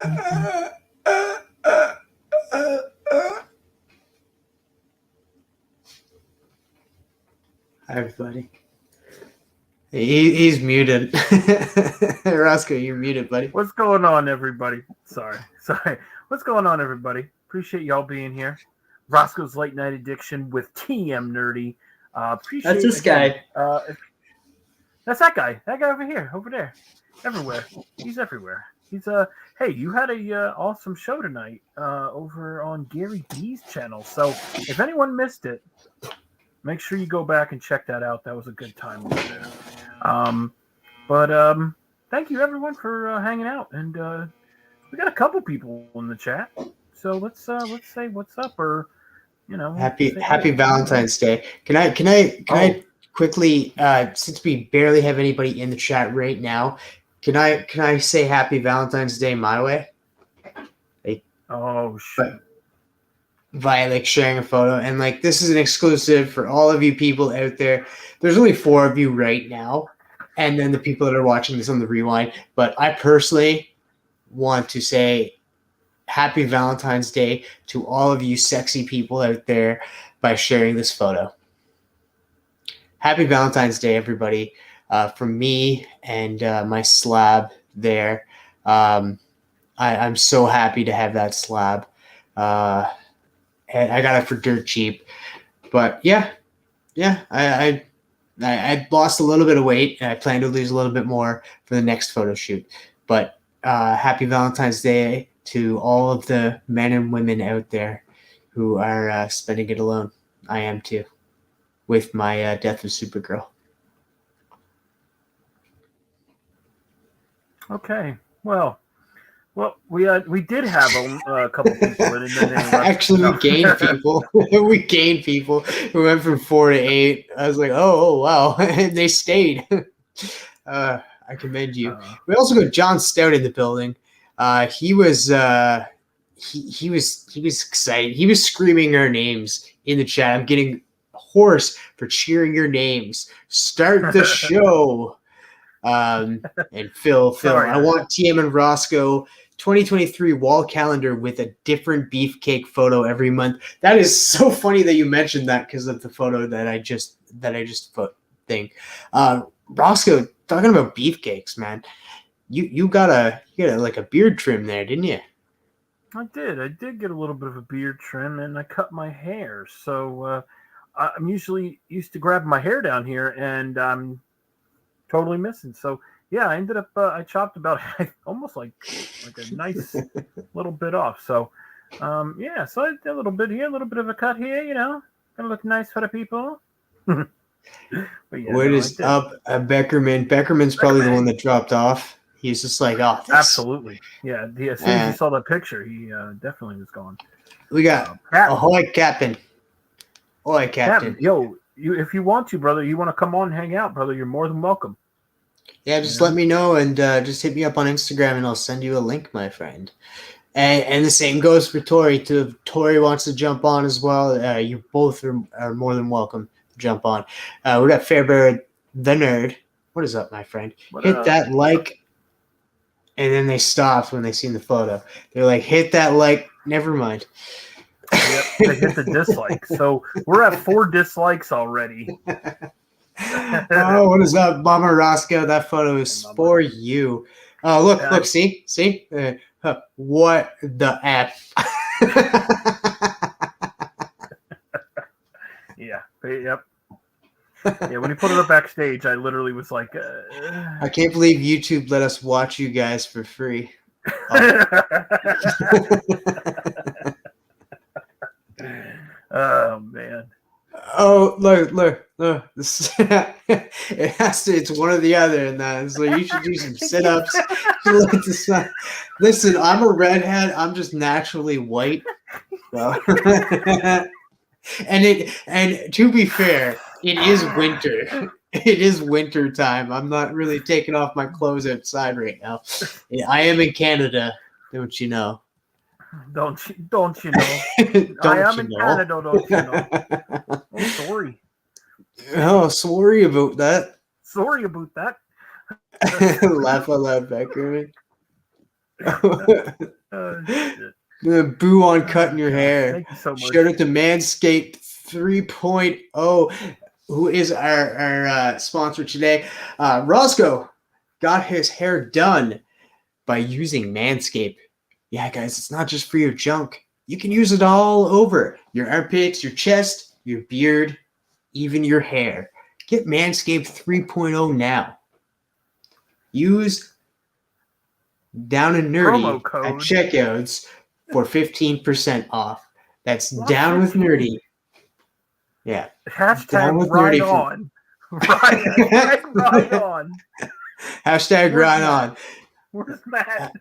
Hi, everybody. He's muted. Rosko, you're muted, buddy. What's going on, everybody? Sorry. What's going on, everybody? Appreciate y'all being here. Rosko's Late Night Addiction with TM Nerdy. Appreciate That's this again, guy. That's that guy. That guy over there, everywhere. He's everywhere. He's Hey, you had a awesome show tonight over on Gary B's channel. So if anyone missed it, make sure you go back and check that out. That was a good time over there. Thank you everyone for hanging out, and we got a couple people in the chat. So let's say what's up, or happy Valentine's Day. Can I quickly, since we barely have anybody in the chat right now, can I say happy Valentine's Day my way? Shit. By like sharing a photo, and like this is an exclusive for all of you people out there. There's only 4 of you right now, and then the people that are watching this on the rewind. But I personally want to say happy Valentine's Day to all of you sexy people out there by sharing this photo. Happy Valentine's Day, everybody, from me and my slab there. I'm so happy to have that slab. I got it for dirt cheap, but yeah, I lost a little bit of weight, and I plan to lose a little bit more for the next photo shoot. But happy Valentine's Day to all of the men and women out there who are spending it alone. I am too, with my Death of Supergirl. Okay, well, we did have a couple people in, and then actually we gained people. We gained people. We went from 4 to 8. I was like, oh wow, and they stayed. I commend you. We also got John Stout in the building. He was excited. He was screaming our names in the chat. I'm getting hoarse for cheering your names. Start the show. And Phil, Sorry, I want TM and Rosko 2023 wall calendar with a different beefcake photo every month. That is so funny that you mentioned that because of the photo that I just put thing. Rosko, talking about beefcakes, man. You got like a beard trim there, didn't you? I did get a little bit of a beard trim, and I cut my hair. So I'm usually used to grab my hair down here, and I'm totally missing. So yeah, I ended up I chopped about almost like a nice little bit off. So yeah, so I did a little bit here, a little bit of a cut here. Gonna look nice for the people. But yeah, what is up, Beckerman? Beckerman's probably the one that dropped off. He's just like, oh, absolutely, yeah. As soon as he saw that picture, he definitely was gone. We got ahoy, Captain. Ahoy, Captain. Yo, if you want to, brother, you want to come on and hang out, brother, you're more than welcome. Yeah, just let me know, and just hit me up on Instagram, and I'll send you a link, my friend. And the same goes for Tori, too. If Tori wants to jump on as well, you both are more than welcome to jump on. We got Fairbear the Nerd. What is up, my friend? Hit that like, and then they stopped when they seen the photo. They're like, hit that like. Never mind. Yep, they hit the dislike. So we're at 4 dislikes already. Oh, what is up, Mama Rosko? That photo is for you. Oh, look, see? What the F? Yeah, yep. Yeah, when he put it up backstage, I literally was like, I can't believe YouTube let us watch you guys for free. Oh man. Oh, look. It's one or the other, and that. So you should do some sit-ups. Listen, I'm a redhead. I'm just naturally white. So. And to be fair, it is winter. It is winter time. I'm not really taking off my clothes outside right now. I am in Canada, don't you know? Don't you know? I am in Canada, don't you know? Oh, sorry. Oh, sorry about that. Sorry about that. Laugh out loud, Becker. Shit. The boo on cutting your hair. Thank you so much. Shout out to Manscaped 3.0, who is our sponsor today. Rosko got his hair done by using Manscaped. Yeah, guys, it's not just for your junk. You can use it all over your armpits, your chest, your beard, even your hair. Get Manscaped 3.0 now. Use Down and Nerdy Promo code. at checkouts for 15% off. That's Well, Down with 15. Nerdy. Yeah. Hashtag Down with right Nerdy. on. Right on. Hashtag Where's right Matt? on. Where's Matt?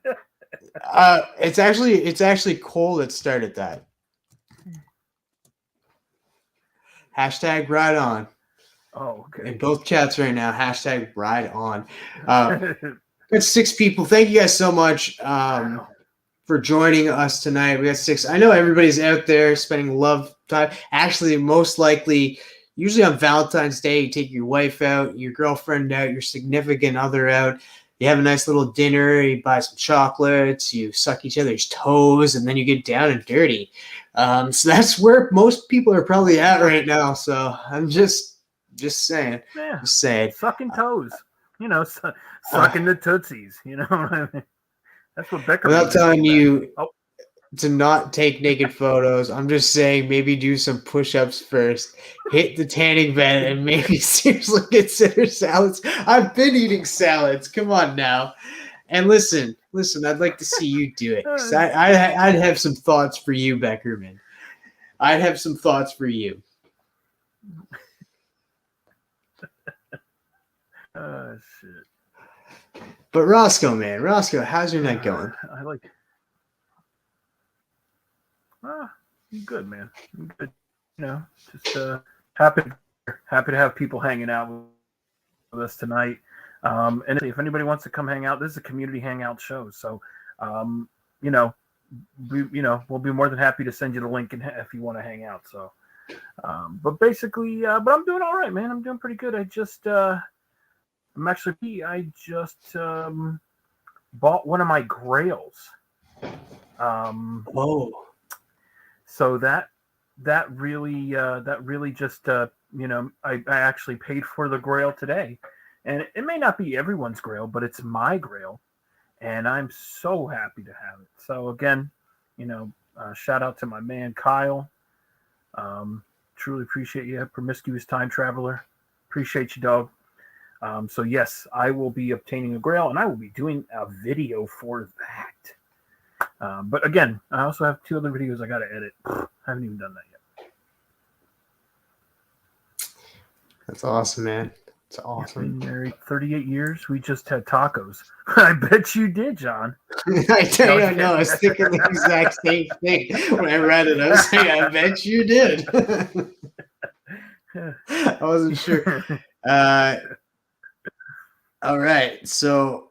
It's actually Cole that started that. Hashtag right on. Oh, okay. In both chats right now, hashtag right on. Got 6 people. Thank you guys so much for joining us tonight. We got 6. I know everybody's out there spending love time. Actually, most likely, usually on Valentine's Day, you take your wife out, your girlfriend out, your significant other out. You have a nice little dinner. You buy some chocolates. You suck each other's toes, and then you get down and dirty. So that's where most people are probably at right now. So I'm just saying. Yeah. Just saying. Sucking toes. You know, sucking the tootsies. You know what I mean? That's what Becker. Without telling you to not take naked photos, I'm just saying maybe do some push-ups first, hit the tanning bed, and maybe seriously consider salads. I've been eating salads. Come on now. And listen, I'd like to see you do it. I'd have some thoughts for you, Beckerman. I'd have some thoughts for you. Oh, shit. But Rosko, man. Rosko, how's your night going? I like I'm good, man. I'm good. You know, just happy to have people hanging out with us tonight. And if anybody wants to come hang out, this is a community hangout show. So, you know, we'll be more than happy to send you the link if you want to hang out. So, but basically, but I'm doing all right, man. I'm doing pretty good. I just bought one of my grails. Whoa. So that really just I actually paid for the grail today, and it may not be everyone's grail, but it's my grail, and I'm so happy to have it. So again, shout out to my man Kyle. Truly appreciate you, promiscuous time traveler. Appreciate you, dog. So yes, I will be obtaining a grail, and I will be doing a video for that. But again, I also have 2 other videos I got to edit. I haven't even done that yet. That's awesome, man. It's awesome. Been married 38 years. We just had tacos. I bet you did, John. I know. I was thinking the exact same thing when I read it. I was like, I bet you did. I wasn't sure. All right. So,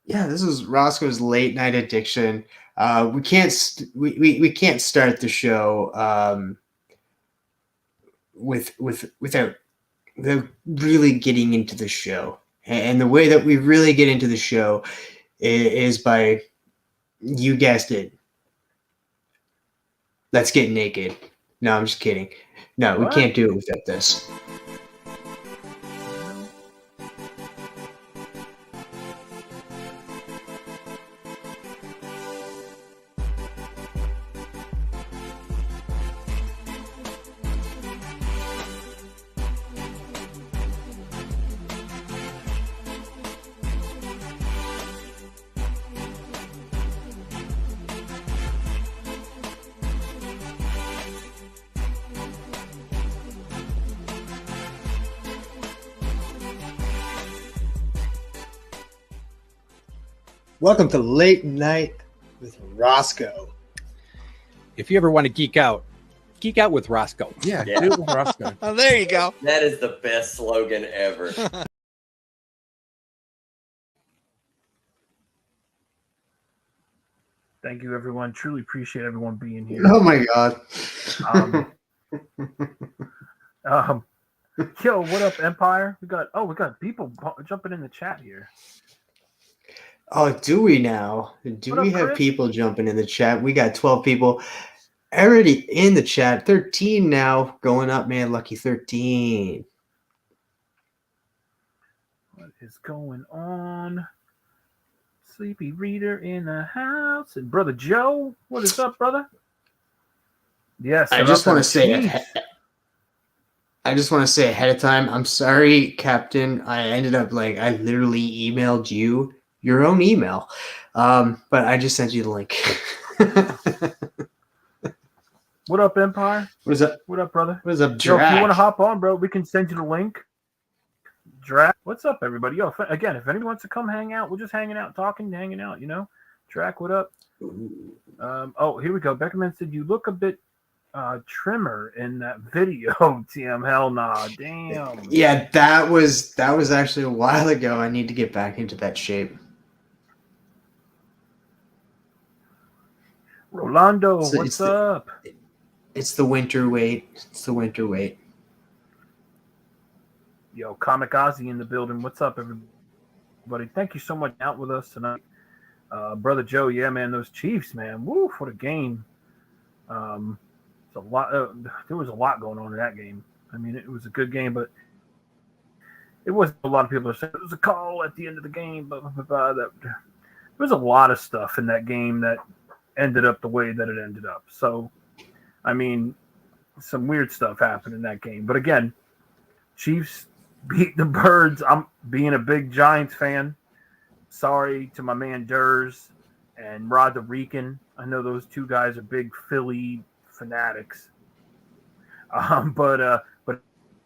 yeah, this is Rosko's late night addiction. We can't start the show without really getting into the show. And the way that we really get into the show is by, you guessed it, let's get naked. No, I'm just kidding. No, we can't do it without this. Welcome to Late Night with Rosko. If you ever want to geek out with Rosko. Yeah. Do it with Rosko. Oh, there you go. That is the best slogan ever. Thank you, everyone. Truly appreciate everyone being here. Oh my God. Yo, what up, Empire? We got people jumping in the chat here. Oh, do we now? Do What we up, have Chris? people jumping in the chat? We got 12 people already in the chat. 13 now going up, man. Lucky 13. What is going on? Sleepy Reader in the house. And Brother Joe, what is up, brother? Yes, I just want to say ahead of time, I'm sorry, Captain. I ended up I literally emailed you your own email. But I just sent you the link. What up, Empire? What is up? What up, brother? What is up, Yo, if you Drac? want to hop on, bro, we can send you the link. Drac, what's up, everybody? Yo, again, if anyone wants to come hang out, we're just hanging out, talking, hanging out, you know? Drac, what up? Oh, here we go. Beckerman said, you look a bit trimmer in that video. TM, hell nah, damn. Yeah, that was actually a while ago. I need to get back into that shape. Rolando, what's up? It's the winter weight. It's the winter weight. Yo, Kamikaze in the building. What's up, everybody? Thank you so much for out with us tonight. Brother Joe, yeah, man, those Chiefs, man. Woo, what a game. It's a lot. There was a lot going on in that game. I mean, it was a good game, but it wasn't a lot of people are saying it was a call at the end of the game. There was a lot of stuff in that game that ended up the way that it ended up. So, I mean, some weird stuff happened in that game. But again, Chiefs beat the Birds. I'm being a big Giants fan. Sorry to my man Durs and Rod the Rican. I know those two guys are big Philly fanatics. But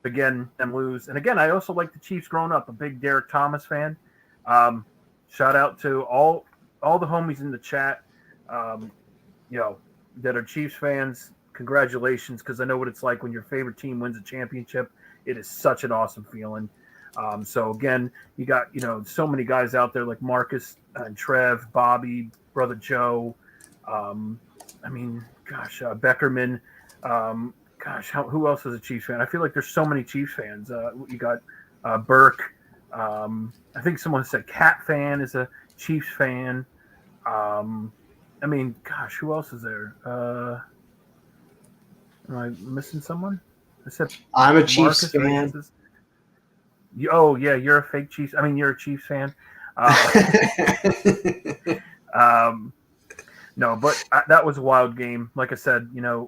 again, them lose. And again, I also like the Chiefs growing up. A big Derek Thomas fan. Shout out to all the homies in the chat. That are Chiefs fans. Congratulations, because I know what it's like when your favorite team wins a championship. It is such an awesome feeling. So again, you got so many guys out there like Marcus and Trev, Bobby, Brother Joe. Beckerman. Who else is a Chiefs fan? I feel like there's so many Chiefs fans. You got Burke. I think someone said Cat fan is a Chiefs fan. Who else is there? Am I missing someone? I said I'm a Chiefs fan. Oh yeah, you're a fake Chiefs. I mean, you're a Chiefs fan. No, but that was a wild game. Like I said, I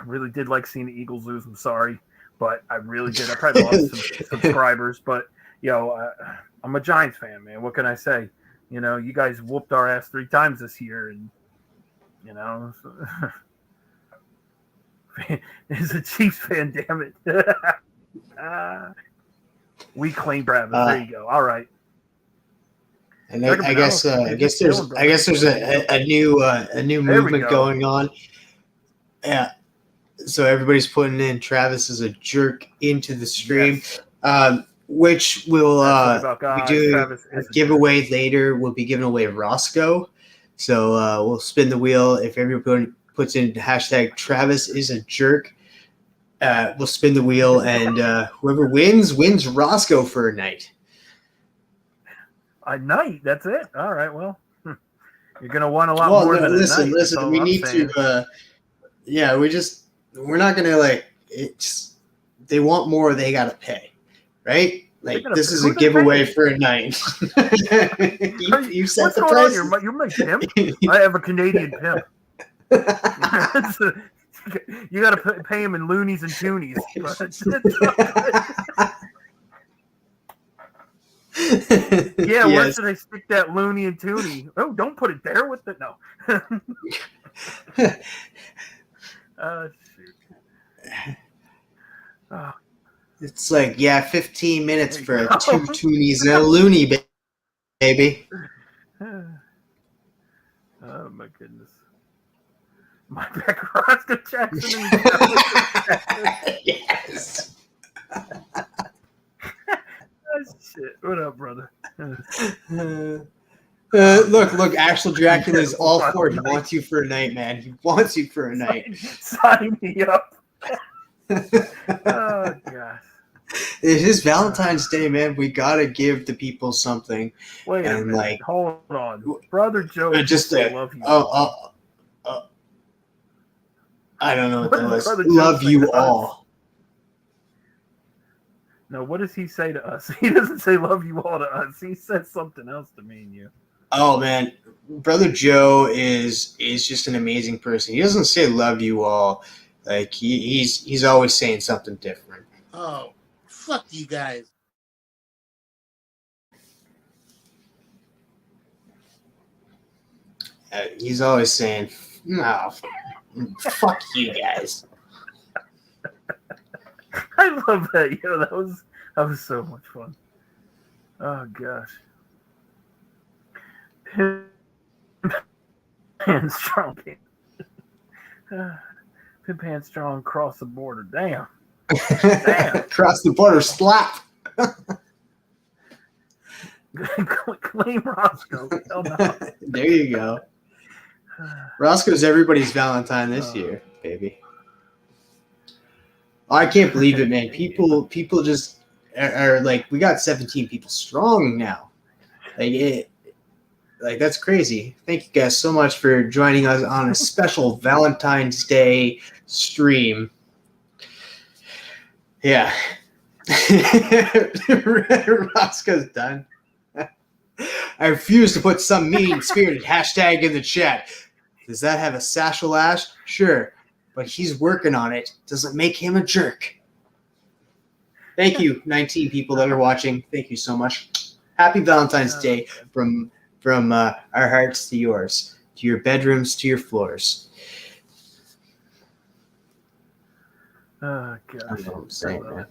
really did like seeing the Eagles lose. I'm sorry, but I really did. I probably lost some subscribers, but I'm a Giants fan, man. What can I say? You guys whooped our ass 3 times this year, and is a Chiefs fan, damn it. We claim Travis. There you go. All right. And I guess there's a new movement going on. Yeah. So everybody's putting in Travis is a jerk into the stream, which will we do a giveaway later. We'll be giving away Rosko. So we'll spin the wheel. If everybody puts in hashtag Travis is a jerk, we'll spin the wheel, and whoever wins Rosko for a night. A night? That's it? All right. Well, you're going to want a lot more than a night. Listen. We need to. We're not going to they want more. They got to pay, right? This is a giveaway for a night. you set the price. You're my pimp. I have a Canadian pimp. You got to pay him in loonies and toonies. Yeah, yes. Where should I stick that loony and toonie? Oh, don't put it there with the no. Shoot. Oh. It's 15 minutes for 2 toonies and a loony, baby. Oh my goodness. My back Rosko Jackson. Yes. Shit. What up, brother? Look, Axel Dracula is all for it. He wants you for a night, man. He wants you for a night. Sign me up. Oh, gosh. It is Valentine's Day, man. We gotta give the people something. Wait a And, minute. like, Hold on. Brother Joe just I love you. I don't know what What that did was. Brother Joe Love say you to us? all. No, what does he say to us? He doesn't say love you all to us. He says something else to me and you. Oh man, Brother Joe is just an amazing person. He doesn't say love you all. Like he's always saying something different. Oh, fuck you guys. He's always saying, "No, fuck you guys." I love that. That was so much fun. Oh gosh. Pimp strong. Pimp hand strong cross the border. Damn. Cross the border, slap. Claim Roscoe. Hell no. There you go. Roscoe's everybody's Valentine this year, baby. Oh, I can't believe it, man. People just are like, we got 17 people strong now. Like that's crazy. Thank you guys so much for joining us on a special Valentine's Day stream. Yeah. Roscoe's done. I refuse to put some mean-spirited hashtag in the chat. Does that have a Satchel Ash? Sure. But he's working on it. Doesn't make him a jerk. Thank you, 19 people that are watching. Thank you so much. Happy Valentine's Day from our hearts to yours, to your bedrooms, to your floors. Oh, I gosh. know what I'm saying, man.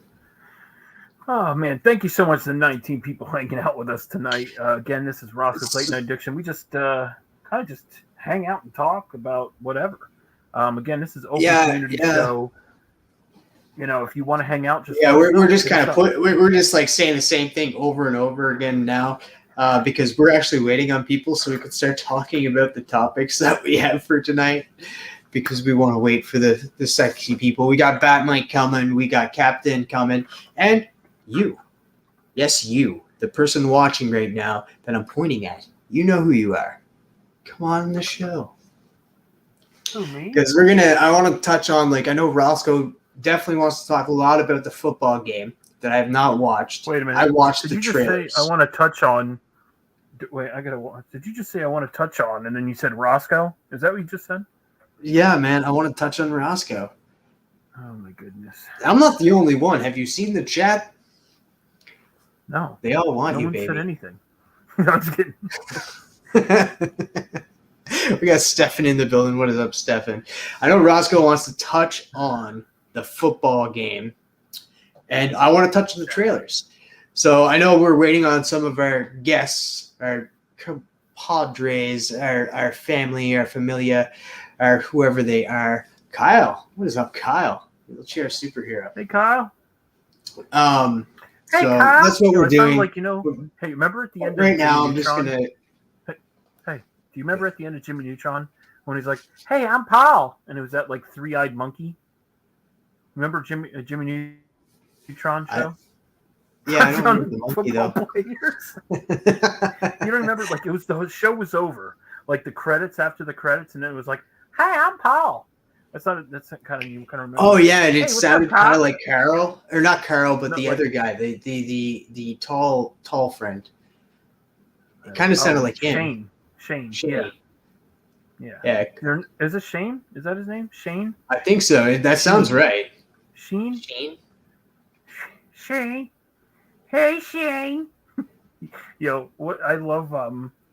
Oh, man. Thank you so much to the 19 people hanging out with us tonight. Again, this is Rosko's Late Night Addiction. We just kind of just hang out and talk about whatever. Again, this is open community show. You know, if you want to hang out, just we're just kind of we're just like saying the same thing over and over again now, because we're actually waiting on people so we can start talking about the topics that we have for tonight. Because we want to wait for the sexy people. We got Bat Mike coming, we got Captain coming, and you. Yes, you, the person watching right now that I'm pointing at. You know who you are. Come on the show. Who, me? Because I want to touch on, like, I know Roscoe definitely wants to talk a lot about the football game that I have not watched. Wait a minute. I watched Did the you just trailers. say I want to touch on? Wait, I gotta watch. Did you just say I want to touch on, and then you said Roscoe? Is that what you just said? Yeah, man, I want to touch on Rosko. Oh my goodness! I'm not the only one. Have you seen the chat? No, They all want no you, one baby. said anything. No, I'm just kidding. We got Stefan in the building. What is up, Stefan? I know Roscoe wants to touch on the football game, and I want to touch on the trailers. So I know we're waiting on some of our guests, our compadres, our family, our familia, or whoever they are. Kyle, what is up, Kyle? Wheelchair superhero. Hey, Kyle. Hey, Kyle. that's what we're it sounds doing. like, hey, remember at the end Right of now, Jimmy I'm just Neutron? gonna. Hey, do you remember at the end of Jimmy Neutron when he's like, "Hey, I'm Paul," and it was that like three-eyed monkey? Remember Jimmy Neutron show? Yeah, I don't remember the monkey though. You don't remember? Like, it was the show was over, like the credits after the credits, and then it was like, "Hey, I'm Paul." That's kind of you kind of remember. Oh yeah, and it what's sounded up, Kyle? kind of like Carol, or not Carol, but No, the like- other guy, the tall friend. It kind of sounded like him. Shane. Shane. Yeah. Is it Shane? Is that his name? Shane? I think so. That sounds right. Shane? Shane. Hey, Shane. Yo, what I love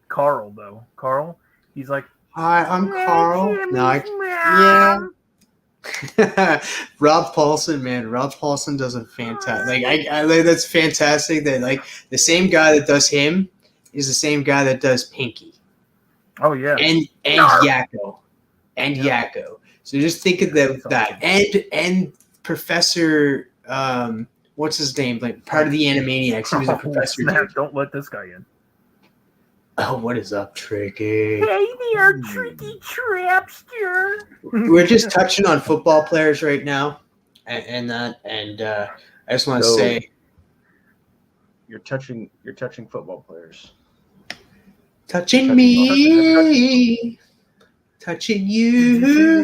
Carl though. Carl, he's like, Hi, I'm Carl. Jimmy's Yeah. Rob Paulson, man. Rob Paulson does a fantastic. Like I that's fantastic. That like the same guy that does him is the same guy that does Pinky. Oh yeah. And Yakko. And Yakko. So just think of that. And Professor what's his name? Like part of the Animaniacs. He was a professor. Snap, don't let this guy in. Oh, what is up, Tricky? Hey there, Tricky Trapster. We're just touching on football players right now, and I just want to So- say, You're touching football players. touching Touching me, touching you.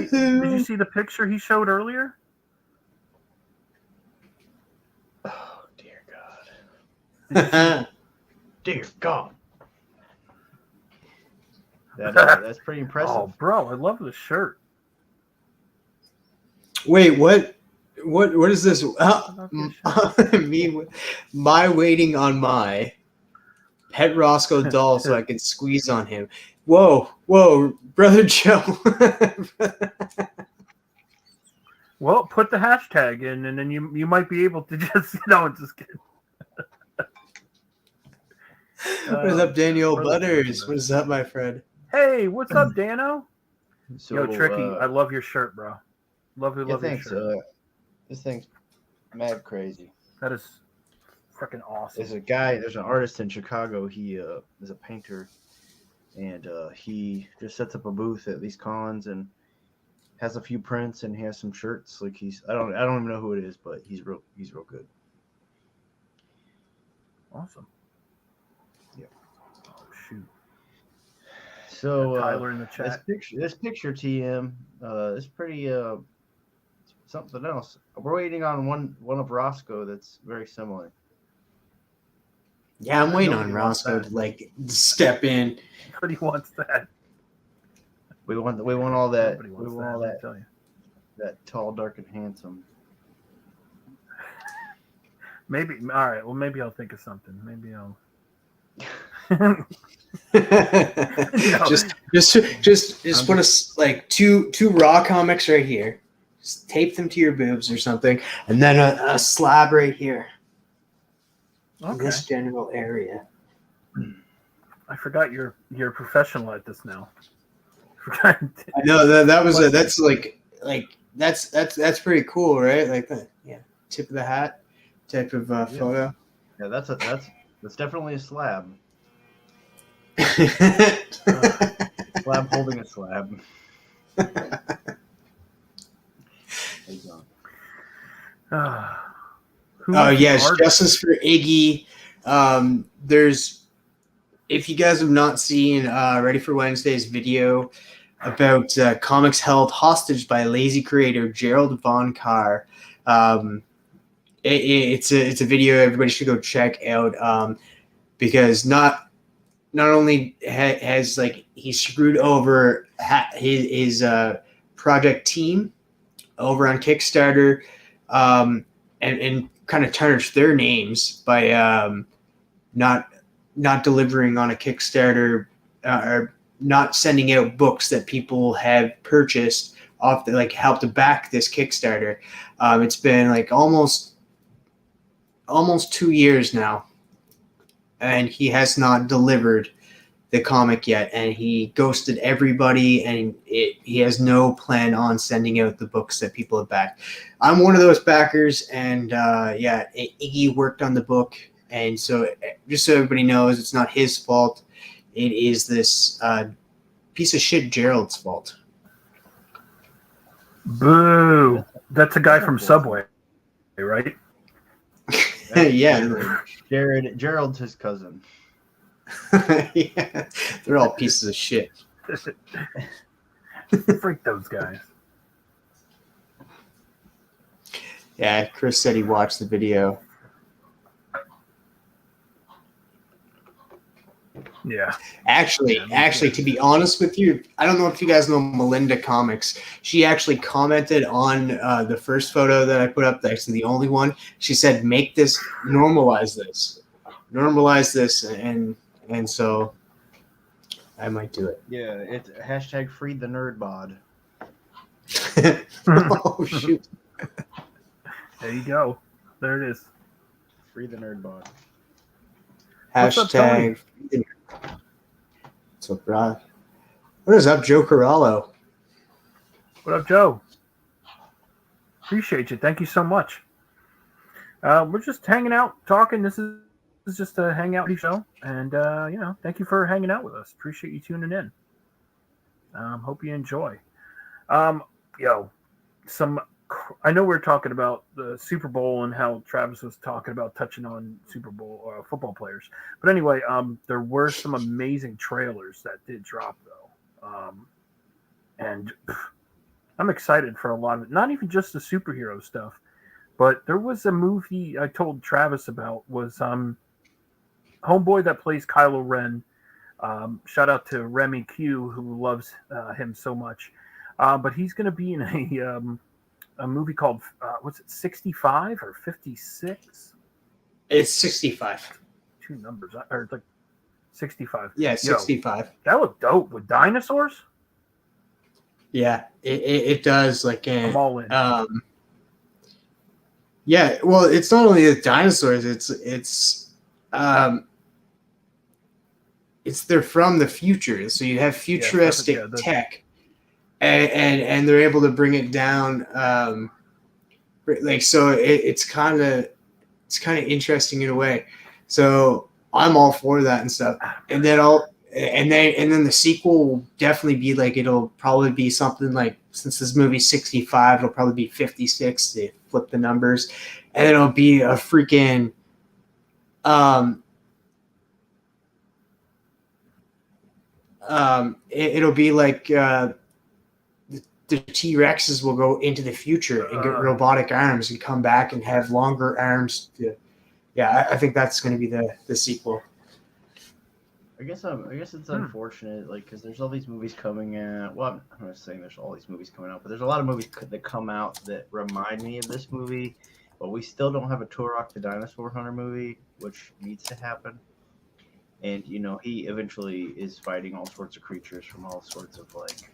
Did you see the picture he showed earlier? Oh dear God. Did you see Dear God. That's pretty impressive. Oh, bro, I love the shirt. Wait, what? What is this? this Me, my waiting on my pet Roscoe doll so I can squeeze on him. Whoa, brother Joe. Well, put the hashtag in, and then you might be able to just just kidding. What is up, Daniel brother Butters? Joe. What is up, my friend? Hey, what's up, Dano? So, Yo, Tricky, I love your shirt, bro. Love your thanks. shirt. This thing's mad crazy. That is freaking awesome. There's an artist in Chicago. He is a painter, and he just sets up a booth at these cons and has a few prints and he has some shirts. Like I don't even know who it is, but he's real good. Awesome. Yeah. Oh shoot. So Tyler in the chat. This picture, TM, is pretty something else. We're waiting on one of Rosko that's very similar. Yeah, I'm waiting on Nobody wants Roscoe that. to like step in. Nobody wants that. We want all that. Nobody We wants want all that. I that. tell you. That tall, dark, and handsome. Maybe. All right. Well, maybe I'll think of something. Maybe I'll. just put like two raw comics right here. Just tape them to your boobs or something, and then a slab right here in Okay. this general area. I forgot you're professional at this now. I know that's pretty cool, right? Like that, yeah. Tip of the hat type of photo. Yeah, that's definitely a slab. Slab holding a slab. Oh yes, justice for Iggy. There's, if you guys have not seen Ready for Wednesday's video about comics held hostage by lazy creator Gerald Von Carr, it's a video everybody should go check out, because not only has like he screwed over his project team over on Kickstarter, and kind of tarnished their names by not delivering on a Kickstarter, or not sending out books that people have purchased off the, like, helped to back this Kickstarter. It's been like almost 2 years now, and he has not delivered the comic yet, and he ghosted everybody, and he has no plan on sending out the books that people have backed. I'm one of those backers, and Iggy worked on the book, and so just so everybody knows, it's not his fault. It is this piece of shit Gerald's fault. Boo! That's a guy from Subway, right? Yeah. Gerald's his cousin. Yeah, they're all pieces of shit. Freak those guys. Yeah, Chris said he watched the video. Yeah. Actually, to be honest with you, I don't know if you guys know Melinda Comics. She actually commented on the first photo that I put up. That's the only one. She said, "Make this, normalize this," and so I might do it. Yeah, it's hashtag free the nerd bod. Oh shoot! There you go. There it is. Free the nerd bod. Hashtag. What's up, Rod? What is up, Joe Corallo? What up, Joe? Appreciate you. Thank you so much. We're just hanging out, talking. This is just a hangout show, and thank you for hanging out with us. Appreciate you tuning in. Hope you enjoy. Some I know we're talking about the Super Bowl and how Travis was talking about touching on Super Bowl football players, but anyway, there were some amazing trailers that did drop though, and I'm excited for a lot of it. Not even just the superhero stuff, but there was a movie I told Travis about was homeboy that plays Kylo Ren. Shout out to Remy Q who loves him so much, but he's going to be in a movie called what's it, 65 or 56? It's 65. Two numbers, or it's like 65. Yeah, 65. That looked dope with dinosaurs. Yeah, it does. Like, I'm all in. Yeah, well, it's not only the dinosaurs. It's they're from the future, so you have futuristic tech, and they're able to bring it down. Like, so it's kind of interesting in a way. So I'm all for that and stuff. And then the sequel will definitely be like, it'll probably be something like, since this movie's 65, it'll probably be 56. They flip the numbers, and it'll be a freaking it'll be like the T-Rexes will go into the future and get robotic arms and come back and have longer arms. I think that's going to be the sequel. I guess it's unfortunate, like, because there's all these movies coming out. Well, I'm not saying there's all these movies coming out, but there's a lot of movies that come out that remind me of this movie. But we still don't have a Turok the Dinosaur Hunter movie, which needs to happen. And he eventually is fighting all sorts of creatures from all sorts of, like,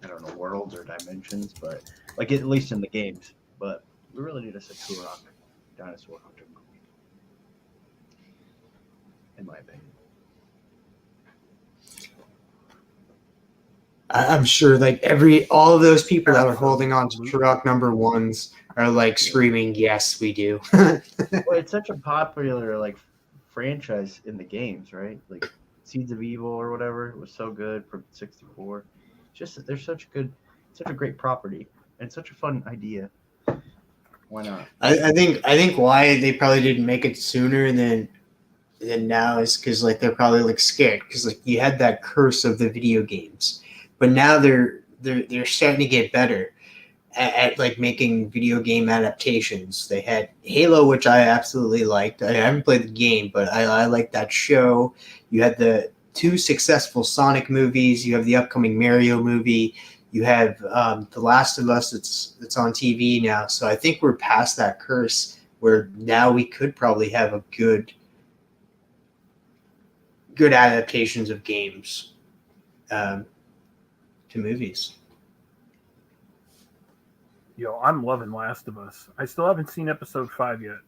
I don't know, worlds or dimensions, but like at least in the games. But we really need a Turok Dinosaur Hunter movie, in my opinion. I'm sure like all of those people that are holding on to Turok number ones are like screaming, "Yes, we do." Well, it's such a popular like franchise in the games, right? Like Seeds of Evil or whatever, it was so good for 64. Just there's such a great property and such a fun idea. Why not? I think why they probably didn't make it sooner than now is because like they're probably like scared, because like you had that curse of the video games, but now they're starting to get better at like making video game adaptations. They had Halo, which I absolutely liked. I haven't played the game, but I like that show. You had the 2 successful Sonic movies. You have the upcoming Mario movie. You have The Last of Us that's on TV now. So I think we're past that curse where now we could probably have a good adaptations of games to movies. Yo, I'm loving Last of Us. I still haven't seen episode 5 yet,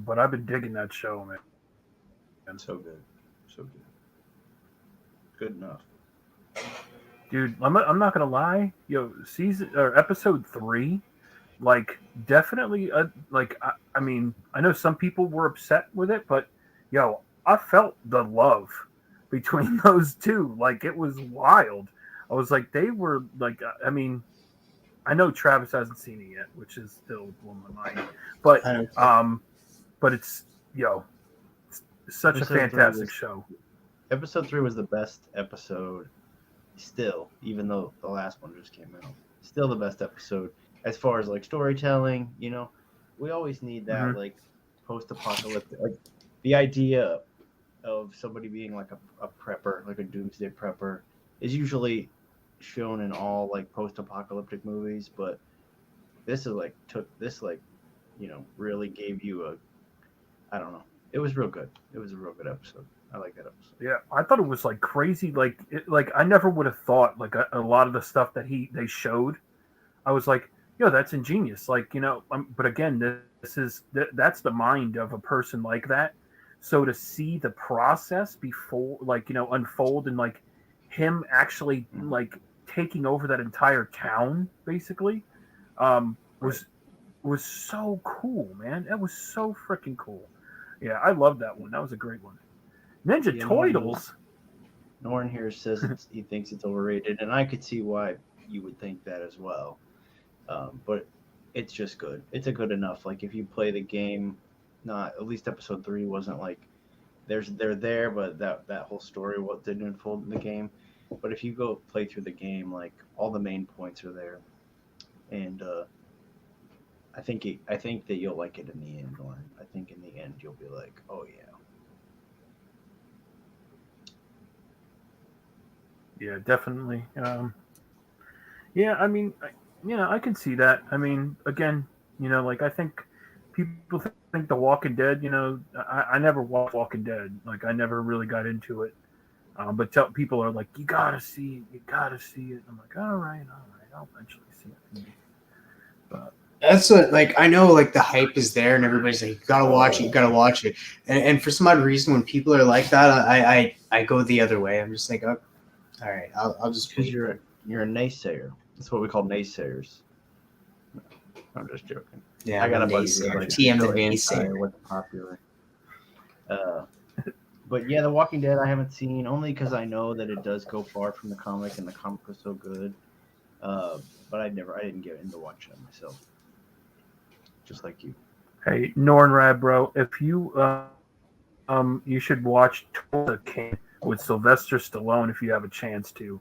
but I've been digging that show, man. And so good. Good enough. Dude, I'm not gonna lie. Yo, season or episode 3, like definitely. I mean, I know some people were upset with it, but yo, I felt the love between those two. Like it was wild. I was like, they were like. I mean, I know Travis hasn't seen it yet, which is still blowing my mind. But it's such Episode a fantastic show. Episode 3 was the best episode, still, even though the last one just came out. Still the best episode as far as like storytelling. We always need that like post-apocalyptic, like the idea of somebody being like a prepper, like a doomsday prepper, is usually shown in all like post-apocalyptic movies, but this is like really gave you I don't know. It was real good. It was a real good episode. I like that episode. Yeah, I thought it was like crazy. Like I never would have thought like a lot of the stuff that they showed. I was like, yo, that's ingenious. Like but again, that's the mind of a person like that. So to see the process before, like unfold, and like him actually like taking over that entire town, basically, was so cool, man. That was so freaking cool. Yeah, I love that one. That was a great one. Ninja Turtles. Norn here says he thinks it's overrated, and I could see why you would think that as well. But it's just good. It's a good enough. Like if you play the game, not at least episode 3 wasn't like they're there, but that whole story what didn't unfold in the game. But if you go play through the game, like all the main points are there, and I think that you'll like it in the end, Lauren. I think in the end you'll be like, oh yeah. Yeah, definitely. Yeah, I mean, I can see that. I mean, again, like I think people think The Walking Dead. I never watched Walking Dead. Like I never really got into it. But people are like, you gotta see it. You gotta see it. I'm like, all right, I'll eventually see it. Maybe. But That's what, like, I know, like, the hype is there, and everybody's like, you gotta watch it, you gotta watch it. And for some odd reason, when people are like that, I go the other way. I'm just like, oh, all right, I'll just Because wait. you're a naysayer. That's what we call naysayers. I'm just joking. Yeah, I got a I'm buddy naysayer. who's like TM the so naysayer. anti what's popular. But yeah, The Walking Dead I haven't seen only because I know that it does go far from the comic, and the comic was so good. But I didn't get into watching it myself. Just like you. hey, Nornrad, bro, if you you should watch Tulsa King with Sylvester Stallone if you have a chance to.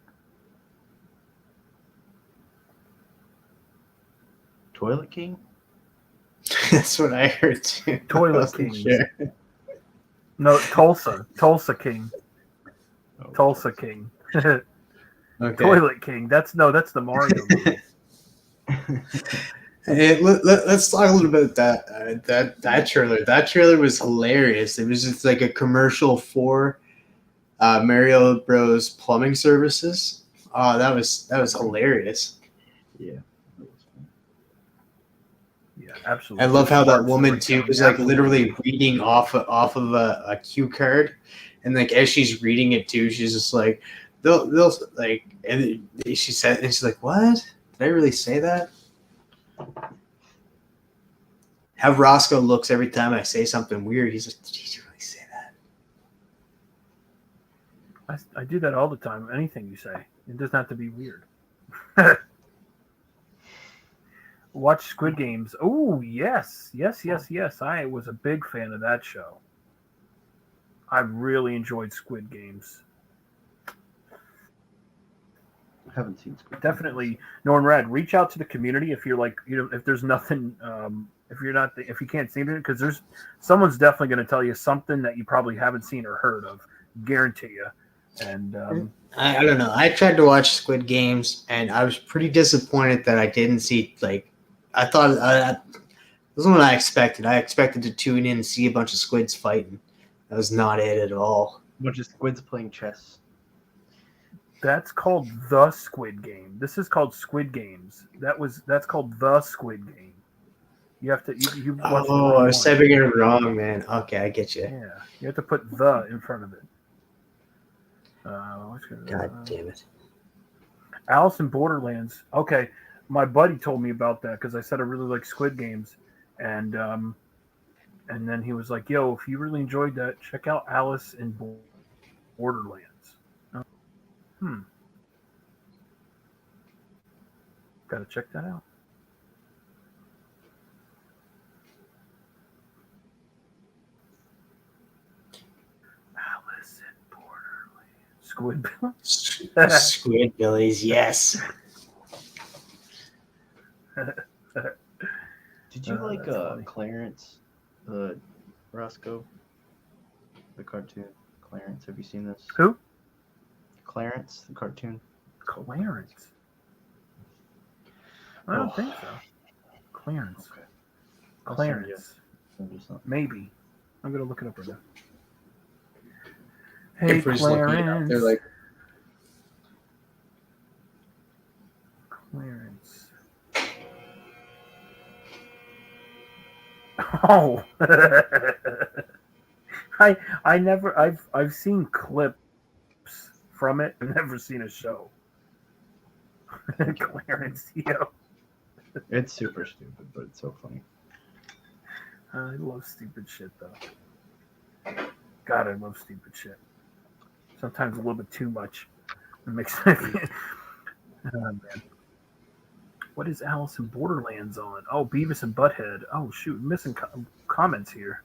Toilet King? That's what I heard too. Toilet I wasn't King. sure. No, Tulsa King. Oh, Tulsa King. Okay. Toilet King. That's the Mario movie. Hey, let's talk a little bit about that trailer. That trailer was hilarious. It was just like a commercial for Mario Bros. Plumbing services. That was hilarious. Yeah. Yeah, absolutely. I love how that Smart woman too storytelling. was like Absolutely. literally reading off of a cue card, and like as she's reading it too, she's just like, they'll like, and she said, and she's like, what? Did I really say that? How Rosko looks every time I say something weird. He's like, did you really say that? I do that all the time. Anything you say, it doesn't have to be weird. Watch Squid Games. Oh yes. I was a big fan of that show. I really enjoyed Squid Games. I haven't seen Squid Definitely, Nornrad, reach out to the community if you're like, if there's nothing, if you can't see it, because there's someone's definitely going to tell you something that you probably haven't seen or heard of. Guarantee you. And I don't know. I tried to watch Squid Games, and I was pretty disappointed that I didn't see, like, I thought this is what I expected. I expected to tune in and see a bunch of squids fighting. That was not it at all. A bunch of squids playing chess. that's called the Squid Game. This is called Squid Games. That's called the Squid Game. You have to. You watch the Oh, wrong I was one. typing it wrong, man. Okay, I get you. Yeah, you have to put the in front of it. God damn it. Alice in Borderlands. Okay, my buddy told me about that because I said I really like Squid Games, and then he was like, "Yo, if you really enjoyed that, check out Alice in Borderlands." Gotta check that out. Alice in Borderlands. Squid. Squid Billies, yes. Did you like that's funny. Clarence, Rosko, the cartoon? Clarence, have you seen this? Who? Clarence, the cartoon. Clarence. I don't think so. Clarence. Okay. I'll send you- Clarence. send you something. Maybe. I'm gonna look it up right now. Hey, If we're just looking it up, Clarence. they're like, Clarence. Oh. I've seen clips from it. I've never seen a show. Clarence, yo. It's super stupid, but it's so funny. I love stupid shit though. God, I love stupid shit. Sometimes a little bit too much. It makes me. Oh, man. What is Alice in Borderlands on? Oh, Beavis and Butthead. Oh shoot, missing comments here.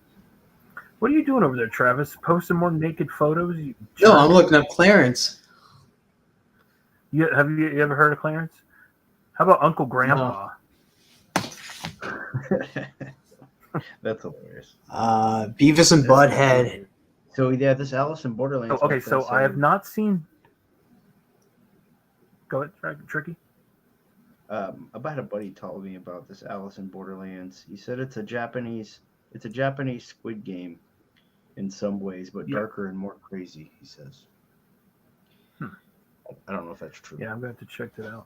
What are you doing over there, Travis? Posting more naked photos? No, I'm looking up Clarence. Have you ever heard of Clarence? How about Uncle Grandpa? That's hilarious. Beavis and Butthead. So yeah, this Alice in Borderlands. Oh, okay, so I have not seen. Go ahead, Tricky. About a buddy told me about this Alice in Borderlands. He said it's a Japanese Squid Game in some ways, but darker and more crazy. He says. I don't know if that's true. Yeah, I'm going to have to check that out.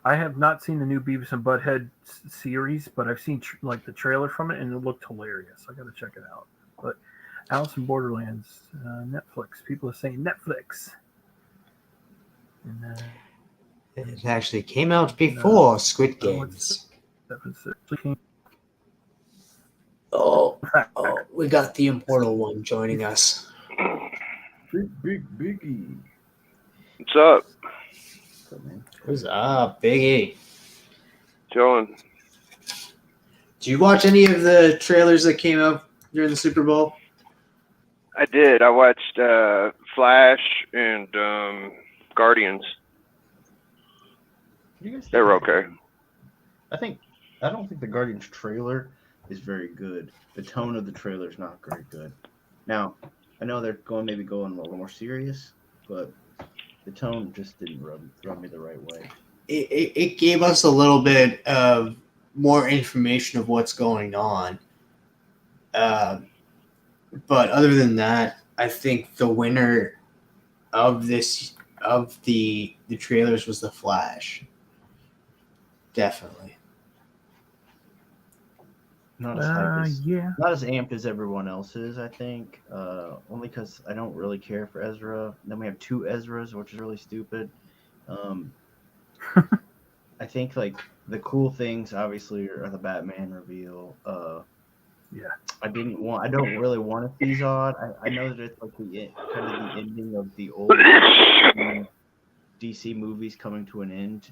I have not seen the new Beavis and Butthead series, but I've seen like the trailer from it, and it looked hilarious. I got to check it out. But Alice in Borderlands, Netflix. People are saying Netflix. And, It actually came out before Squid Games. Oh, we got the immortal one joining us. Biggie. What's up? What's up, man? What's up, Biggie? Chilling. Did you watch any of the trailers that came out during the Super Bowl? I did. I watched Flash and Guardians. They were okay. I don't think the Guardians trailer is very good. The tone of the trailer is not very good. Now, I know they're maybe going a little more serious, but the tone just didn't rub me the right way. It gave us a little bit of more information of what's going on. But other than that, I think the winner of the trailers was the Flash. Definitely. Not as hype not as amped as everyone else is, I think. Only because I don't really care for Ezra. Then we have two Ezras, which is really stupid. I think like the cool things obviously are the Batman reveal. I don't really want it to be Zod. I know that it's like kind of the ending of the old DC movies coming to an end.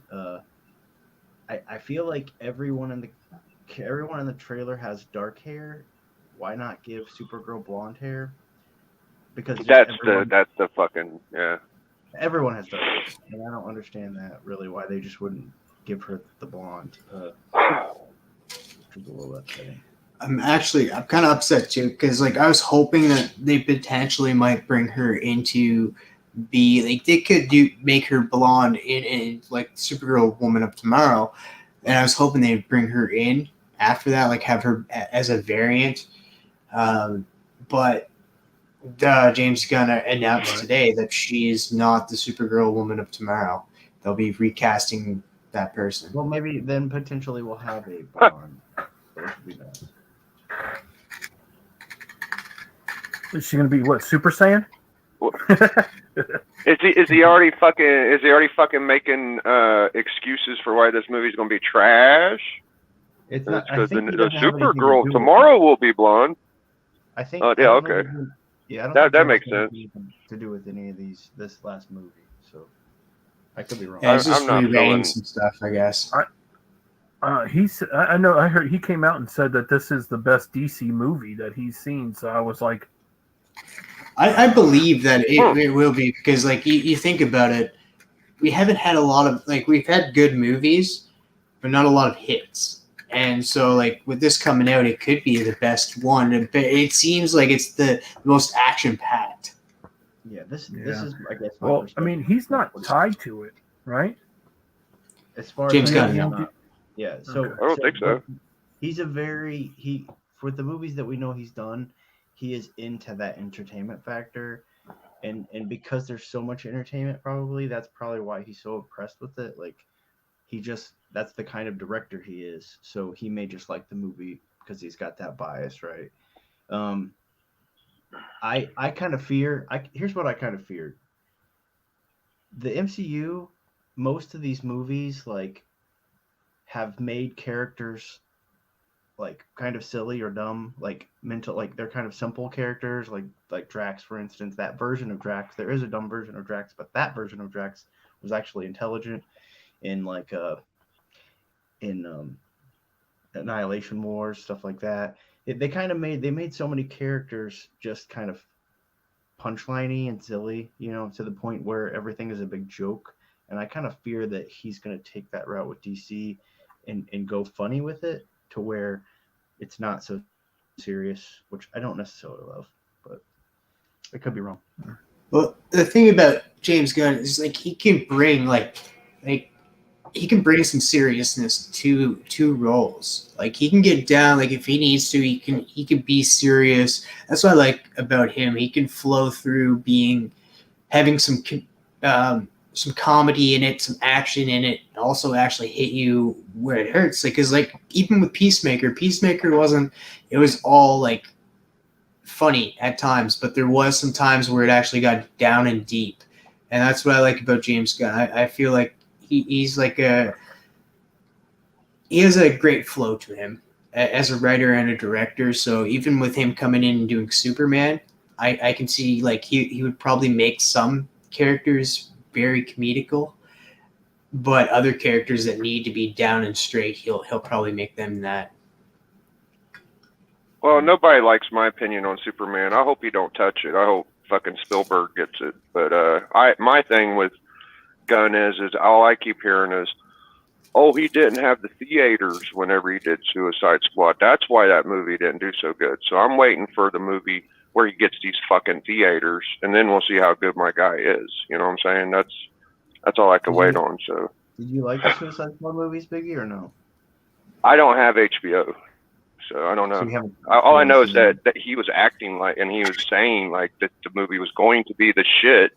I feel like everyone in the trailer has dark hair. Why not give Supergirl blonde hair? Because that's the fucking everyone has dark hair, and I don't understand that really. Why they just wouldn't give her the blonde? Which is a little upsetting. I'm kind of upset too because like I was hoping that they potentially might bring her into be like they could make her blonde in like Supergirl Woman of Tomorrow, and I was hoping they'd bring her in after that, like have her as a variant. But James Gunn announced today that she is not the Supergirl Woman of Tomorrow. They'll be recasting that person. Well, maybe then potentially we'll have a blonde. Is she going to be what, Super Saiyan? Is he already fucking making excuses for why this movie's gonna be trash? It's not because the Supergirl tomorrow will be blonde. I think. Oh yeah, okay. Yeah, I don't that makes sense. To do with any of this last movie, so I could be wrong. Yeah, he's just I'm not rewriting some stuff, I guess. I know. I heard he came out and said that this is the best DC movie that he's seen. So I was like, I believe that it will be because, like, you think about it, we haven't had a lot of we've had good movies, but not a lot of hits. And so, like, with this coming out, it could be the best one. It seems like it's the most action packed. Yeah, this is, I guess. Well, I mean, he's not tied to it, right? As far James as Gunn. Yeah, so I don't think so. He's for the movies that we know he's done, he is into that entertainment factor, and because there's so much entertainment, that's probably why he's so impressed with it. Like, that's the kind of director he is. So he may just like the movie because he's got that bias, right? I kind of fear. Here's what I kind of feared. The MCU, most of these movies have made characters kind of silly or dumb, they're kind of simple characters, like Drax, for instance. That version of Drax, there is a dumb version of Drax, but that version of Drax was actually intelligent. And in Annihilation Wars, stuff like that. They kind of made so many characters just kind of punchliney and silly, to the point where everything is a big joke. And I kind of fear that he's going to take that route with DC and go funny with it to where it's not so serious, which I don't necessarily love, but I could be wrong. Well, the thing about James Gunn is like he can bring he can bring some seriousness to roles. Like he can get down. Like if he needs to, he can be serious. That's what I like about him. He can flow through having some comedy in it, some action in it, and also actually hit you where it hurts. Like because like even with Peacemaker wasn't. It was all like funny at times, but there was some times where it actually got down and deep, and that's what I like about James Gunn. I feel like he has a great flow to him as a writer and a director. So even with him coming in and doing Superman, I can see like he would probably make some characters very comedical, but other characters that need to be down and straight, he'll probably make them that. Well, nobody likes my opinion on Superman. I hope he don't touch it. I hope fucking Spielberg gets it. But my thing with Gunn is all I keep hearing is, oh, he didn't have the theaters whenever he did Suicide Squad. That's why that movie didn't do so good. So I'm waiting for the movie where he gets these fucking theaters, and then we'll see how good my guy is. You know what I'm saying? That's all I can wait on. So. Did you like the Suicide Squad movies, Biggie, or no? I don't have HBO. So I don't know. So all I know is that he was acting like, and he was saying like that the movie was going to be the shit.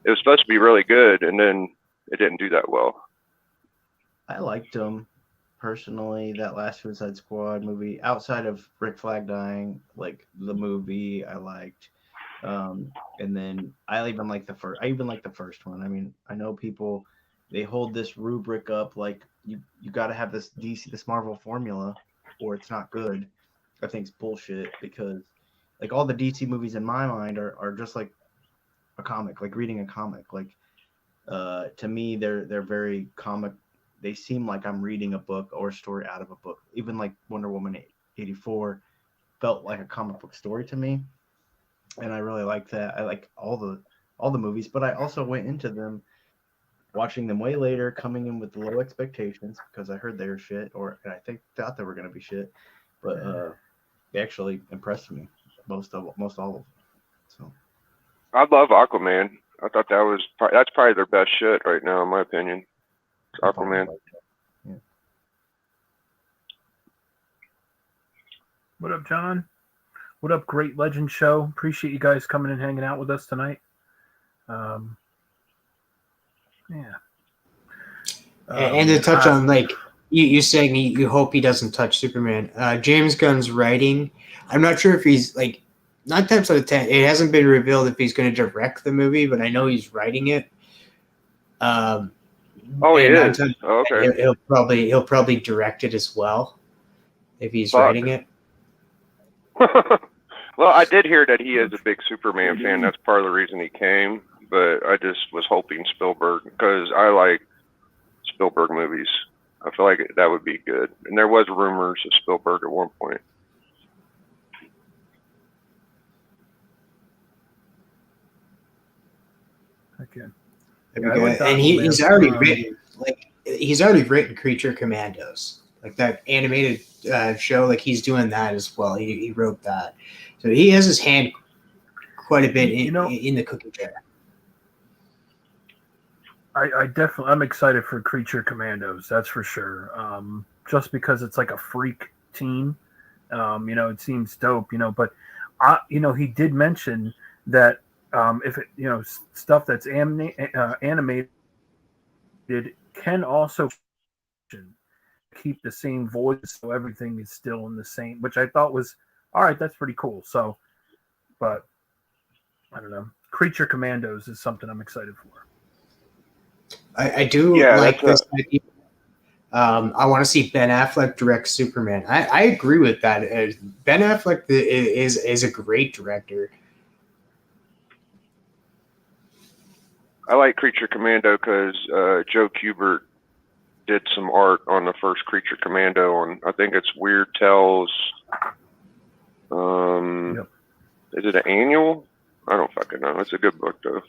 It was supposed to be really good, and then it didn't do that well. I liked them personally. That last Suicide Squad movie, outside of Rick Flag dying, like the movie, I liked. And then I even like the first one. I mean, I know people they hold this rubric up like you got to have this Marvel formula, or it's not good. I think it's bullshit because like all the DC movies in my mind are just like a comic, like reading a comic. Like to me, they're very comic. They seem like I'm reading a book or a story out of a book. Even like Wonder Woman 84 felt like a comic book story to me, and I really like that. I like all the movies, but I also went into them watching them way later, coming in with low expectations because I heard they were shit, or I thought they were going to be shit, but they actually impressed me most all of them. So I love Aquaman. I thought that's probably their best shit right now, in my opinion. It's Aquaman. Yeah. What up, John? What up, Great Legend Show? Appreciate you guys coming and hanging out with us tonight. Yeah. And to touch on like you saying you hope he doesn't touch Superman. James Gunn's writing. I'm not sure if he's like 9 times out of 10. It hasn't been revealed if he's going to direct the movie, but I know he's writing it. Oh, he is. Oh, okay. He'll probably direct it as well if he's writing it. Well, I did hear that he is a big Superman fan. That's part of the reason he came. But I just was hoping Spielberg, because I like Spielberg movies. I feel like that would be good. And there was rumors of Spielberg at one point. Okay. And he's already written Creature Commandos, like that animated show. Like he's doing that as well. He wrote that, so he has his hand quite a bit in the cooking jar. I'm excited for Creature Commandos. That's for sure. Just because it's like a freak team, it seems dope. But he did mention that if it, stuff that's animated can also keep the same voice, so everything is still in the same. Which I thought was all right. That's pretty cool. So, but I don't know. Creature Commandos is something I'm excited for. I do like this idea. I want to see Ben Affleck direct Superman. I agree with that. Ben Affleck is a great director. I like Creature Commando because Joe Kubert did some art on the first Creature Commando on, I think it's Weird Tales. Yep. Is it an annual? I don't fucking know. It's a good book though.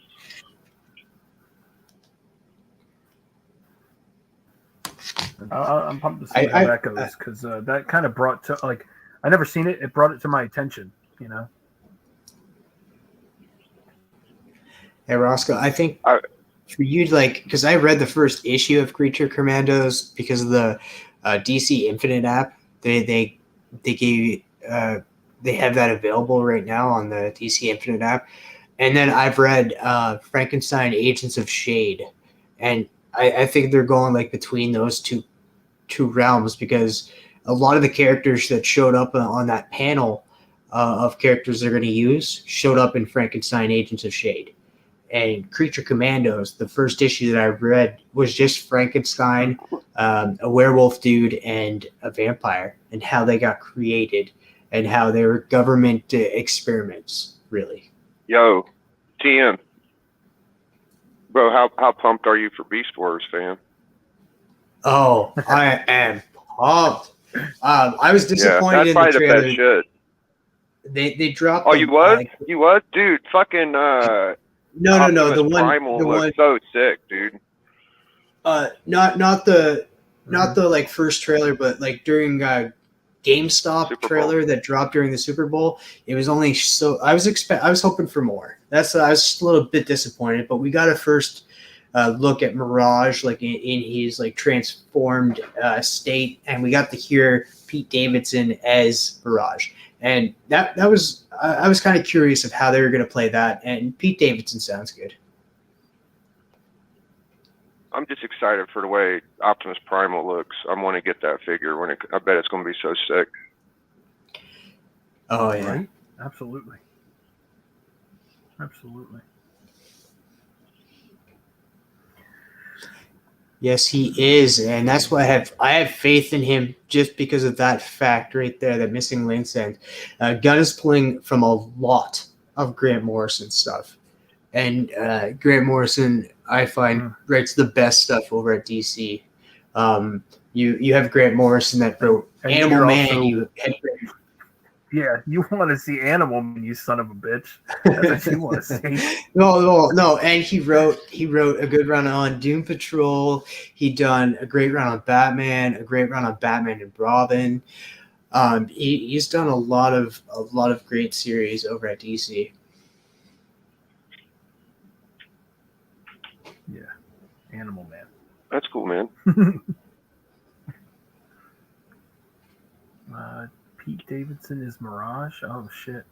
I'm pumped to see how that goes because that kind of brought to I never seen it. It brought it to my attention. You know. Hey Roscoe, I think for you, like, because I read the first issue of Creature Commandos because of the DC Infinite app. They gave they have that available right now on the DC Infinite app, and then I've read Frankenstein Agents of Shade, and I think they're going like between those two realms because a lot of the characters that showed up on that panel of characters they're going to use showed up in Frankenstein Agents of Shade. And Creature Commandos, the first issue that I read was just Frankenstein, a werewolf dude, and a vampire, and how they got created, and how they were government experiments, really. Yo, TM. Bro, how pumped are you for Beast Wars, fam? Oh, I am pumped. I was disappointed that's in probably the trailer. The best shit. They dropped. Oh, you was? You was? Dude, fucking No. The Primal one looks so sick, dude. Not the like first trailer, but like during GameStop Super trailer Bowl. that dropped during the Super Bowl. It was only so I was hoping for more. I was just a little bit disappointed, but we got a first look at Mirage, like in his like transformed state, and we got to hear Pete Davidson as Mirage, and that was I was kind of curious of how they were going to play that, and Pete Davidson sounds good. I'm just excited for the way Optimus Primal looks. I want to get that figure I bet it's going to be so sick. Oh yeah, Right? Absolutely. Yes, he is, and that's why I have faith in him just because of that fact right there, that missing links. And Gunn is pulling from a lot of Grant Morrison stuff, and Grant Morrison I find writes the best stuff over at DC. You have Grant Morrison that wrote And Animal Man. also, you want to see Animal Man, you son of a bitch. That's what you want to see. No. And he wrote a good run on Doom Patrol. He done a great run on Batman, a great run on Batman and Robin. He's done a lot of great series over at DC. Yeah, Animal Man. That's cool, man. Pete Davidson is Mirage. Oh shit,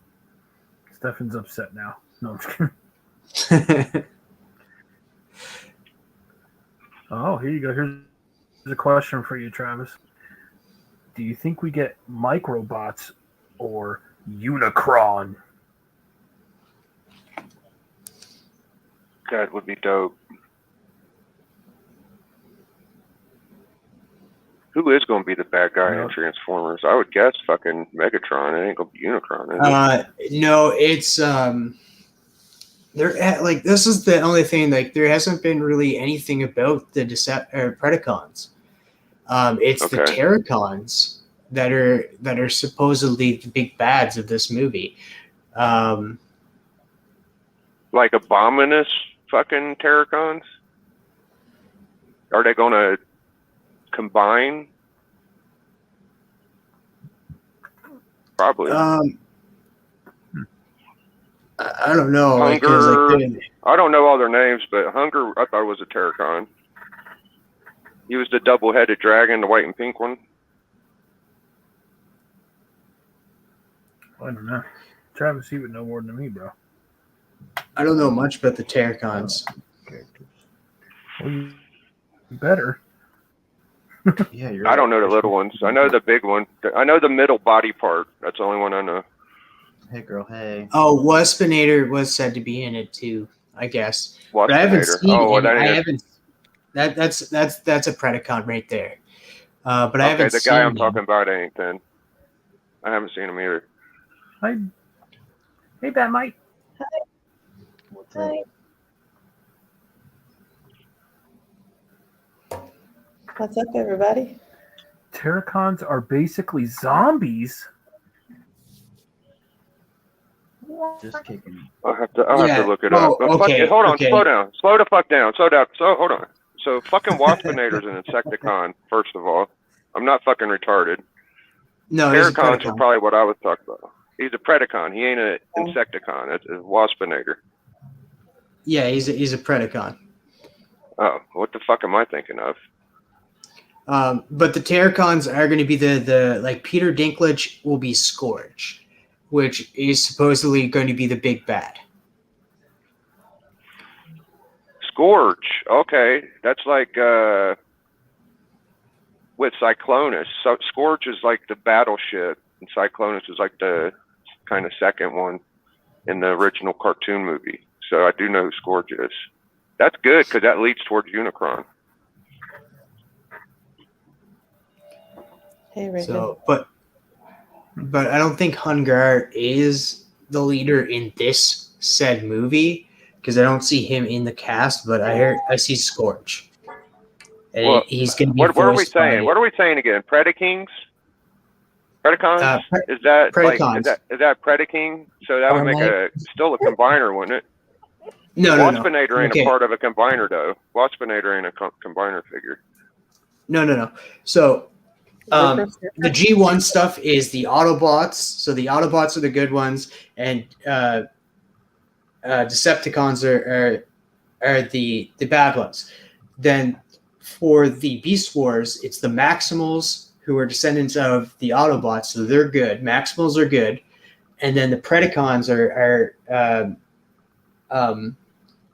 Stefan's upset now. No, I'm just kidding. Oh, here you go. Here's a question for you, Travis. Do you think we get Microbots or Unicron? That would be dope. Who is going to be the bad guy in Transformers? I would guess fucking Megatron. It ain't going to be Unicron, is it? No, it's like this is the only thing. Like there hasn't been really anything about the Predacons. It's the Terracons that are supposedly the big bads of this movie. Like Abominus fucking Terracons? Are they going to combine? Probably. I don't know. Hunger. I don't know all their names, but Hunger, I thought was a Terracon. He was the double-headed dragon, the white and pink one. I don't know. Travis, you would know more than me, bro. I don't know much about the Terracons. Well, you better. Yeah, I don't know the little ones. I know the big one. I know the middle body part. That's the only one I know. Hey, girl. Hey. Oh, Waspinator was said to be in it too, I guess. But I haven't seen him. That's a Predacon right there. But I haven't seen the guy I'm talking about ain't then. I haven't seen him either. Hi. Hey, Bat Mike. What's up? What's up, everybody? Terracons are basically zombies. Just kicking. I'll have to look it Oh, up. But fuck okay, it. Hold on, okay. slow down. Slow the fuck down. Slow down. So hold on. So fucking Waspinator's an Insecticon, first of all. I'm not fucking retarded. No, he's a Terracons are Predacon. probably what I was talking about. He's a Predacon. He ain't an Insecticon. It's a Waspinator. Yeah, he's a Predacon. Oh, what the fuck am I thinking of? But the Terracons are going to be the like Peter Dinklage will be Scourge, which is supposedly going to be the big bad. Scourge. Okay, that's like with Cyclonus. So Scourge is like the battleship, and Cyclonus is like the kind of second one in the original cartoon movie. So I do know who Scourge is. That's good because that leads towards Unicron. Hey, Reagan. So, but I don't think Hungar is the leader in this said movie because I don't see him in the cast. But I see Scourge. And Well, he's going to be. What are we voiced by- saying? What are we saying again? Predakings? Predacons? Pre- Is that Predacons. like is that Predaking? So that would make still a combiner, wouldn't it? No. Waspinator ain't Okay. a part of a combiner though. Waspinator ain't a combiner figure. No. So the G1 stuff is the Autobots. So the Autobots are the good ones, and Decepticons are the bad ones. Then for the Beast Wars, it's the Maximals who are descendants of the Autobots, so they're good. Maximals are good, and then the Predacons are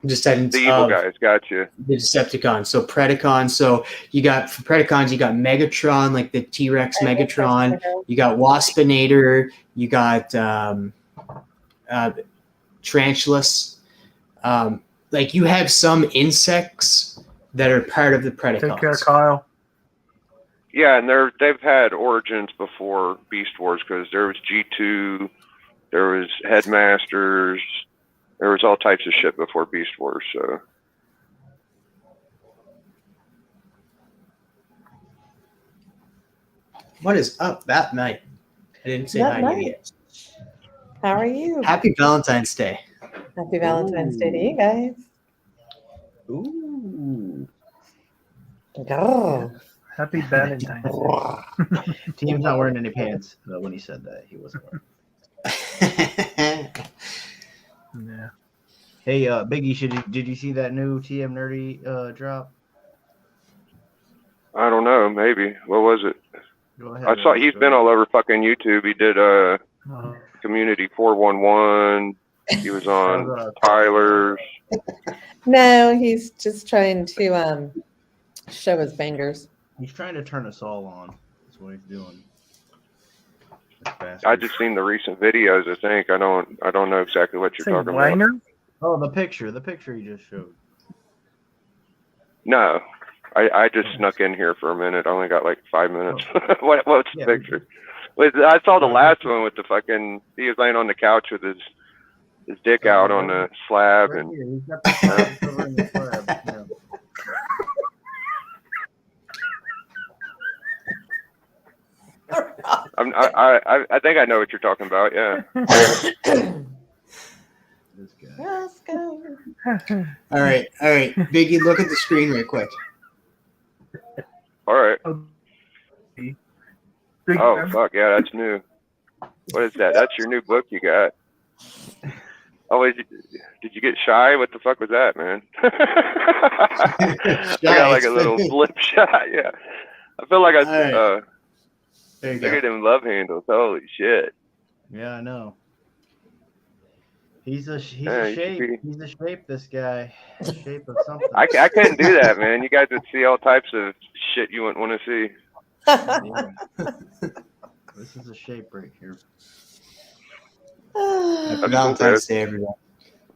descendants The evil of guys, gotcha. the Decepticons. So Predacons. So you got for Predacons, you got Megatron, like the T-Rex Megatron. You got Waspinator. You got Tarantulas. Like you have some insects that are part of the Predacons. Take care, Kyle. Yeah, and they've had origins before Beast Wars because there was G2, there was Headmasters, there was all types of shit before Beast Wars. So What is up that night? I didn't say That hi night. to you yet. How are you? Happy Valentine's Day. Happy Valentine's Day to you guys. Ooh. Oh. Happy Valentine's Day. Team's not wearing any pants when he said that. He wasn't wearing. Yeah. Hey, Biggie, did you see that new TM Nerdy drop? I don't know, maybe. What was it? Go ahead. I saw he's been all over fucking YouTube. He did Community 411. He was on Tyler's. No, he's just trying to show his fingers. He's trying to turn us all on. That's what he's doing. I just seen the recent videos. I think I don't know exactly what you're Say talking Wagner? about. Oh, the picture he just showed. No, I just snuck in here for a minute. I only got like 5 minutes. What's the picture? I saw the last one with the fucking. He was laying on the couch with his dick out on the slab, and He's got the slab covering the slab. Yeah. I think I know what you're talking about. Yeah. This guy. Rosko. All right. Biggie, look at the screen real quick. All right. Big Oh fan. fuck yeah, that's new. What is that? That's your new book you got. Oh, did you get shy? What the fuck was that, man? I got like a little blip shot. Yeah. I feel like There you look go. at them love handles. Holy shit. Yeah, I know. He's a Yeah, he should shape. be- He's a shape. This guy. A shape of something. I couldn't do that, man. You guys would see all types of shit you wouldn't want to see. Yeah. This is a shape right here. Happy That's Valentine's cool, Day, everyone.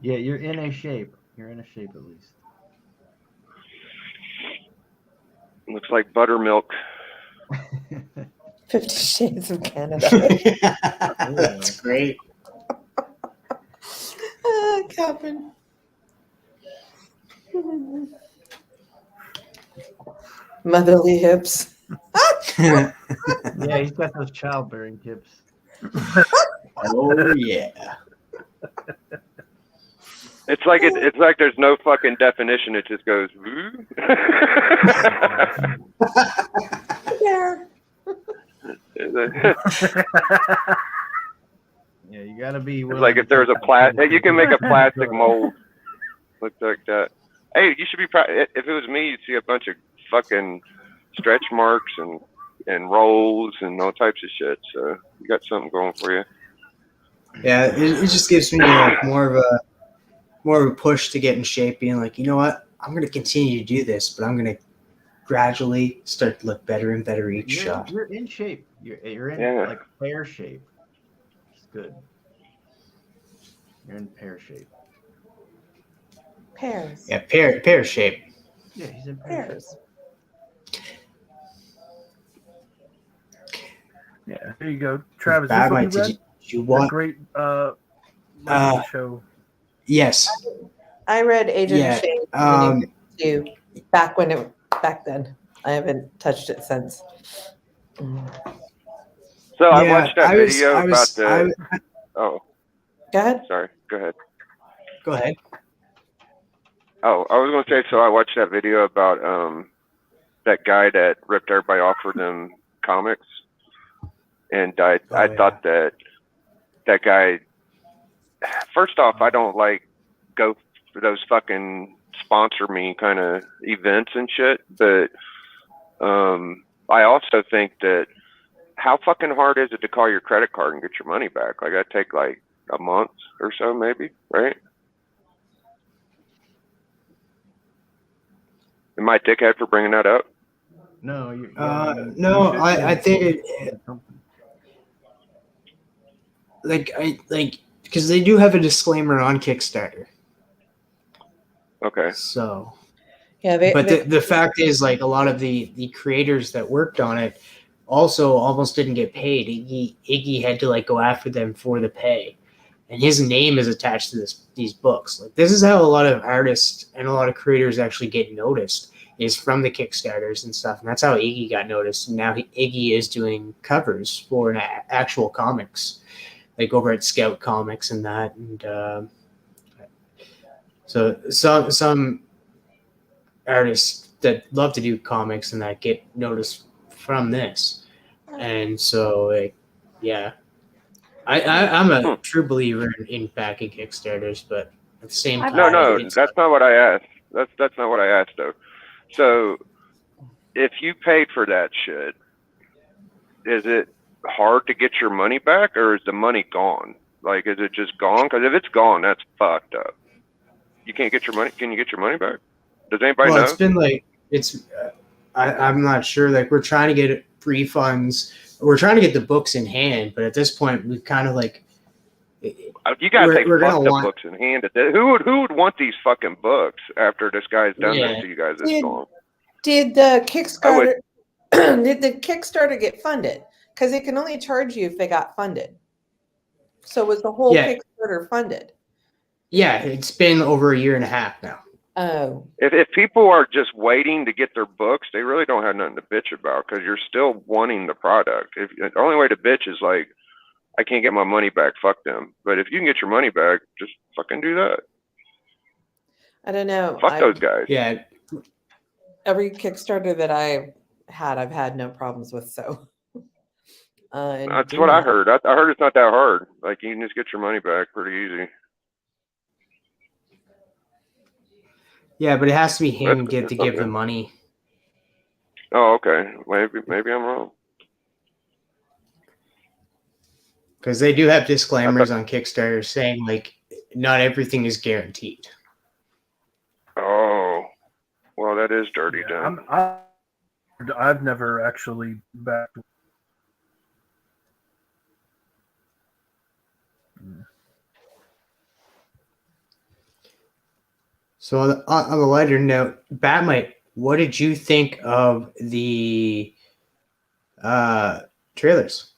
Yeah, you're in a shape. You're in a shape at least. Looks like buttermilk. 50 Shades of Canada. That's great. Captain. Motherly hips. Yeah, he's got those childbearing hips. Oh yeah. It's like it's like there's no fucking definition. It just goes. Woo. There. Yeah, you gotta be. It's like if there was a plastic, you can make a plastic mold look like that. Hey, you should be proud. If it was me, you'd see a bunch of fucking stretch marks and rolls and all types of shit. So you got something going for you. Yeah, it just gives me like more of a push to get in shape, being like, you know what, I'm gonna continue to do this, but I'm gonna gradually start to look better and better each shot. You're in shape. You're in like pear shape. It's good. You're in pear shape. Pears. Yeah, pear shape. Yeah, he's in pear Pears. shape. Yeah, there you go, Travis. Bad This what Mike, you read? did you That want? great legacy show. Yes. I read Agent Yeah. Shade too. Back then. I haven't touched it since. So I watched that video about the. Go ahead. Sorry. Go ahead. Go ahead. Oh, I was going to say. So I watched that video about that guy that ripped everybody off for them comics, and I thought that guy. First off, I don't like go for those fucking sponsor me kind of events and shit, but I also think that how fucking hard is it to call your credit card and get your money back? Like that'd take like a month or so, maybe, right? Am I a dickhead for bringing that up? No, no, I think because they do have a disclaimer on Kickstarter. Okay. So. Yeah, the fact is, like, a lot of the creators that worked on it also almost didn't get paid. Iggy had to like go after them for the pay, and his name is attached to these books. Like, this is how a lot of artists and a lot of creators actually get noticed, is from the Kickstarters and stuff. And that's how Iggy got noticed. And now Iggy is doing covers for an actual comics, like over at Scout Comics and that. And so some artists that love to do comics and that get noticed from this. And so, like, yeah, I'm a true believer in backing Kickstarters, but at the same time, no, that's not what I asked. That's not what I asked though. So, if you paid for that shit, is it hard to get your money back, or is the money gone? Like, is it just gone? Because if it's gone, that's fucked up. You can't get your money. Can you get your money back? Does anybody know? It's been like I'm not sure. Like, we're trying to get refunds. We're trying to get the books in hand, but at this point, we've kind of like. You gotta take the books in hand. Who would want these fucking books after this guy's done this to you guys this long? Did the Kickstarter? Did the Kickstarter get funded? Because they can only charge you if they got funded. So was the whole Kickstarter funded? Yeah, it's been over a year and a half now. Oh. If people are just waiting to get their books, they really don't have nothing to bitch about because you're still wanting the product. The only way to bitch is like, I can't get my money back. Fuck them. But if you can get your money back, just fucking do that. I don't know. Fuck those guys. Yeah. Every Kickstarter that I've had no problems with. So. That's what I heard. I heard it's not that hard. Like, you can just get your money back pretty easy. Yeah, but it has to be him to give the money. Oh, okay. Maybe I'm wrong. Because they do have disclaimers on Kickstarter saying, like, not everything is guaranteed. Oh, well, that is dirty, then. I've never actually backed. So on the lighter note, Batmite, what did you think of the trailers?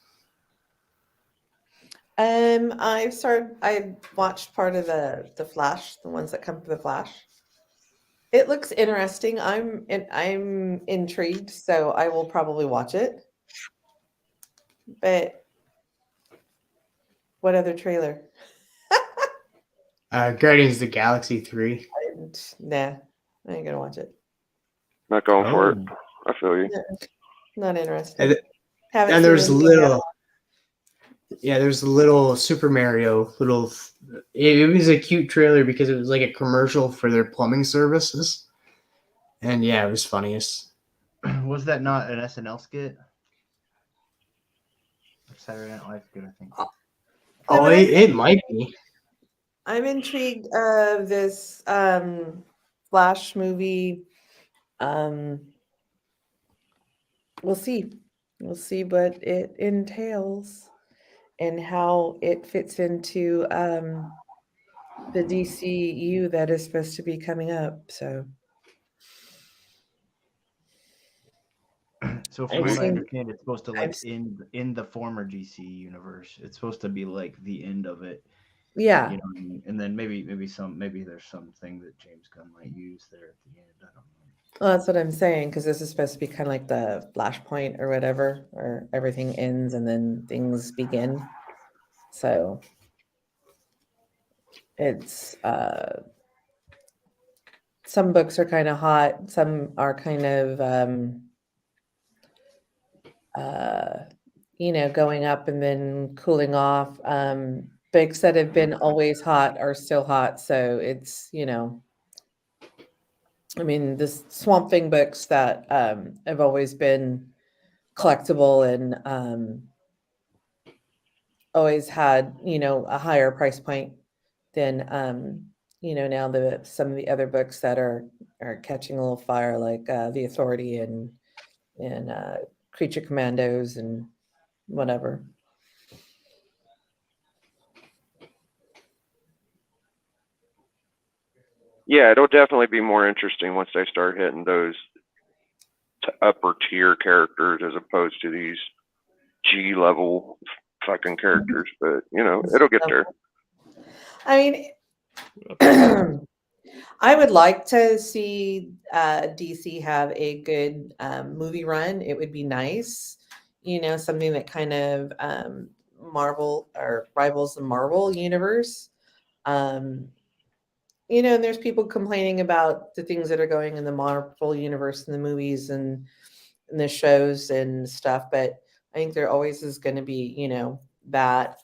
I watched part of the Flash, the ones that come for the Flash. It looks interesting. I'm intrigued, so I will probably watch it. But what other trailer? Guardians of the Galaxy 3. Nah, I ain't gonna watch it. Not going for it. Oh. I feel you. No, not interested. And, Haven't and seen there's a anything yet. little, yeah, there's a little Super Mario little. It was a cute trailer because it was like a commercial for their plumbing services, and yeah, it was funniest. Was that not an SNL skit? Saturday Night Live skit, I think. Oh, but it might be. I'm intrigued of this Flash movie. We'll see. We'll see what it entails and how it fits into the DCU that is supposed to be coming up. So So I've from what I seen- understand, it's supposed to I've like in the former DC universe. It's supposed to be like the end of it. yeah. You know what I mean? And then maybe there's something that James Gunn might use there at the end. I don't know. Well, that's what I'm saying, because this is supposed to be kind of like the flashpoint or whatever, or everything ends and then things begin. So it's some books are kind of hot, some are kind of going up and then cooling off. Books that have been always hot are still hot. So it's, I mean, the Swamp Thing books that have always been collectible and always had, a higher price point than, now some of the other books that are catching a little fire, like The Authority and Creature Commandos and whatever. Yeah, it'll definitely be more interesting once they start hitting those upper tier characters as opposed to these G level fucking characters. But it'll get there. I mean, I would like to see DC have a good movie run. It would be nice, something that kind of Marvel or rivals the Marvel universe. And there's people complaining about the things that are going in the Marvel universe in the movies and the shows and stuff, but I think there always is going to be, that.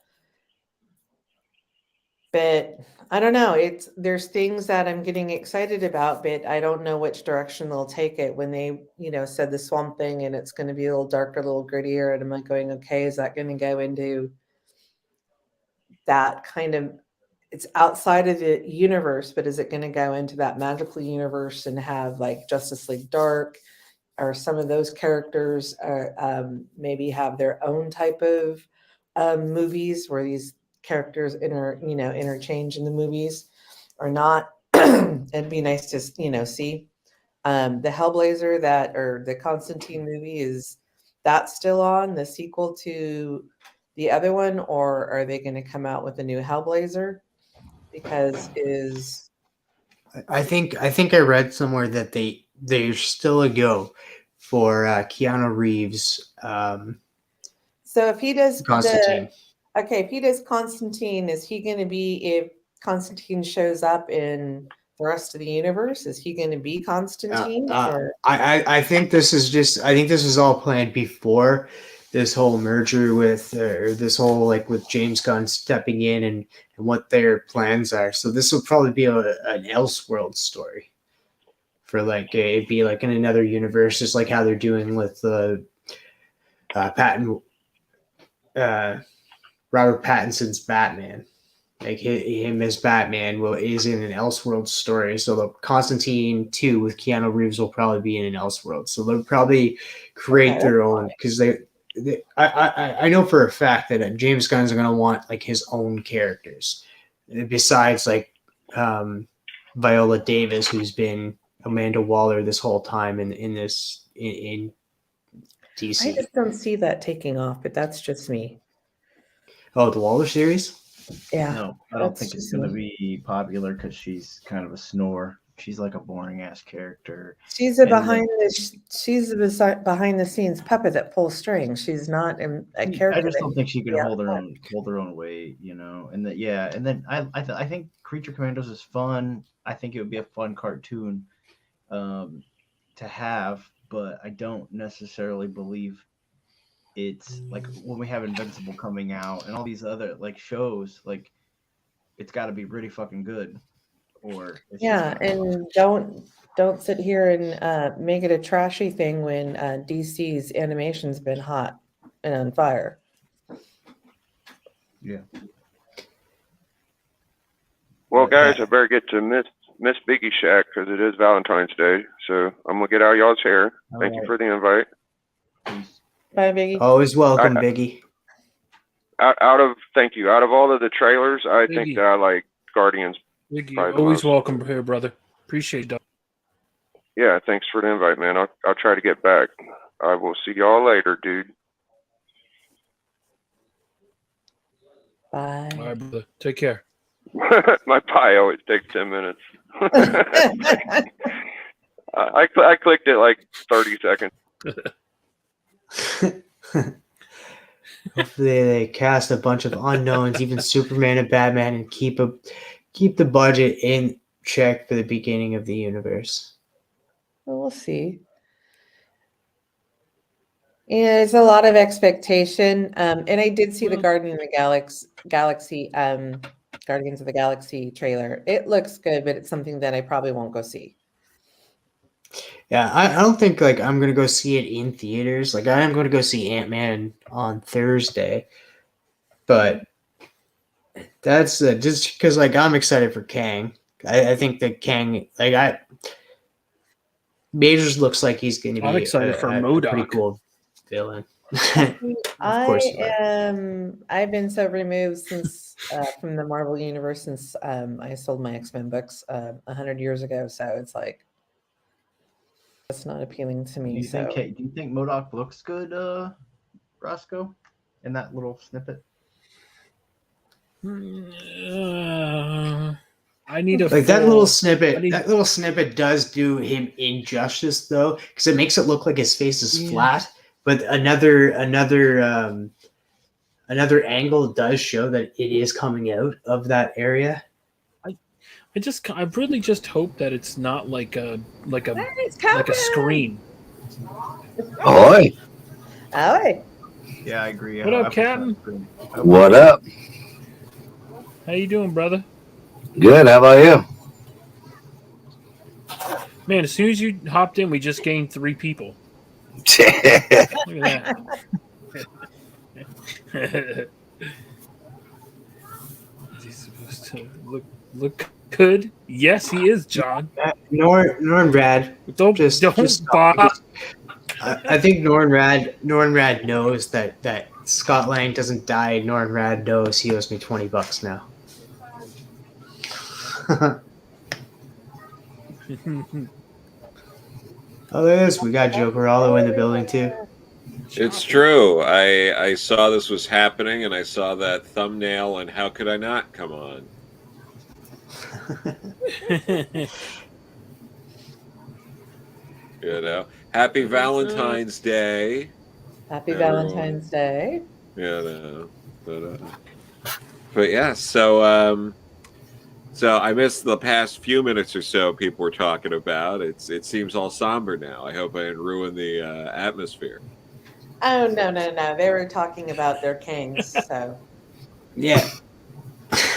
But I don't know. There's things that I'm getting excited about, but I don't know which direction they'll take it. When they, said the Swamp Thing and it's going to be a little darker, a little grittier, and I'm like going, okay, is that going to go into that kind of? It's outside of the universe, but is it going to go into that magical universe and have like Justice League Dark, or some of those characters maybe have their own type of movies where these characters interchange in the movies or not? It'd be nice to see the Hellblazer or the Constantine movie. Is that still on, the sequel to the other one, or are they going to come out with a new Hellblazer? Because I think I read somewhere that there's still a go for Keanu Reeves. So if he does Constantine. if he does Constantine, is he going to be, if Constantine shows up in the rest of the universe, is he going to be Constantine? I think this is all planned before this whole merger with, or this whole with James Gunn stepping in and what their plans are. So this will probably be an Elseworld story for it'd be in another universe, just like how they're doing with the Robert Pattinson's Batman. Him as Batman is in an Elseworld story. So the Constantine 2 with Keanu Reeves will probably be in an Elseworld. So they'll probably create their own, because I know for a fact that James Gunn's going to want his own characters besides Viola Davis, who's been Amanda Waller this whole time in DC. I just don't see that taking off, but that's just me. Oh, the Waller series? Yeah. No, I don't think it's going to be popular because she's kind of a snore. she's like a boring ass character. She's a And behind the scenes puppet that pulls strings. She's not a character. I just don't think she can Yeah. hold her own weight, you know. And that and then I think Creature Commandos is fun. I think it would be a fun cartoon to have, but I don't necessarily believe it's like when we have Invincible coming out and all these other like shows, like it's got to be really fucking good, or it's and don't sit here and make it a trashy thing when DC's animation's been hot and on fire. Yeah. Well, guys, I better get to Miss Biggie Shaq because it is Valentine's Day. So I'm gonna get out of y'all's hair. Thank you for the invite. Peace. Bye, Biggie. Always welcome, Biggie. Thank you. Out of all of the trailers, I think Biggie. that I like Guardians. Biggie, Probably the always most. welcome here, brother. Appreciate that. Yeah, thanks for the invite, man. I'll try to get back. I will see y'all later, dude. Bye. All right, brother. Take care. My pie always takes 10 minutes. I clicked it like 30 seconds. Hopefully they cast a bunch of unknowns, even Superman and Batman, and keep the budget in check for the beginning of the universe. Well, we'll see. Yeah, there's a lot of expectation. And I did see the Guardians of the Galaxy trailer. It looks good, but it's something that I probably won't go see. Yeah, I don't think like I'm gonna go see it in theaters. Like I am going to go see Ant-Man on Thursday, but that's just because like I'm excited for Kang. I think that Kang Majors looks like he's going to be I'm excited for a MODOK. pretty cool villain. I've been so removed since from the Marvel universe since I sold my X-Men books 100 years ago. So it's like that's not appealing to me. Do you think MODOK looks good, Rosko, in that little snippet? I need a like that little snippet. need- That little snippet does do him injustice though, because it makes it look like his face is flat. But another angle does show that it is coming out of that area. I really just hope that it's not like a screen. Ahoy. Ahoy. Yeah, I agree. What up, Captain? What up? How you doing, brother? Good. How about you? Man, as soon as you hopped in, we just gained 3 people. Look at that. Is he supposed to look good? Yes, he is, John. Norn Rad. Don't Bob. I think Norn Rad knows that Scott Lang doesn't die. Norn Rad knows he owes me $20 now. Oh, look at this. We got Joker Allo in the building too. It's true. I saw this was happening, and I saw that thumbnail, and how could I not come on? You know, happy Valentine's Day. Happy Valentine's Day. You know, but yeah. So I missed the past few minutes or so. People were talking about it seems all somber now. I hope I didn't ruin the atmosphere. Oh no! They were talking about their kings. So yeah.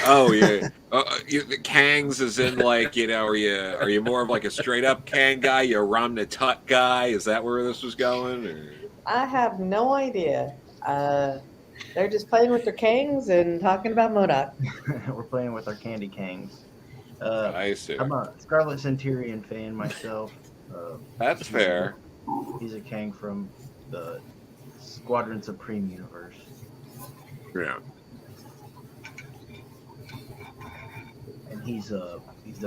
Oh yeah. The Kangs is in like, you know, are you more of like a straight up Kang guy? You a Ram the Tut guy? Is that where this was going? Or? I have no idea. They're just playing with their kings and talking about MODOK. We're playing with our candy kangs. I see. I'm a Scarlet Centurion fan myself. That's fair. He's a Kang from the Squadron Supreme universe. Yeah. And he's the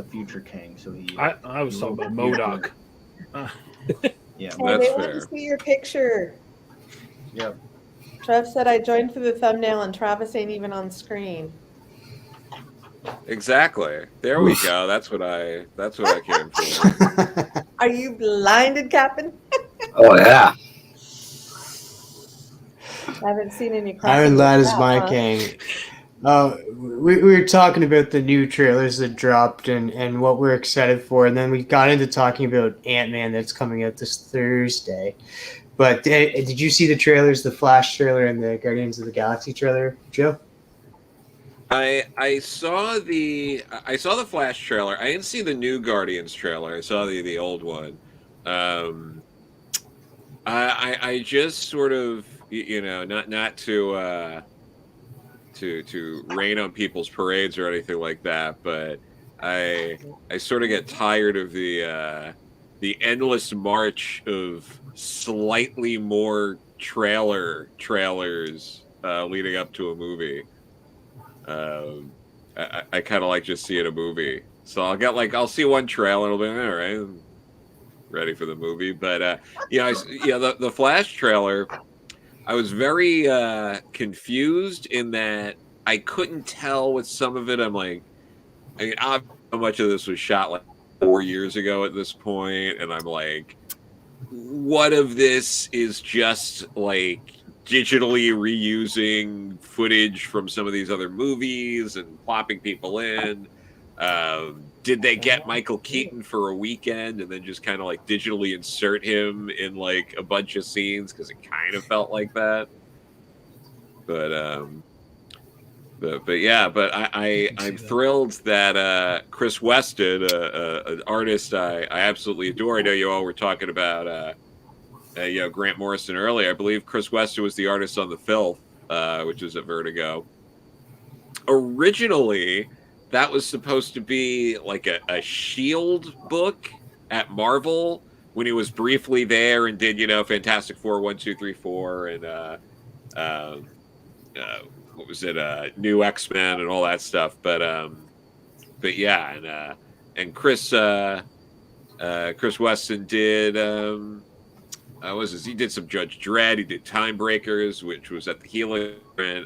future Kang, so he. I was talking about MODOK. Yeah, Oh, that's they want fair. to see your picture. Yep. Trev said I joined for the thumbnail, and Travis ain't even on screen. Exactly. There we go. That's what I came for. Are you blinded, Captain? Oh yeah. I haven't seen any Iron cracking Lad with is that, my huh? king. We were talking about the new trailers that dropped and what we're excited for, and then we got into talking about Ant-Man that's coming out this Thursday. But did you see the trailers, the Flash trailer and the Guardians of the Galaxy trailer, Joe? I saw the Flash trailer. I didn't see the new Guardians trailer. I saw the old one. I just sort of not to rain on people's parades or anything like that, but I sort of get tired of the endless march of slightly more trailers leading up to a movie. I kind of like just seeing a movie, so I'll see one trailer, it'll be all right, I'm ready for the movie. But the Flash trailer, I was very confused in that I couldn't tell with some of it. I'm like, I mean, how much of this was shot like 4 years ago at this point, and I'm like, what of this is just like digitally reusing footage from some of these other movies and plopping people in? Did they get Michael Keaton for a weekend and then just kind of like digitally insert him in like a bunch of scenes because it kind of felt like that? But I'm thrilled that Chris Weston, an artist I absolutely adore. I know you all were talking about Grant Morrison earlier. I believe Chris Weston was the artist on The Filth, which is at Vertigo. Originally, that was supposed to be like a Shield book at Marvel when he was briefly there and did Fantastic Four 1, 2, 3, 4 and what was it, New X-Men and all that stuff. But yeah, and Chris Weston did he did some Judge Dredd. He did Time Breakers, which was at the Healing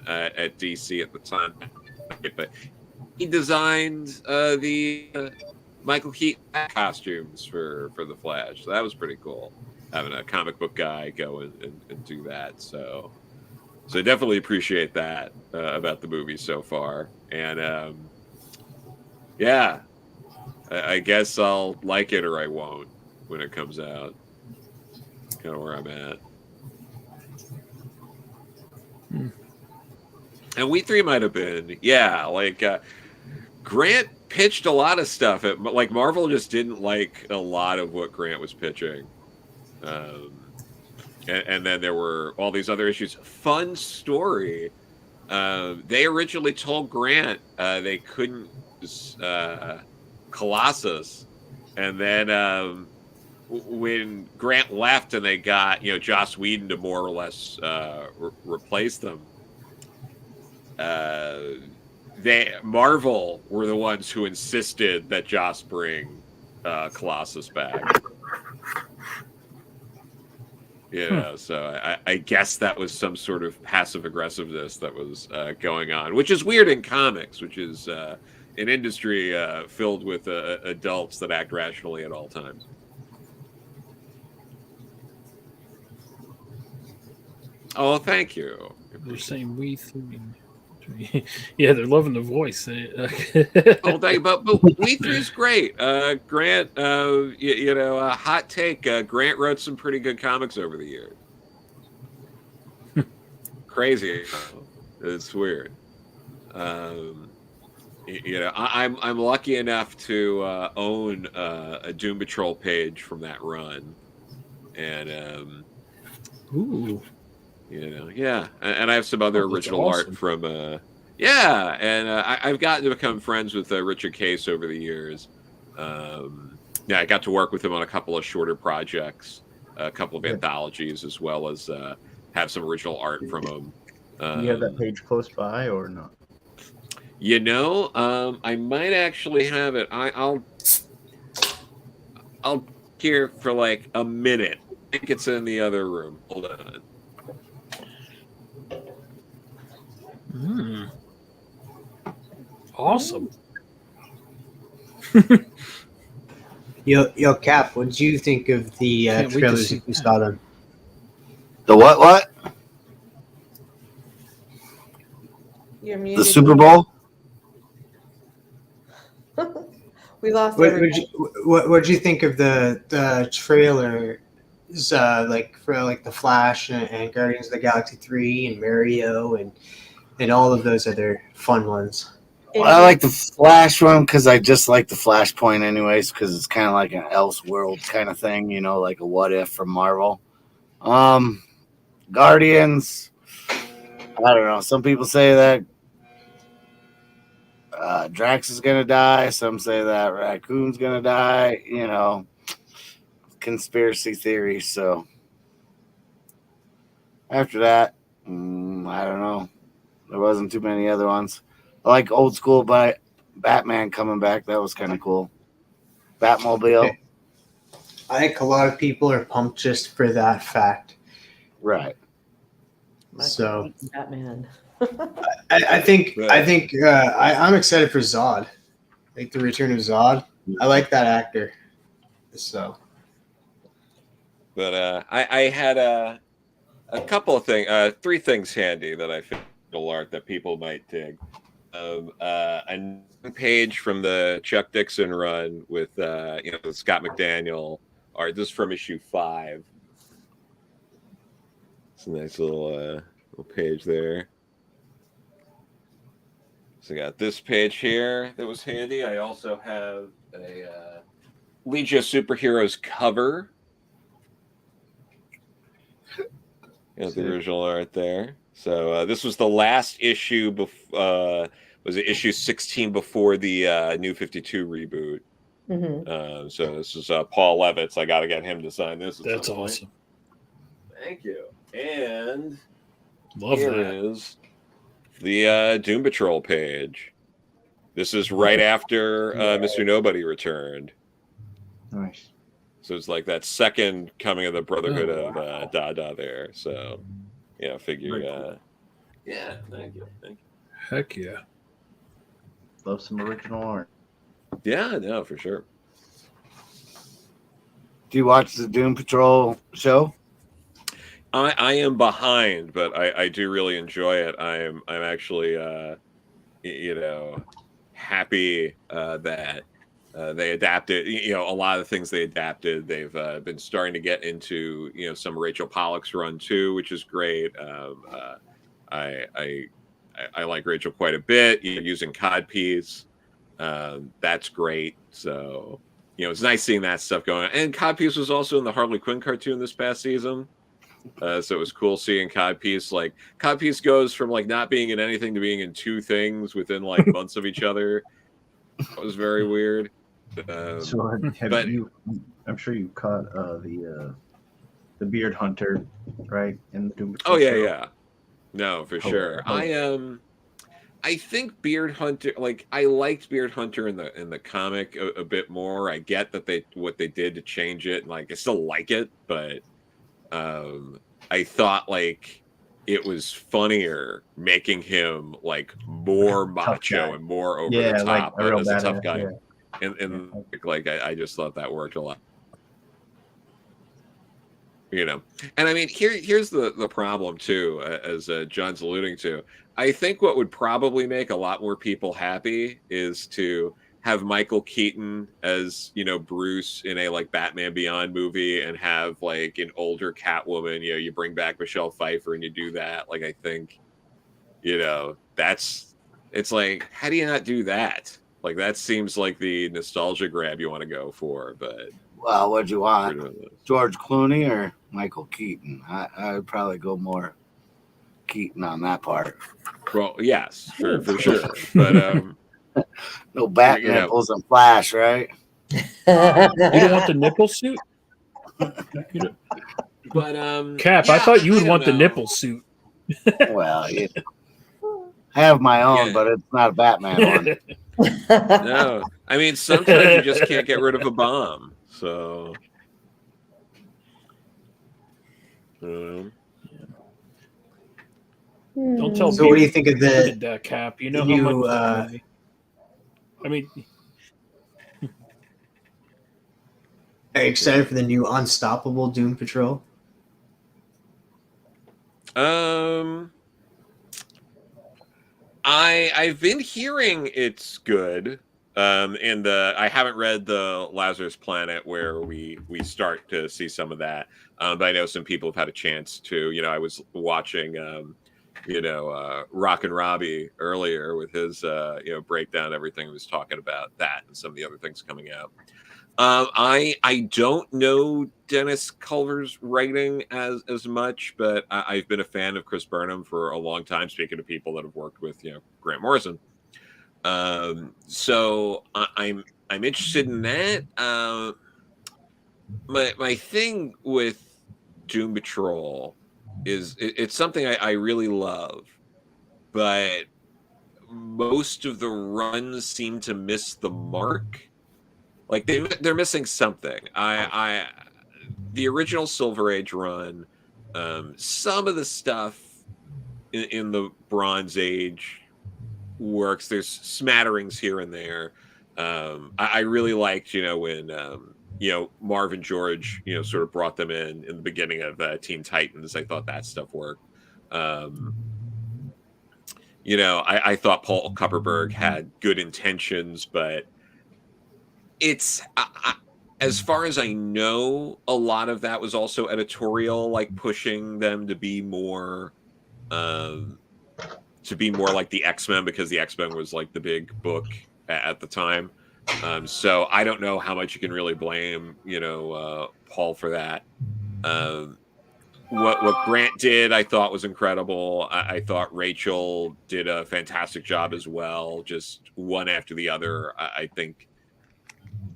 at DC at the time. But he designed the Michael Keaton costumes for the Flash. So that was pretty cool, having a comic book guy go and do that. So I definitely appreciate that about the movie so far. And yeah, I guess I'll like it or I won't when it comes out. Kind of where I'm at. And we three might have been, Grant pitched a lot of stuff. Like Marvel just didn't like a lot of what Grant was pitching. And then there were all these other issues. Fun story. They originally told Grant they couldn't Colossus. And then when Grant left and they got, Joss Whedon to more or less replace them, Marvel were the ones who insisted that Joss bring Colossus back. So I guess that was some sort of passive aggressiveness that was going on, which is weird in comics, which is an industry filled with adults that act rationally at all times. Oh, thank you. They're saying we three. Yeah, they're loving the voice. Oh, thank you. But we three is great. Grant, hot take. Grant wrote some pretty good comics over the years. Crazy. It's weird. I'm lucky enough to own a Doom Patrol page from that run, and ooh. Yeah, and I have some other original art from, and I've gotten to become friends with Richard Case over the years. I got to work with him on a couple of shorter projects, a couple of anthologies, as well as have some original art from him. You have that page close by or not? I might actually have it. I'll here for like a minute. I think it's in the other room. Hold on. Awesome. Yo, Cap, what did you think of the Can't wait to trailers see if you that. saw them? The what? You're The muted. Super Bowl? We lost What everybody. what'd you think of the trailer? Like for like the Flash and Guardians of the Galaxy 3 and Mario and all of those other fun ones. Well, I like the Flash one because I just like the Flashpoint anyways because it's kind of like an Elseworld kind of thing, you know, like a what if from Marvel. Guardians, I don't know. Some people say that Drax is gonna die. Some say that Raccoon's gonna die. You know, conspiracy theory. So after that, I don't know. There wasn't too many other ones. I like old school, but Batman coming back. That was kind of cool. Batmobile. I think a lot of people are pumped just for that fact. Right. So Batman. I think I'm excited for Zod, like the return of Zod. I like that actor. So, But I had a couple of things, 3 things handy that I think will art that people might dig. A page from the Chuck Dixon run with the Scott McDaniel art. This is from issue 5. It's a nice little page there. So I got this page here that was handy. I also have a Legion of Superheroes cover. The original art there. So this was the last issue. Was it issue 16 before the New 52 reboot? Mm-hmm. So this is Paul Levitz. I got to get him to sign this. That's awesome. Thank you. And Love here that. is the Doom Patrol page. This is right after Mr. Nobody returned. Nice. So it's like that second coming of the Brotherhood of Dada there. So, figure. Yeah, thank you. Heck yeah. Love some original art. Yeah, no, for sure. Do you watch the Doom Patrol show? I am behind, but I do really enjoy it. I'm actually happy that they adapted. A lot of the things they adapted, they've been starting to get into some Rachel Pollack's run too, which is great. I like Rachel quite a bit. Using Codpiece, that's great. So it's nice seeing that stuff going on. And Codpiece was also in the Harley Quinn cartoon this past season. So it was cool seeing Codpiece. Like Codpiece goes from like not being in anything to being in 2 things within like months of each other. It was very weird. So I'm sure you caught the Beard Hunter, right? In the Doom Patrol show. Yeah. No, for sure. I think Beard Hunter, like I liked Beard Hunter in the comic a bit more. I get that what they did to change it, and like I still like it, but I thought like it was funnier making him like more macho and more over the top like as a tough badass, guy. yeah. And like I just thought that worked a lot. And I mean, here's the problem too, as John's alluding to. I think what would probably make a lot more people happy is to have Michael Keaton as Bruce in a like Batman Beyond movie, and have like an older Catwoman. You bring back Michelle Pfeiffer and you do that. Like I think, it's like, how do you not do that? Like that seems like the nostalgia grab you want to go for, but. Well, what'd you want? George Clooney or Michael Keaton? I would probably go more Keaton on that part. Well, yes, for sure. But no bat nipples and Flash, right? You don't want the nipple suit? But Cap, I thought you would want the nipple suit. Well, I have my own, but it's not a Batman one. No, I mean sometimes you just can't get rid of a bomb. So, don't tell me. So, what do you think of the Cap? You know new, how much. I mean, Are you excited for the new Unstoppable Doom Patrol? I've been hearing it's good. And I haven't read the Lazarus Planet where we start to see some of that. But I know some people have had a chance to. I was watching Rock and Robbie earlier with his breakdown, everything he was talking about that and some of the other things coming out. I don't know Dennis Culver's writing as much, but I've been a fan of Chris Burnham for a long time. Speaking of people that have worked with Grant Morrison, so I'm interested in that. My thing with Doom Patrol is it's something I really love, but most of the runs seem to miss the mark. Like they're missing something. The original Silver Age run, some of the stuff in the Bronze Age works. There's smatterings here and there. I really liked, when Marvin George, sort of brought them in the beginning of Teen Titans. I thought that stuff worked. I thought Paul Kupperberg had good intentions, but it's as far as I know, a lot of that was also editorial, like pushing them to be more like the X-Men, because the X-Men was like the big book at the time. So I don't know how much you can really blame Paul for that. What Grant did, I thought was incredible. I thought Rachel did a fantastic job as well, just one after the other. I think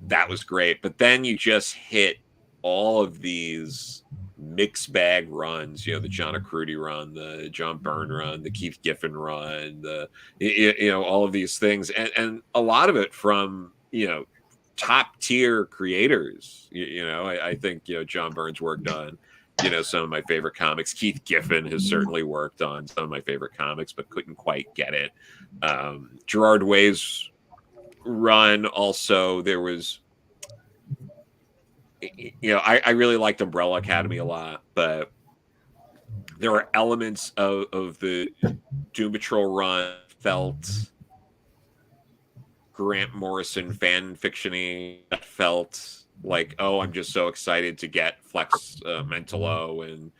that was great. But then you just hit all of these mixed bag runs, the John Acrudi run, the John Byrne run, the Keith Giffen run, all of these things, and a lot of it from top tier creators. I think John Byrne's worked on some of my favorite comics. Keith Giffen has certainly worked on some of my favorite comics, but couldn't quite get it. Gerard Way's run also, there was I really liked Umbrella Academy a lot, but there were elements of the Doom Patrol run felt Grant Morrison fan fiction-y, felt like, oh, I'm just so excited to get Flex Mentalo and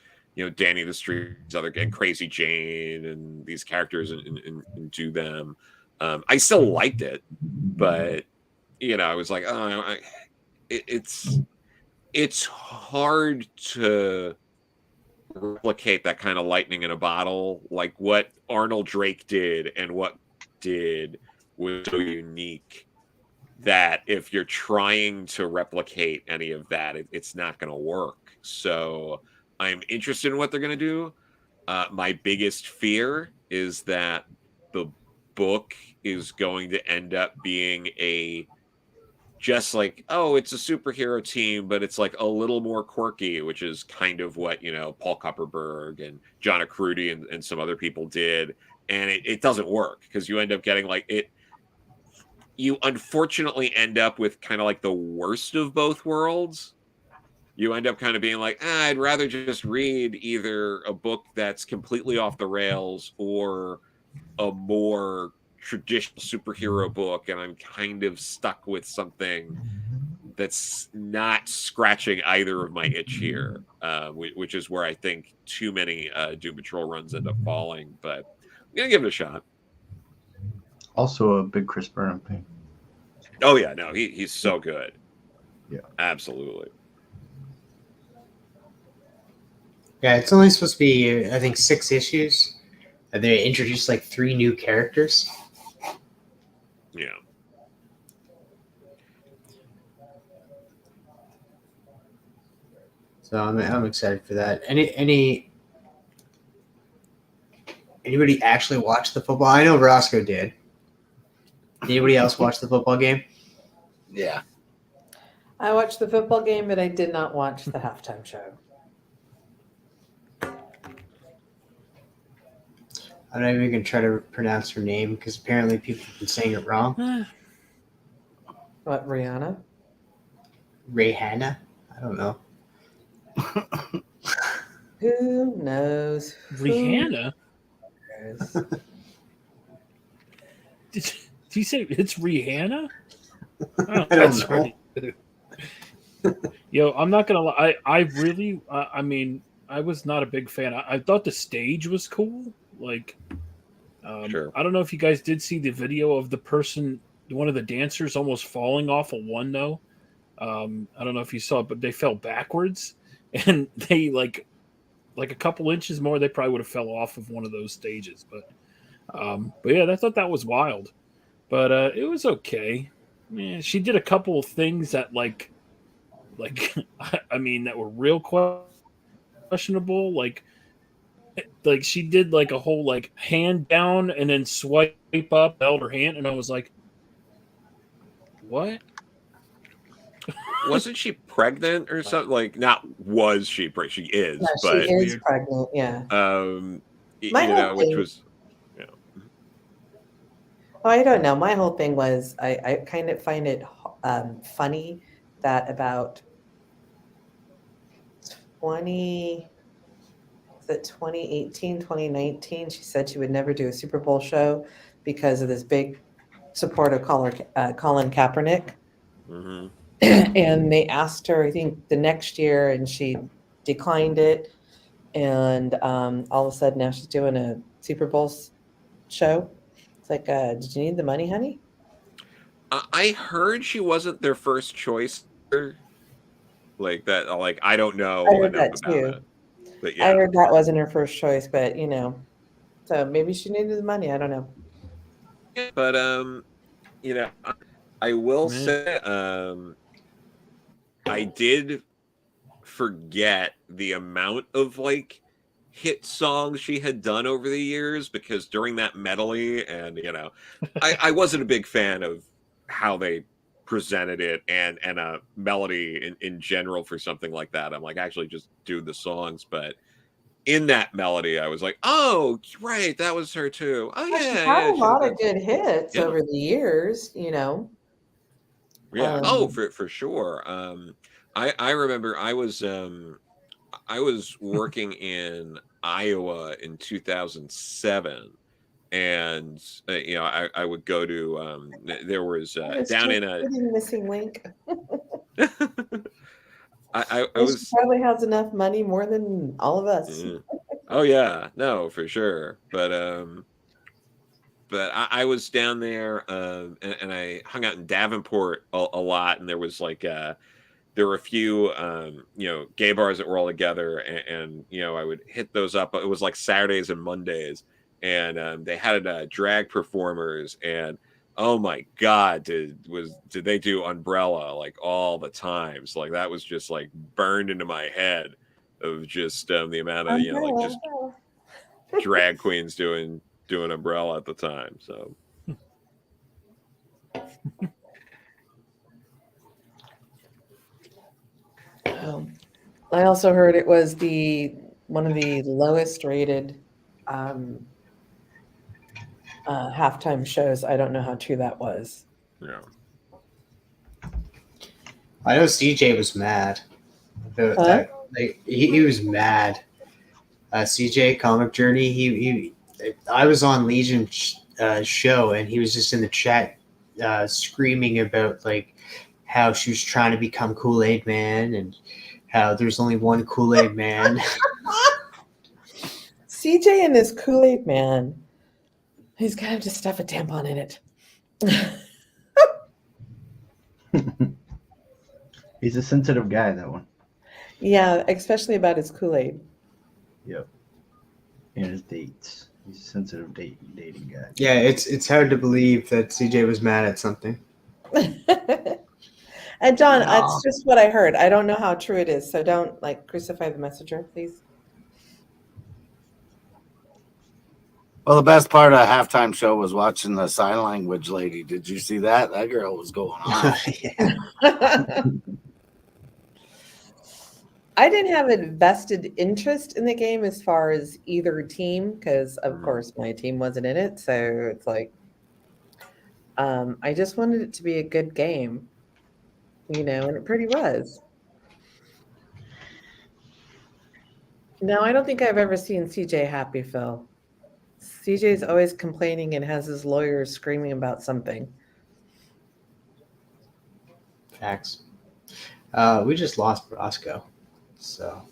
Danny the Street's other, and Crazy Jane and these characters and do them. I still liked it, but I was like, oh, it's hard to replicate that kind of lightning in a bottle. Like what Arnold Drake did and what did was so unique that if you're trying to replicate any of that, it's not going to work. So I'm interested in what they're going to do. My biggest fear is that the book is going to end up being just like, oh, it's a superhero team, but it's like a little more quirky, which is kind of what, Paul Kupperberg and John Acrudi and some other people did. And it doesn't work because you end up getting like it. You unfortunately end up with kind of like the worst of both worlds. You end up kind of being like, I'd rather just read either a book that's completely off the rails or a more traditional superhero book, and I'm kind of stuck with something that's not scratching either of my itch here, which is where I think too many Doom Patrol runs end up falling. But I'm gonna give it a shot. Also a big Chris Burnham thing. Oh yeah, no, he's so good. Yeah, absolutely. Yeah, it's only supposed to be, I think, 6 issues. They introduced like 3 new characters. Yeah. So I'm excited for that. Anybody actually watch the football? I know Rosko did. Anybody else watch the football game? Yeah. I watched the football game, but I did not watch the halftime show. I don't even gonna try to pronounce her name because apparently people have been saying it wrong. What, Rihanna? Rihanna. I don't know. Who knows? Rihanna? Who knows? Did you say it's Rihanna? Oh, I don't that's know. right. Yo, I'm not gonna lie. I really, I mean, I was not a big fan. I thought the stage was cool. Like, Sure. I don't know if you guys did see the video of the person, one of the dancers, almost falling off a one though. I don't know if you saw it, but they fell backwards, and they like a couple inches more, they probably would have fell off of one of those stages. But yeah, I thought that was wild. But it was okay. Yeah, she did a couple of things that like I mean that were real questionable. Like she did like a whole like hand down and then swipe up, held her hand, and I was like, what? Wasn't she pregnant or something? Like, not was she pregnant? She is, No, but she is pregnant. Yeah. you know, which was, you know. Oh, I don't know. My whole thing was I kind of find it funny that about 2018, 2019, she said she would never do a Super Bowl show because of this big support of Colin Kaepernick. Mm-hmm. And they asked her, I think, the next year, and she declined it. And all of a sudden, now she's doing a Super Bowl show. It's like, did you need the money, honey? I heard she wasn't their first choice. Like that. Like, I don't know I heard enough that about too. it. But yeah, I heard that wasn't her first choice, but you know, so maybe she needed the money. I don't know. but you know, I will Man. say, I did forget the amount of like hit songs she had done over the years, because during that medley, and you know, I wasn't a big fan of how they presented it and a melody in general for something like that. I'm like, actually just do the songs. But in that melody, I was like, oh right, that was her too. Oh Well, she's yeah, had yeah, a she did lot of that. good hits Yeah. over the years, you know. Yeah. Oh, for sure. I remember I was working in Iowa in 2007, and you know, I would go to there was down in a missing link. I She was probably has enough money, more than all of us. oh yeah, no, for sure. But I was down there, and I hung out in Davenport a lot, and there was like there were a few you know, gay bars that were all together, and you know, I would hit those up. It was like Saturdays and Mondays, and they had drag performers, and oh my god, did they do Umbrella like all the times? Like that was just like burned into my head of just the amount of, you know, like just drag queens doing Umbrella at the time. So I also heard it was one of the lowest rated halftime shows. I don't know how true that was. yeah. I know CJ was mad about that. Like he was mad. CJ Comic Journey. He I was on Legion's show, and he was just in the chat screaming about like how she was trying to become Kool-Aid Man, and how there's only one Kool-Aid Man. CJ and his Kool-Aid Man. He's gonna have to stuff a tampon in it. He's a sensitive guy, that one. Yeah, especially about his Kool-Aid. Yep. And his dates. He's a sensitive dating guy. Yeah, it's hard to believe that CJ was mad at something. And John, that's just what I heard. I don't know how true it is, so don't like crucify the messenger, please. Well, the best part of the halftime show was watching the sign language lady. Did you see that? That girl was going on. I didn't have a vested interest in the game as far as either team, because of course my team wasn't in it. So it's like, I just wanted it to be a good game, you know, and it pretty was. No, I don't think I've ever seen CJ happy, Phil. CJ's always complaining and has his lawyers screaming about something. Facts. We just lost Rosko, so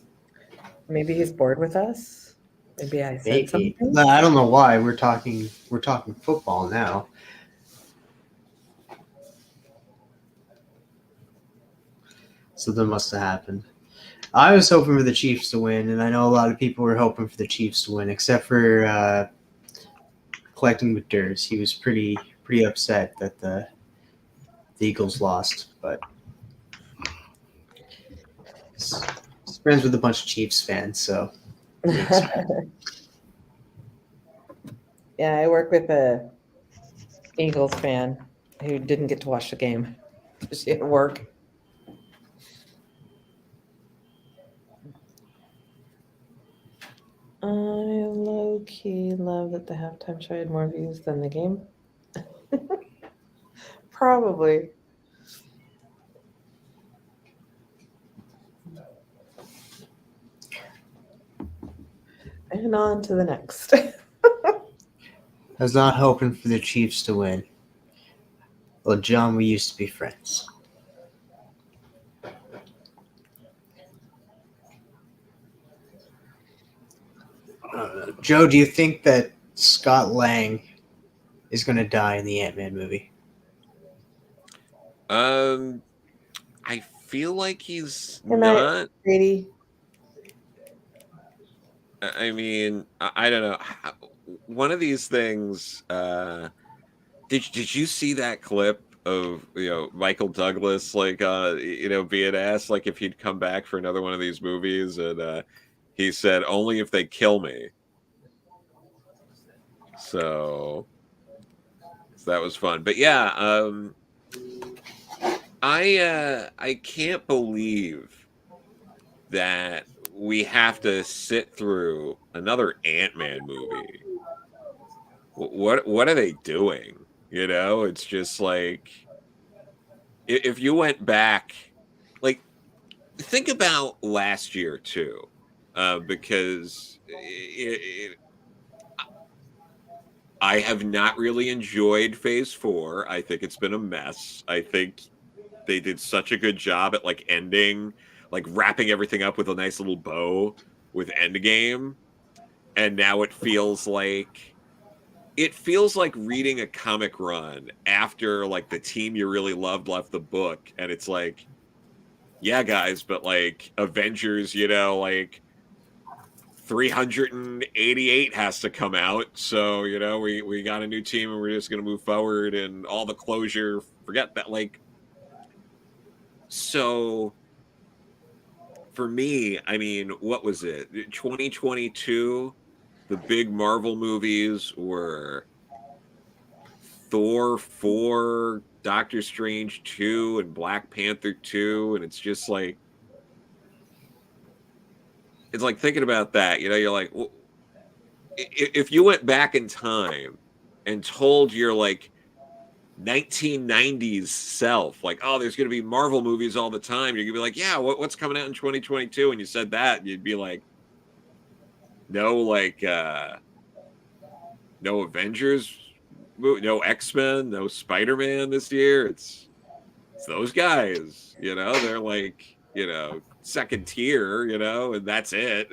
Maybe he's bored with us. Maybe I said maybe. something. No, I don't know why we're talking. We're talking football now. Something must have happened. I was hoping for the Chiefs to win, and I know a lot of people were hoping for the Chiefs to win, except for collecting with Durs. He was pretty upset that the Eagles lost, but he's friends with a bunch of Chiefs fans, so Yeah, I work with a Eagles fan who didn't get to watch the game. She had to work. I low-key love that the halftime show had more views than the game. Probably. And on to the next. I was not hoping for the Chiefs to win. Well, John, we used to be friends. Joe, do you think that Scott Lang is going to die in the Ant-Man movie? I feel like he's Good night, not. Brady. I mean, I don't know. One of these things. Did you see that clip of Michael Douglas being asked like if he'd come back for another one of these movies, and he said only if they kill me. So that was fun, but yeah, I can't believe that we have to sit through another Ant-Man movie. What are they doing? It's just like if you went back, like think about last year too, because I have not really enjoyed Phase 4. I think it's been a mess. I think they did such a good job at wrapping everything up with a nice little bow with Endgame, and now it feels like reading a comic run after like the team you really loved left the book, and it's like, yeah, guys, but like Avengers, 388 has to come out, so we got a new team and we're just gonna move forward and all the closure, forget that. So for me, I mean, what was it, 2022? The big Marvel movies were Thor 4, Doctor Strange 2, and Black Panther 2, and it's just like, it's like thinking about that, you're like, well, if you went back in time and told your like 1990s self, like, oh, there's going to be Marvel movies all the time, you're going to be like, yeah, what's coming out in 2022? And you said that, you'd be like, no, no Avengers, no X-Men, no Spider-Man this year. It's those guys, they're like, second tier, and that's it.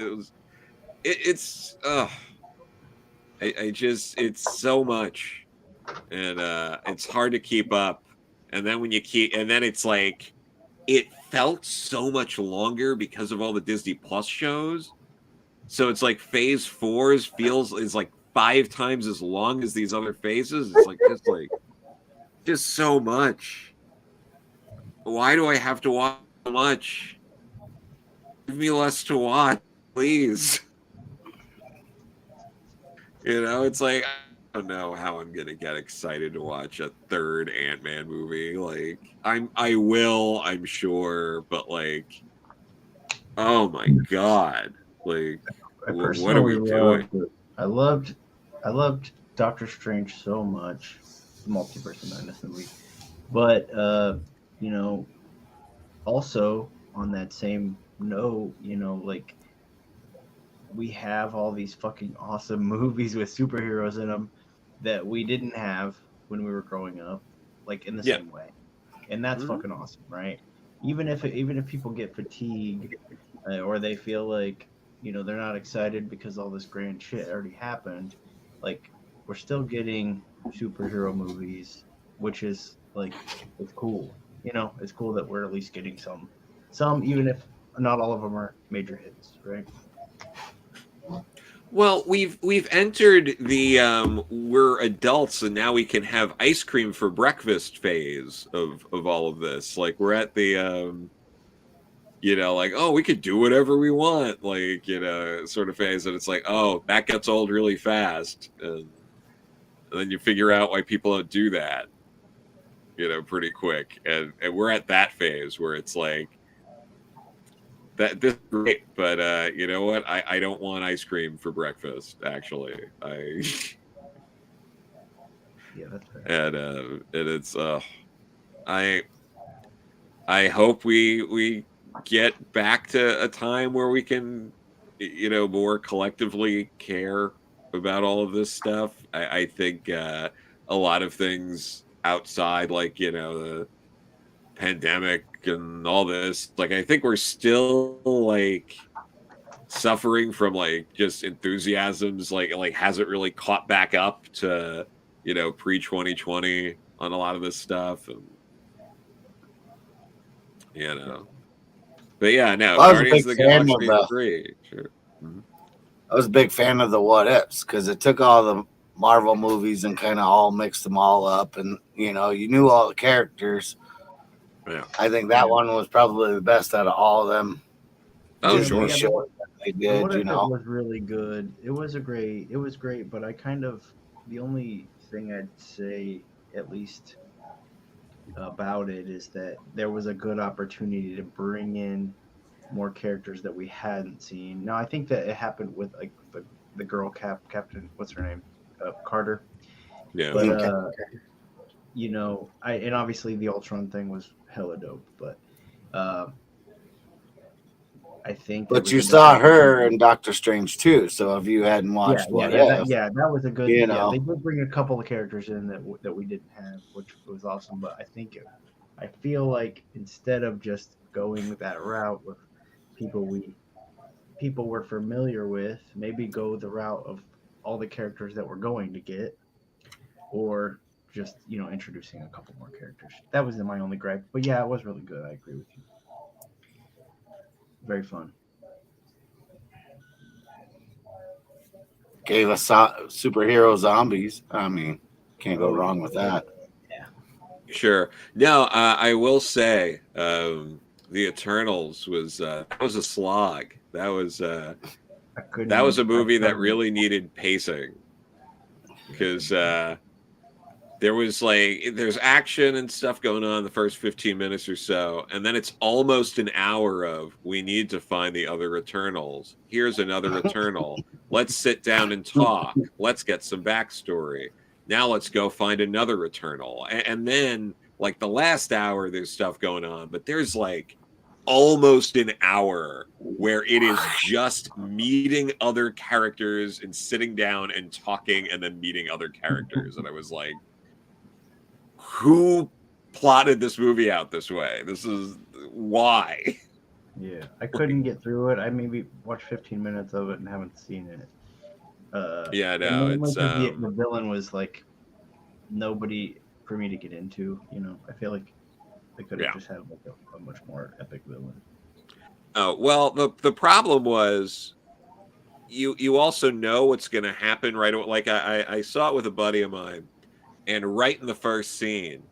I just, it's so much, and it's hard to keep up. And then it's like, it felt so much longer because of all the Disney Plus shows. So it's like Phase 4 is like 5 times as long as these other phases. It's like just so much. Why do I have to watch so much? Give me less to watch, please. It's like, I don't know how I'm gonna get excited to watch a third Ant-Man movie. Like, I will, I'm sure, but like, oh my god, like, what are we doing? I loved Doctor Strange so much, the Multiverse of Madness movie, but also on that same note, like we have all these fucking awesome movies with superheroes in them that we didn't have when we were growing up, like in the Yeah. same way, and that's Mhm. fucking awesome, right? Even if people get fatigued or they feel like they're not excited because all this grand shit already happened, like we're still getting superhero movies, which is like it's cool. It's cool that we're at least getting some, even if not all of them are major hits, right? Well, we've entered the we're adults and now we can have ice cream for breakfast phase of all of this. Like we're at the like, oh, we could do whatever we want, like, sort of phase, and it's like, oh, that gets old really fast, and then you figure out why people don't do that, pretty quick, and we're at that phase where it's like, this is great, but you know what? I don't want ice cream for breakfast. Actually, Yeah, that's fair. and it's I hope we get back to a time where we can, more collectively care about all of this stuff. I think a lot of things outside, like the pandemic and all this, like I think we're still like suffering from like just enthusiasms, like hasn't really caught back up to pre 2020 on a lot of this stuff, and but yeah, no, I was a Guardians big of the fan of Galaxy the 3, sure. Mhm. I was a big fan of the what ifs because it took all the Marvel movies and kind of all mixed them all up, and you knew all the characters. Yeah, I think that one was probably the best out of all of them. oh Just sure. was showing that they did, What if it was really good? It was great, but the only thing I'd say, at least about it, is that there was a good opportunity to bring in more characters that we hadn't seen. Now, I think that it happened with like the girl captain, what's her name? Carter. Yeah. But and obviously the Ultron thing was hella dope, but I think. But you saw her in Doctor Strange too, so if you hadn't watched that was a good. they did bring a couple of characters in that we didn't have, which was awesome. But I feel like instead of just going that route with people we're familiar with, maybe go the route of all the characters that we're going to get, or just introducing a couple more characters. That was my only gripe. But yeah, it was really good. I agree with you. Very fun. Gave us superhero zombies. I mean, can't go wrong with that. Yeah. Sure. No, I will say the Eternals was that was a slog. That was a movie that really needed pacing, because there's action and stuff going on in the first 15 minutes or so, and then it's almost an hour of, we need to find the other Eternals. Here's another Eternal. Let's sit down and talk. Let's get some backstory. Now let's go find another Eternal. And then, like, the last hour, there's stuff going on, but there's, like, almost an hour where it is just meeting other characters and sitting down and talking and then meeting other characters. And I was like, who plotted this movie out this way? This is why. Yeah, I couldn't get through it. I maybe watched 15 minutes of it and haven't seen it. Yeah, no, it's the villain was like nobody for me to get into. I feel like they could have just had like a much more epic villain. Oh well, the problem was you also know what's going to happen right away. Like I saw it with a buddy of mine, and right in the first scene,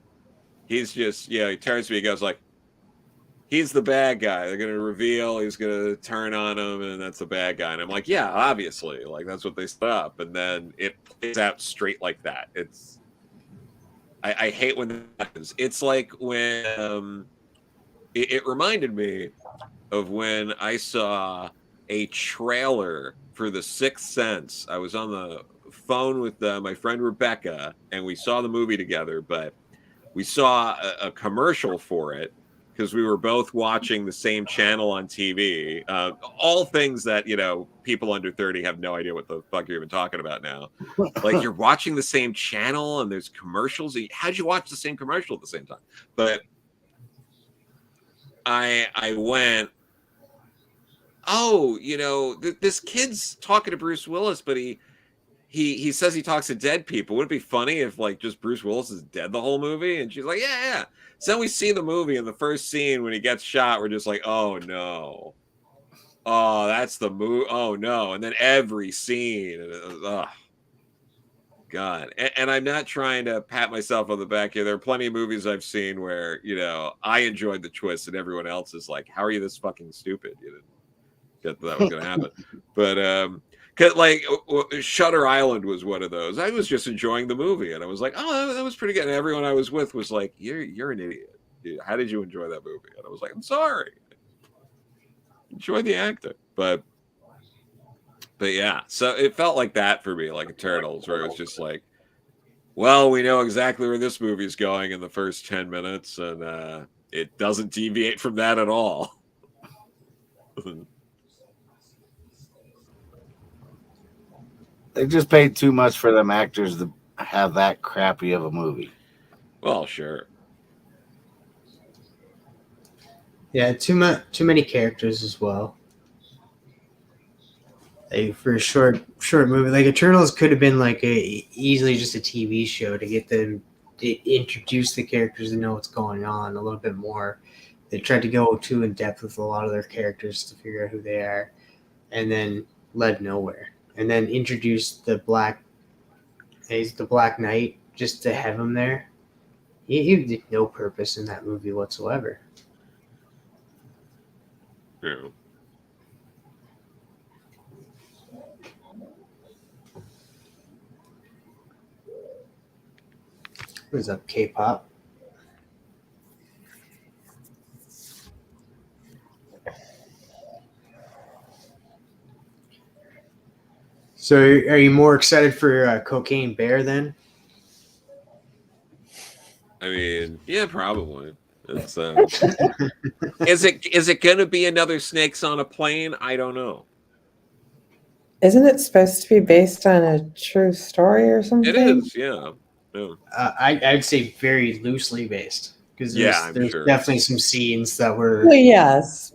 he's just he turns to me, he goes like, he's the bad guy. They're going to reveal he's going to turn on him, and that's the bad guy. And I'm like, yeah, obviously, like that's what they set up. And then it plays out straight like that. I hate when that happens. It's like when it reminded me of when I saw a trailer for The Sixth Sense. I was on the phone with my friend Rebecca, and we saw the movie together, but we saw a commercial for it, because we were both watching the same channel on TV. All things that, people under 30 have no idea what the fuck you're even talking about now. Like, you're watching the same channel and there's commercials. How'd you watch the same commercial at the same time? But I went, oh, this kid's talking to Bruce Willis, but he says he talks to dead people. Would it be funny if just Bruce Willis is dead the whole movie? And she's like, yeah. So then we see the movie, and the first scene when he gets shot, we're just like, oh no. Oh, that's the movie. Oh no. And then every scene, oh God. And I'm not trying to pat myself on the back here. There are plenty of movies I've seen where, I enjoyed the twist and everyone else is like, how are you this fucking stupid? You didn't get that was gonna happen. But Shutter Island was one of those. I was just enjoying the movie, and I was like, "Oh, that was pretty good." And everyone I was with was like, "You're an idiot. How did you enjoy that movie?" And I was like, "I'm sorry. Enjoy the acting." But yeah. So it felt like that for me, like Eternals, where it was just like, "Well, we know exactly where this movie's going in the first 10 minutes, and it doesn't deviate from that at all." They just paid too much for them actors to have that crappy of a movie. Well, sure. Yeah, too many characters as well. For a short movie, like Eternals could have been easily just a TV show to get them to introduce the characters and know what's going on a little bit more. They tried to go too in depth with a lot of their characters to figure out who they are, and then led nowhere. And then introduce the Black Knight just to have him there. He did no purpose in that movie whatsoever. Yeah. What's up, K-pop? So, are you more excited for Cocaine Bear then? I mean, yeah, probably. It's, is it going to be another Snakes on a Plane? I don't know. Isn't it supposed to be based on a true story or something? It is, yeah. I'd say very loosely based because there's sure. definitely some scenes that were. Well, yes.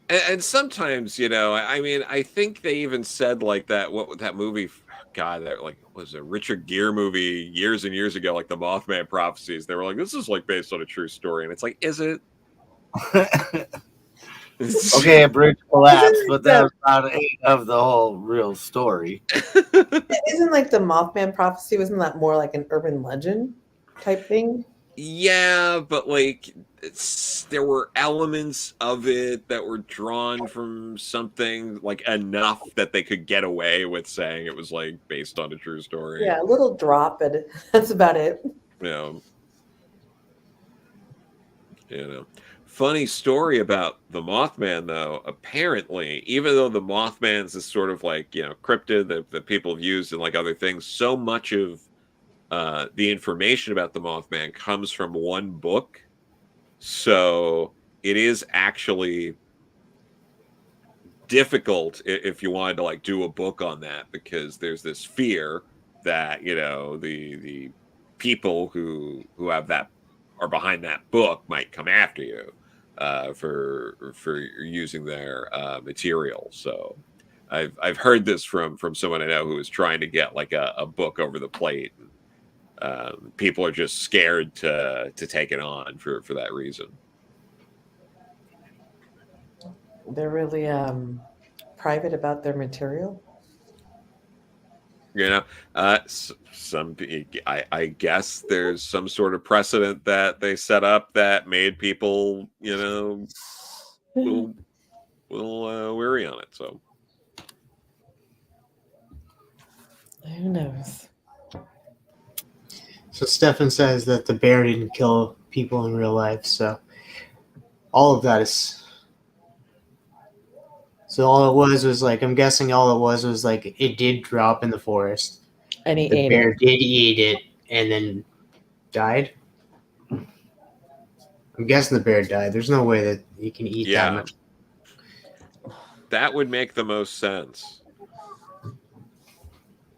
And sometimes, I think they even said that movie, God, that was a Richard Gere movie years and years ago, like the Mothman Prophecies. They were like, this is based on a true story. And it's like, is it? Okay, a bridge collapsed, but that was not of the whole real story. Isn't the Mothman Prophecy, wasn't that more like an urban legend type thing? Yeah, but there were elements of it that were drawn from something enough that they could get away with saying it was based on a true story. Yeah, a little drop, but that's about it. Funny story about the Mothman, though. Apparently, even though the Mothman's is sort of cryptid that people have used in other things, so much of the information about the Mothman comes from one book. So it is actually difficult if you wanted to do a book on that, because there's this fear that the people who have that are behind that book might come after you for using their material. So I've heard this from someone I know who is trying to get a book over the plate. People are just scared to take it on for that reason. They're really private about their material. Some I guess there's some sort of precedent that they set up that made people little weary on it. So who knows? So Stefan says that the bear didn't kill people in real life. So all of that is. So all it was I'm guessing all it was it did drop in the forest. And the bear did eat it and then died. I'm guessing the bear died. There's no way that he can eat that much. That would make the most sense.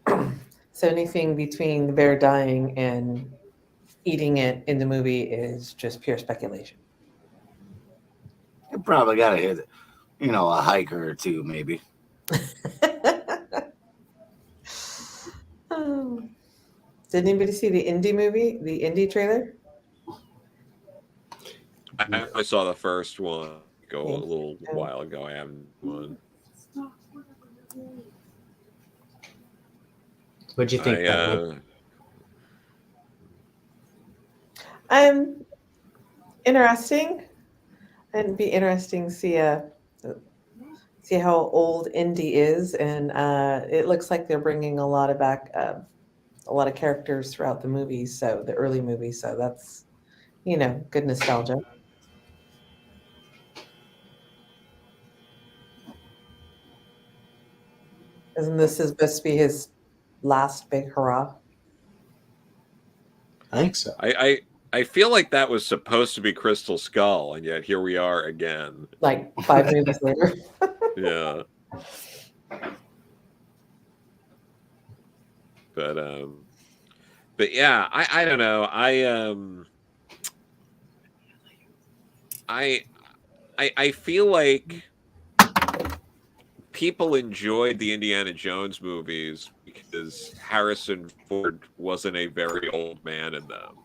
So anything between the bear dying and eating it in the movie is just pure speculation. You probably got to hit it. You know, a hiker or two, maybe. Oh. Did anybody see the indie movie, the indie trailer? I saw the first one a little while ago. I haven't one. What'd you think? Interesting. It'd be interesting to see how old Indy is, and it looks like they're bringing a lot of characters throughout the movies, so the early movies. So that's good nostalgia. Isn't this supposed to be his last big hurrah? I think so. I feel like that was supposed to be Crystal Skull, and yet here we are again. Like 5 movies later. Yeah. But yeah, I don't know. I feel like people enjoyed the Indiana Jones movies because Harrison Ford wasn't a very old man in them.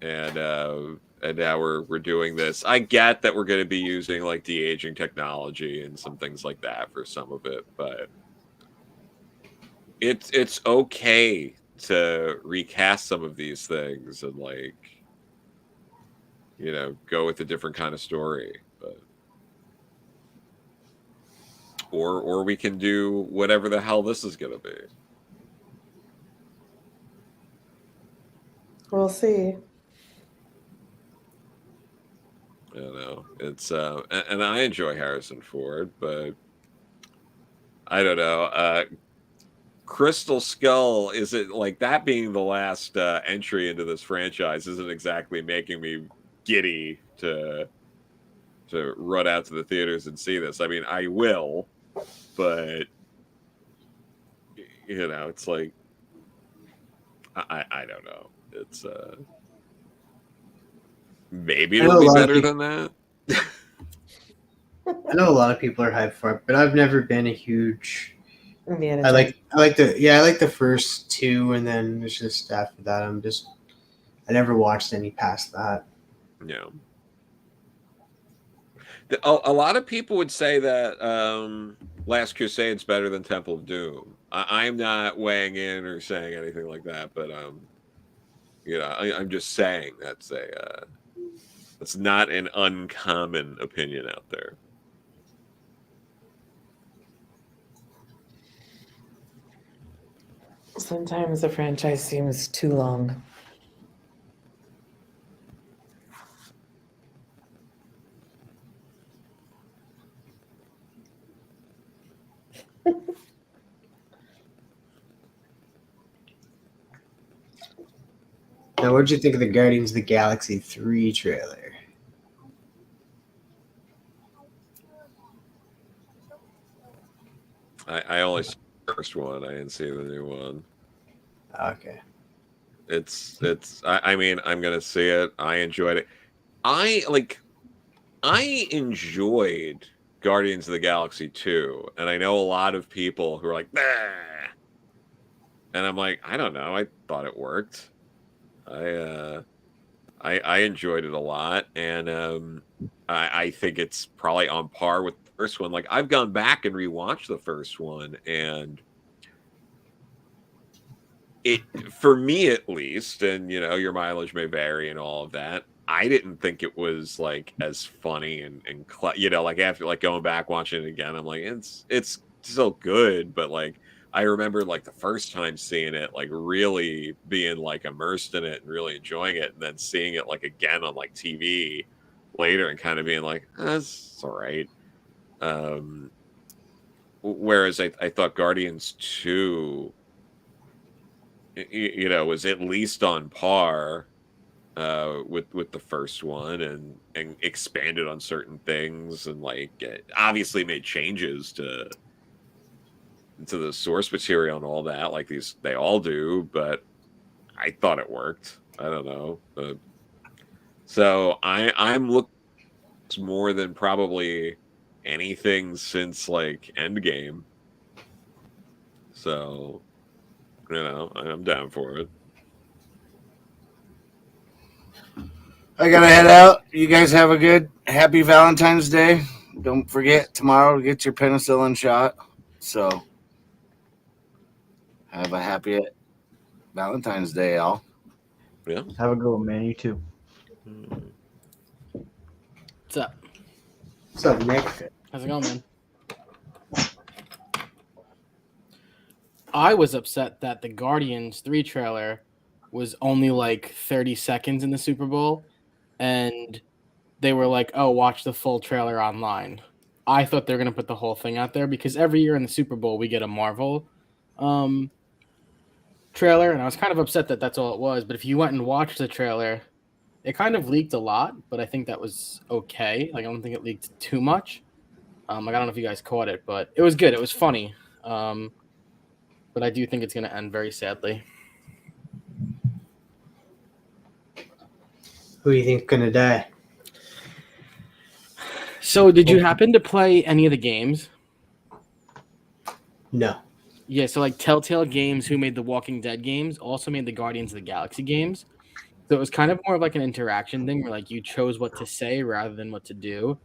And now we're doing this. I get that we're going to be using like de-aging technology and some things like that for some of it, but it's okay to recast some of these things and like go with a different kind of story. But or we can do whatever the hell this is going to be. We'll see. I don't know. It's and I enjoy Harrison Ford, but I don't know. Crystal Skull, is it like that being the last entry into this franchise isn't exactly making me giddy to run out to the theaters and see this. I mean, I will, but it's like I don't know. It's maybe it'll be better than that. I know a lot of people are hyped for it, but I've never been a huge. Indiana I like the first 2, and then it's just after that I never watched any past that. Yeah. A lot of people would say that Last Crusade's better than Temple of Doom. I'm not weighing in or saying anything like that, but I'm just saying that's not an uncommon opinion out there. Sometimes the franchise seems too long. Now, what did you think of the Guardians of the Galaxy 3 trailer? I only saw the first one. I didn't see the new one. Okay. I mean, I'm gonna see it. I enjoyed it. I enjoyed Guardians of the Galaxy 2, and I know a lot of people who are like, bah! And I'm like, I don't know. I thought it worked. I enjoyed it a lot, and I think it's probably on par with the first one. Like, I've gone back and rewatched the first one, and it, for me at least, and your mileage may vary and all of that, I didn't think it was like as funny and like after like going back watching it again, I'm like, it's still good, but like I remember like the first time seeing it, like really being like immersed in it and really enjoying it, and then seeing it like again on like TV later and kind of being like, that's all right. Whereas I thought Guardians 2, was at least on par. with the first one, and expanded on certain things, and like obviously made changes to the source material and all that, like they all do. But I thought it worked. I don't know. So I'm looking more than probably anything since like Endgame. So I'm down for it. I gotta head out. You guys have a good, happy Valentine's Day. Don't forget tomorrow to get your penicillin shot. So have a happy Valentine's Day, y'all. Yeah. Have a good one, man. You too. What's up? What's up, Nick? How's it going, man? I was upset that the Guardians 3 trailer was only like 30 seconds in the Super Bowl, and they were like, oh, watch the full trailer online. I thought they were going to put the whole thing out there because every year in the Super Bowl we get a Marvel trailer, and I was kind of upset that that's all it was. But if you went and watched the trailer, it kind of leaked a lot, but I think that was okay. Like, I don't think it leaked too much. Like, I don't know if you guys caught it, but it was good. It was funny. But I do think it's going to end very sadly. Who do you think's gonna die? So, did you happen to play any of the games? No. Yeah, so like Telltale Games, who made the Walking Dead games, also made the Guardians of the Galaxy games. So it was kind of more of like an interaction thing where like you chose what to say rather than what to do.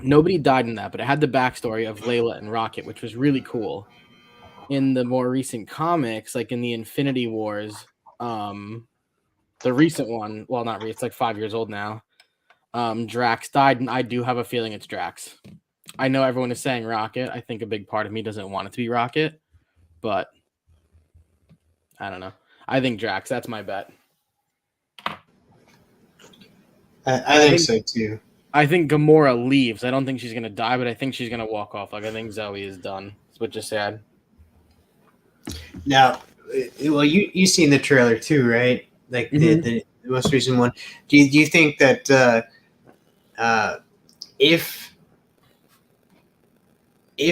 Nobody died in that, but it had the backstory of Layla and Rocket, which was really cool. In the more recent comics, like in the Infinity Wars, the recent one, well, not recent, it's like 5 years old now. Drax died, and I do have a feeling it's Drax. I know everyone is saying Rocket. I think a big part of me doesn't want it to be Rocket, but I don't know. I think Drax. That's my bet. I think so too. I think Gamora leaves. I don't think she's gonna die, but I think she's gonna walk off. Like I think Zoe is done. That's what you said. Now, well, you seen the trailer too, right? Like the most recent one. Do you think that if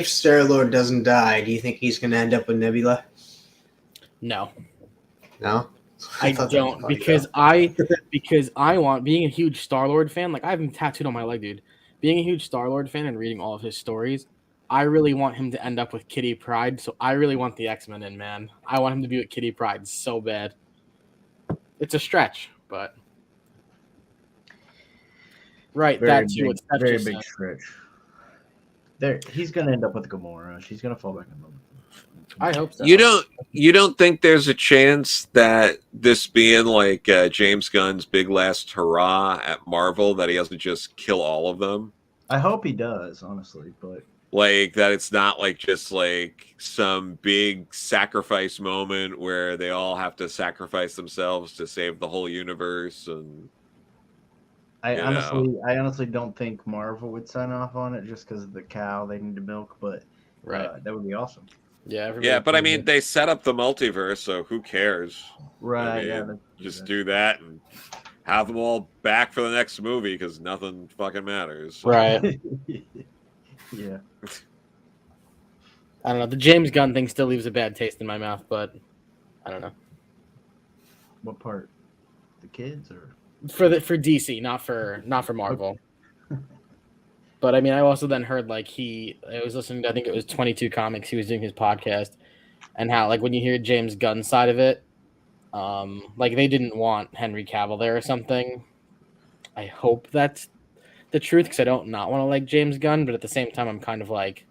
Star-Lord doesn't die, do you think he's going to end up with Nebula? No. No? I don't because I want, being a huge Star-Lord fan, like I have him tattooed on my leg, dude. Being a huge Star-Lord fan and reading all of his stories, I really want him to end up with Kitty Pryde. So I really want the X-Men in, man. I want him to be with Kitty Pryde so bad. It's a stretch, but right, that's big, what very big stretch. There, he's gonna end up with Gamora. She's gonna fall back in love. I hope so. You don't think there's a chance that this being like James Gunn's big last hurrah at Marvel, that he doesn't just kill all of them? I hope he does, honestly, but like that it's not like just like some big sacrifice moment where they all have to sacrifice themselves to save the whole universe. And I honestly don't think Marvel would sign off on it just because of the cow they need to milk, but that would be awesome. Yeah, but I mean, they set up the multiverse, so who cares? Right? I mean, just do that and have them all back for the next movie because nothing fucking matters. Right. Yeah. I don't know. The James Gunn thing still leaves a bad taste in my mouth, but I don't know. What part? The kids or for DC, not for Marvel. But I mean, I also then heard like I was listening to, I think it was 22 Comics. He was doing his podcast, and how like when you hear James Gunn's side of it, like they didn't want Henry Cavill there or something. I hope that's the truth because I don't not want to like James Gunn, but at the same time, I'm kind of like,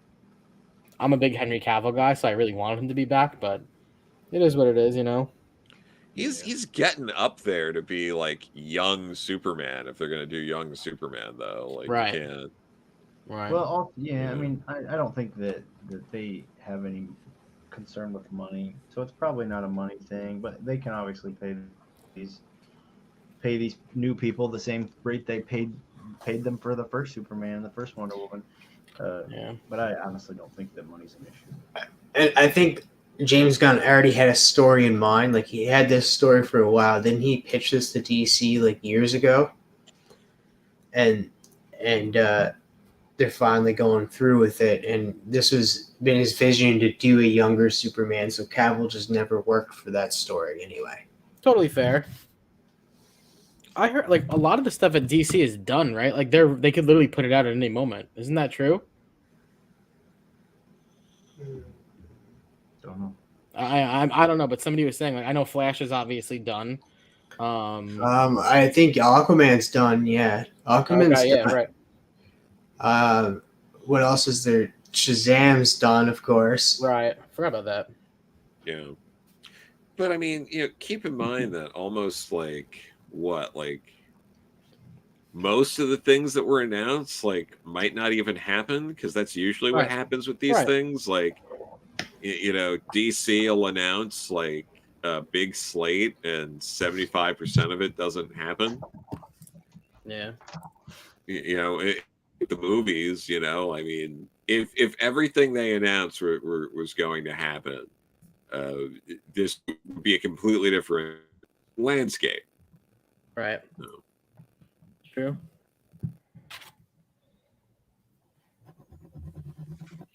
I'm a big Henry Cavill guy, so I really want him to be back. But it is what it is, you know. He's getting up there to be like young Superman if they're gonna do young Superman though. Like right. You can't. Right. Well, I mean, I don't think that they have any concern with money, so it's probably not a money thing. But they can obviously pay these new people the same rate they paid them for the first Superman, the first Wonder Woman. Yeah. But I honestly don't think that money's an issue. And I think James Gunn already had a story in mind. Like he had this story for a while. Then he pitched this to DC like years ago, and they're finally going through with it. And this was been his vision to do a younger Superman. So Cavill just never worked for that story anyway. Totally fair. I heard like a lot of the stuff at DC is done, right? Like they could literally put it out at any moment. Isn't that true? Don't know. I don't know, but somebody was saying like I know Flash is obviously done. I think Aquaman's done. Yeah, Aquaman's okay, yeah, done. right. What else is there? Shazam's done, of course. Right. Forgot about that. Yeah. But I mean, keep in mind that almost like most of the things that were announced like might not even happen, because that's usually what happens with these things. Like, DC will announce like a big slate and 75% of it doesn't happen. Yeah. The movies, I mean, if everything they announced was going to happen, this would be a completely different landscape. Right. So. True.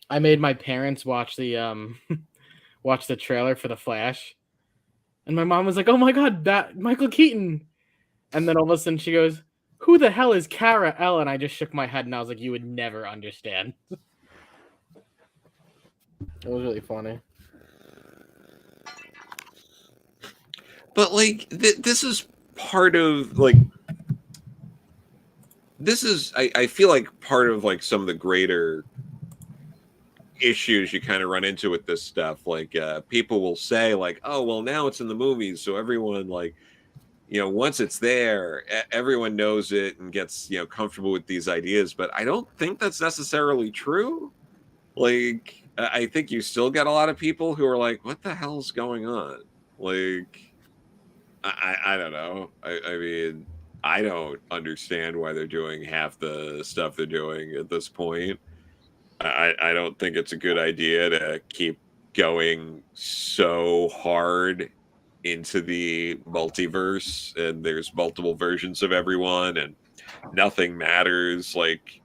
I made my parents watch the watch the trailer for The Flash, and my mom was like, "Oh my god, that Michael Keaton!" And then all of a sudden she goes, "Who the hell is Kara El?" And I just shook my head and I was like, "You would never understand." It was really funny. But like this is part of like this is I feel like part of like some of the greater issues you kind of run into with this stuff. Like people will say like, oh well, now it's in the movies, so everyone like once it's there, everyone knows it and gets comfortable with these ideas. But I don't think that's necessarily true. Like I think you still get a lot of people who are like, what the hell's going on? Like I don't know. I mean, I don't understand why they're doing half the stuff they're doing at this point. I don't think it's a good idea to keep going so hard into the multiverse, and there's multiple versions of everyone and nothing matters. Like,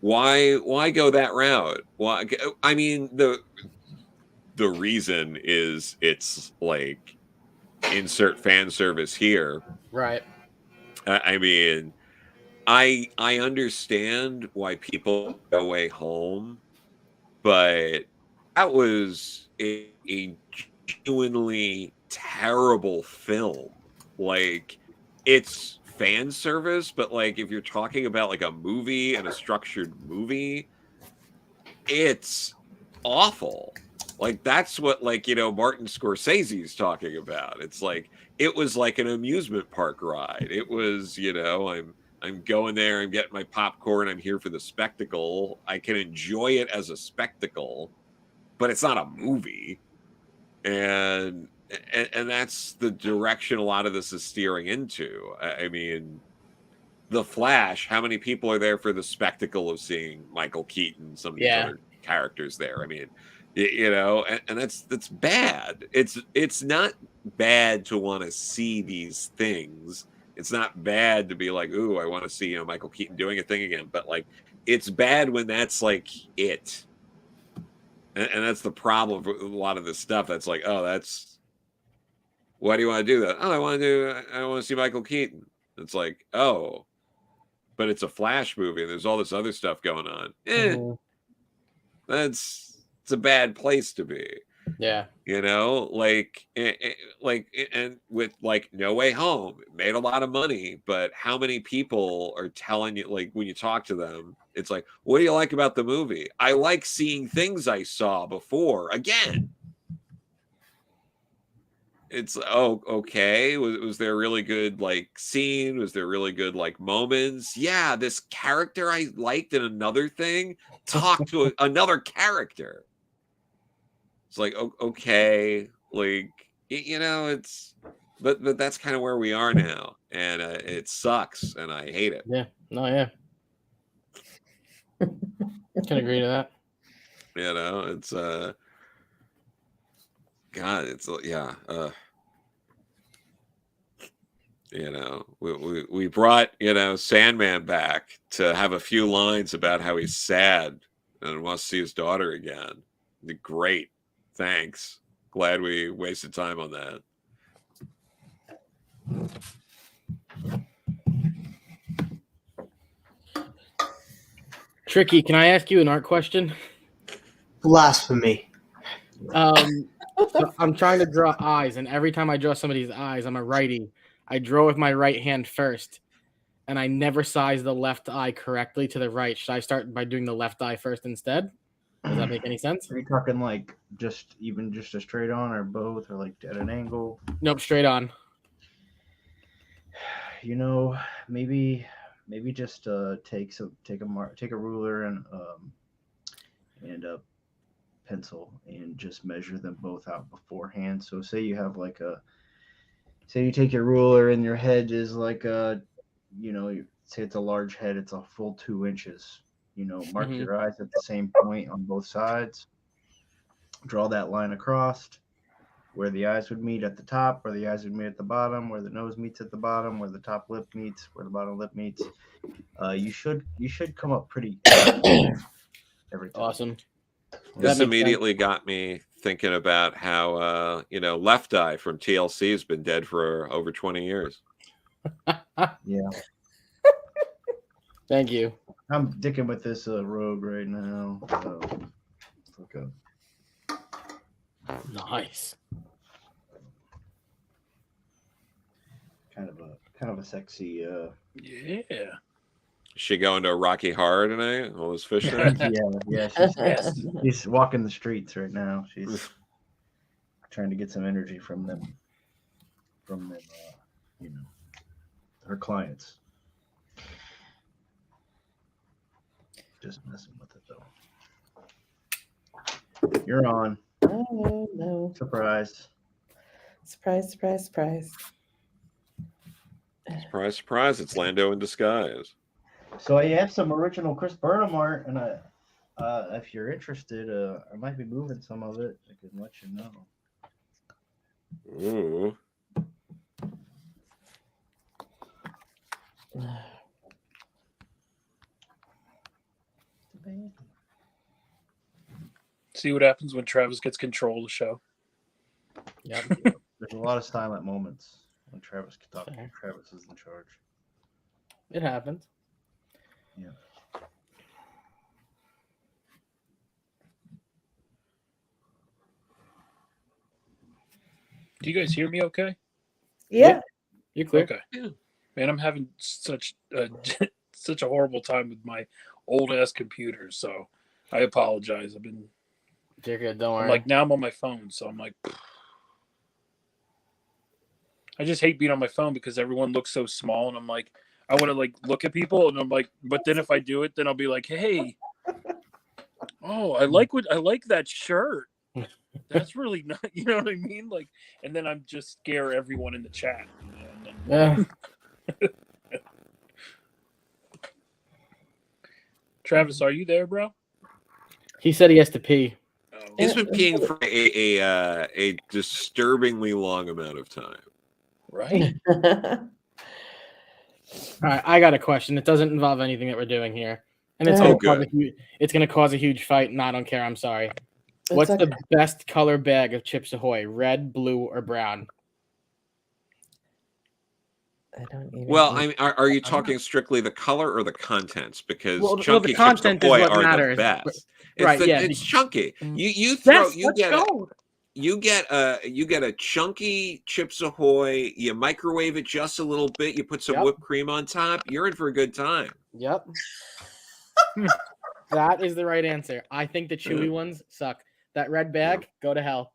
why go that route? Why? I mean, the reason is it's like insert fan service here. Right. I mean, I understand why people go away home, but that was a genuinely terrible film. Like, it's fan service, but like if you're talking about like a movie and a structured movie, it's awful. Like that's what like Martin Scorsese's talking about. It's like it was like an amusement park ride. It was I'm going there, I'm getting my popcorn, I'm here for the spectacle. I can enjoy it as a spectacle, but it's not a movie. And that's the direction a lot of this is steering into. I mean, The Flash, how many people are there for the spectacle of seeing Michael Keaton, some of these other characters there? I mean, and that's bad. It's not bad to want to see these things. It's not bad to be like, ooh, I want to see Michael Keaton doing a thing again. But like, it's bad when that's like it, and that's the problem with a lot of this stuff. That's like, oh, that's why do you want to do that? Oh, I want to see Michael Keaton. It's like, oh, but it's a Flash movie and there's all this other stuff going on. It's a bad place to be. Yeah. Like and with like No Way Home, it made a lot of money, but how many people are telling you, like when you talk to them, it's like, what do you like about the movie? I like seeing things I saw before again. It's okay. Was there a really good like scene? Was there really good like moments? Yeah, this character I liked in another thing talked to another character. It's like, okay, like it's, but that's kind of where we are now, and it sucks, and I hate it. Yeah, no, yeah, can agree to that. It's God, it's yeah. We brought Sandman back to have a few lines about how he's sad and wants to see his daughter again. Great, thanks. Glad we wasted time on that. Tricky, can I ask you an art question? Blasphemy. So I'm trying to draw eyes, and every time I draw somebody's eyes, I'm a righty. I draw with my right hand first, and I never size the left eye correctly to the right. Should I start by doing the left eye first instead? Does that make any sense? Are you talking like just a straight on, or both, or like at an angle? Nope, straight on. Maybe just take a ruler and a pencil and just measure them both out beforehand. So say you have say you take your ruler and your head is like say it's a large head, it's a full 2 inches. Mark your eyes at the same point on both sides. Draw that line across where the eyes would meet at the top, where the eyes would meet at the bottom, where the nose meets at the bottom, where the top lip meets, where the bottom lip meets. You should come up pretty every time. Awesome. This immediately got me thinking about how Left Eye from TLC has been dead for over 20 years. Yeah. Thank you. I'm dicking with this rogue right now. Okay. Nice. Kind of a sexy. Yeah. Is she going to a Rocky Horror tonight? All those fish. Yeah. She's walking the streets right now. She's trying to get some energy from them. Her clients. Just messing with it though. You're on. Oh no! Surprise! Surprise! Surprise! Surprise! Surprise! Surprise! It's Lando in disguise. So I have some original Chris Burnham art, and if you're interested, I might be moving some of it. I can let you know. Ooh. See what happens when Travis gets control of the show. Yep. There's a lot of silent moments when Travis can talk. Travis is in charge. It happens. Yeah. Do you guys hear me okay? Yeah. You're clear. Okay. Yeah. Man, I'm having such a such a horrible time with my old ass computer, so I apologize. You're good, don't worry. I'm like, now I'm on my phone, so I'm like, I just hate being on my phone because everyone looks so small, and I'm like, I want to like look at people, and I'm like, but then if I do it, then I'll be like, hey, oh, I like that shirt. That's really not, you know what I mean? Like, and then I'm just scare everyone in the chat. Yeah. Travis, are you there, bro? He said he has to pee. He's been peeing for a disturbingly long amount of time. Right. All right, I got a question. It doesn't involve anything that we're doing here, and it's Oh, going good. to cause a huge fight, and I don't care. I'm sorry. It's What's the okay. best color bag of Chips Ahoy? Red, blue, or brown? I don't even. Well, are you talking strictly the color or the contents? Because Well, the chunky Chips content is Ahoy what are matters. the best. Right, yeah. It's chunky. You get a chunky Chips Ahoy. You microwave it just a little bit. You put some Yep. whipped cream on top. You're in for a good time. Yep. That is the right answer. I think the chewy ones suck. That red bag, go to hell.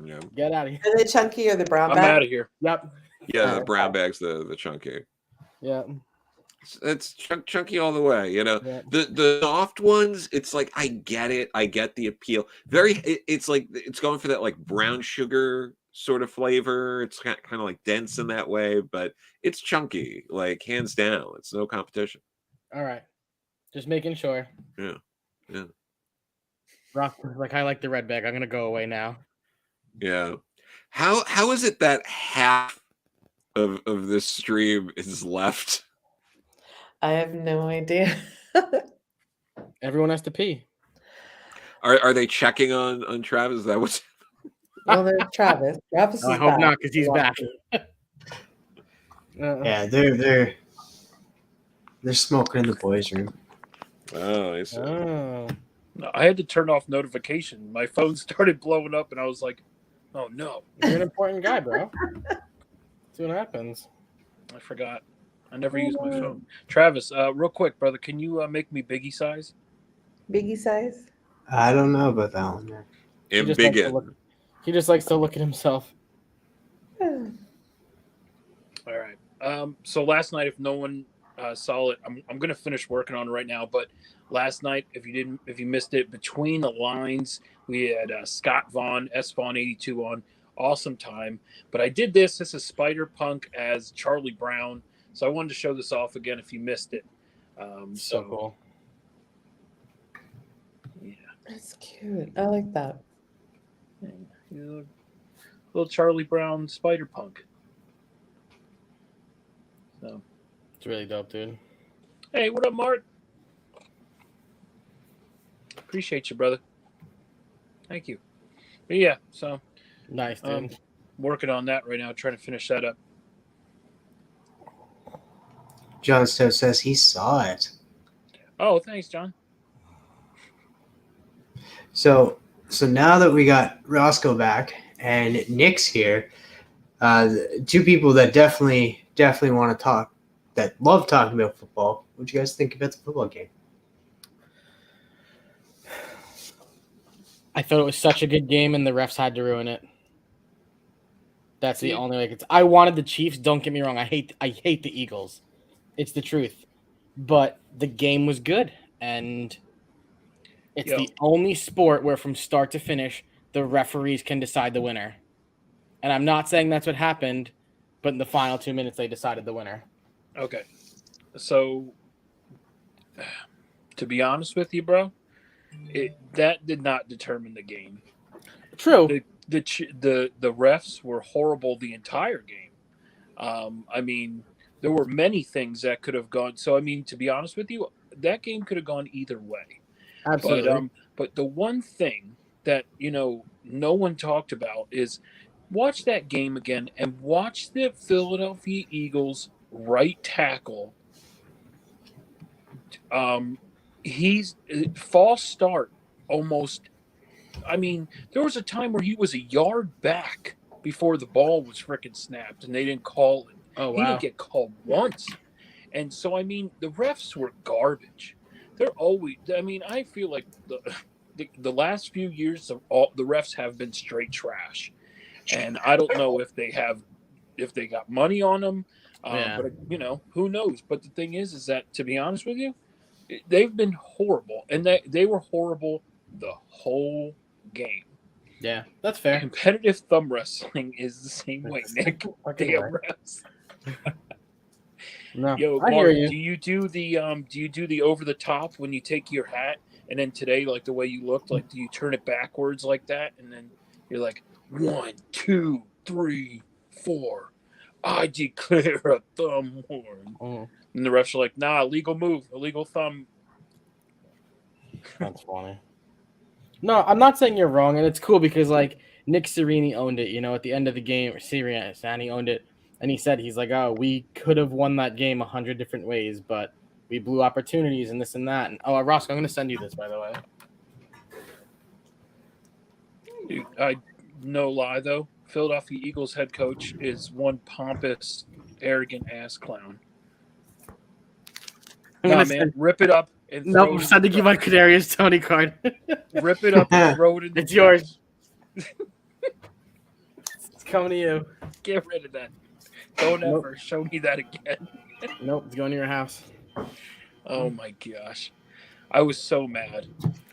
Yeah, Get out of here. Are they chunky or the brown I'm bag? out of here. Yep. yeah. The Oh, brown bag's the chunky. Yeah. It's chunky all the way. Yeah. The soft ones. It's like I get it. I get the appeal. It's like it's going for that like brown sugar sort of flavor. It's kind of like dense in that way, but it's chunky. Like hands down, it's no competition. All right. Just making sure. Yeah. Rock, like I like the red bag. I'm gonna go away now. Yeah. How is it that half of this stream is left? I have no idea. Everyone has to pee. Are they checking on Travis? Is that what's Well, there's Travis. Travis I is hope back. not, because he's back. Yeah, they're smoking in the boys' room. Oh, I see. Oh. No, I had to turn off notification. My phone started blowing up, and I was like, "Oh no!" You're an important guy, bro. See what happens. I forgot. I never use my phone. Travis, real quick, brother, can you make me Biggie size? Biggie size? I don't know about that one. Man. He just likes to look at himself. All right. So last night, if no one saw it, I'm going to finish working on it right now. But last night, if you missed it, Between the Lines, we had Scott Vaughn, S Vaughn 82 on. Awesome time. But I did this. This is Spider Punk as Charlie Brown. So I wanted to show this off again if you missed it. So cool. Yeah. That's cute. I like that. Yeah, little Charlie Brown Spider Punk. So It's really dope, dude. Hey, what up, Mark? Appreciate you, brother. Thank you. But yeah, so nice, dude. Working on that right now, trying to finish that up. John Stowe says he saw it. Oh, thanks, John. So now that we got Rosko back and Nick's here, two people that definitely want to talk, that love talking about football. What do you guys think about the football game? I thought it was such a good game, and the refs had to ruin it. That's the only way. I wanted the Chiefs. Don't get me wrong. I hate the Eagles. It's the truth. But the game was good, and it's the only sport where from start to finish, the referees can decide the winner. And I'm not saying that's what happened, but in the final 2 minutes, they decided the winner. Okay. So, to be honest with you, bro, that did not determine the game. True. The refs were horrible the entire game. I mean, there were many things that could have gone. So, I mean, to be honest with you, that game could have gone either way. Absolutely. But the one thing that, no one talked about is watch that game again and watch the Philadelphia Eagles right tackle. He's false start almost. I mean, there was a time where he was a yard back before the ball was freaking snapped, and they didn't call it. Oh, wow. He didn't get called once. And so, I mean, the refs were garbage. They're always. I mean, I feel like the last few years of all the refs have been straight trash, and I don't know if they got money on them. But who knows? But the thing is that, to be honest with you, they've been horrible, and they were horrible the whole game. Yeah, that's fair. Competitive thumb wrestling is the same way, Nick. Damn refs. No, Yo, I Mark, hear you. do you do the over the top when you take your hat, and then today, like the way you looked, like do you turn it backwards like that, and then you're like 1, 2, 3, 4. I declare a thumb horn. Mm. And the refs are like, nah, illegal move, illegal thumb. That's funny. No, I'm not saying you're wrong, and it's cool because like Nick Sirianni owned it. At the end of the game, Sirianni owned it, and he said he's like, "Oh, we could have won that game 100 different ways, but we blew opportunities and this and that." And Rosko, I'm going to send you this, by the way. Dude, no lie though, Philadelphia Eagles head coach is one pompous, arrogant ass clown. Nah, man, rip it up. Nope, I'm sending you my Kadarius Toney card. Rip it up and throw it in the It's yours. It's coming to you. Get rid of that. Don't ever show me that again. Nope, it's going to your house. Oh my gosh. I was so mad.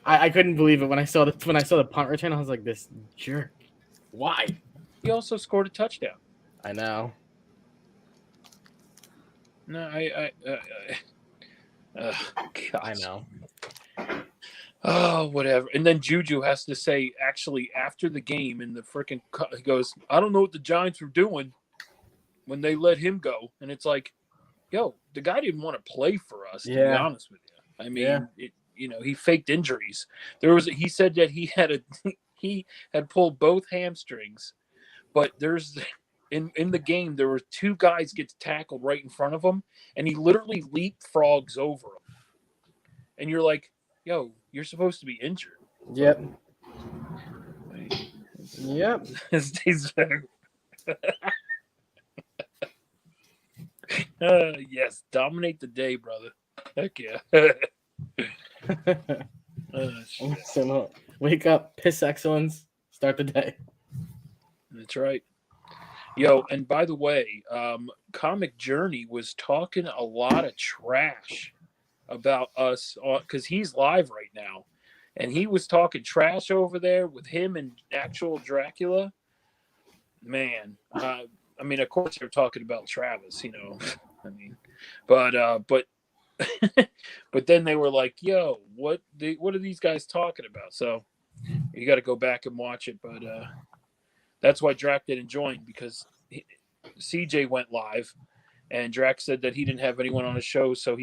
I couldn't believe it when I saw the punt return. I was like, this jerk. Why? He also scored a touchdown. I know. No, I know. Oh, whatever. And then Juju has to say, actually, after the game, in the freaking, he goes, I don't know what the Giants were doing when they let him go. And it's like, yo, the guy didn't want to play for us, to be honest with you. I mean, he faked injuries. He said that he had pulled both hamstrings, but in the game, there were two guys get tackled right in front of him, and he literally leapfrogs over them. And you're like, yo, you're supposed to be injured. Yep. Yep. Yes, dominate the day, brother. Heck yeah. So, wake up, piss excellence, start the day. That's right. Yo, and by the way, Comic Journey was talking a lot of trash about us because he's live right now, and he was talking trash over there with him and actual Dracula. Man, I mean, of course they're talking about Travis, I mean, but but then they were like, "Yo, what are these guys talking about?" So you got to go back and watch it, but that's why Drac didn't join, because CJ went live. And Drax said that he didn't have anyone on his show, so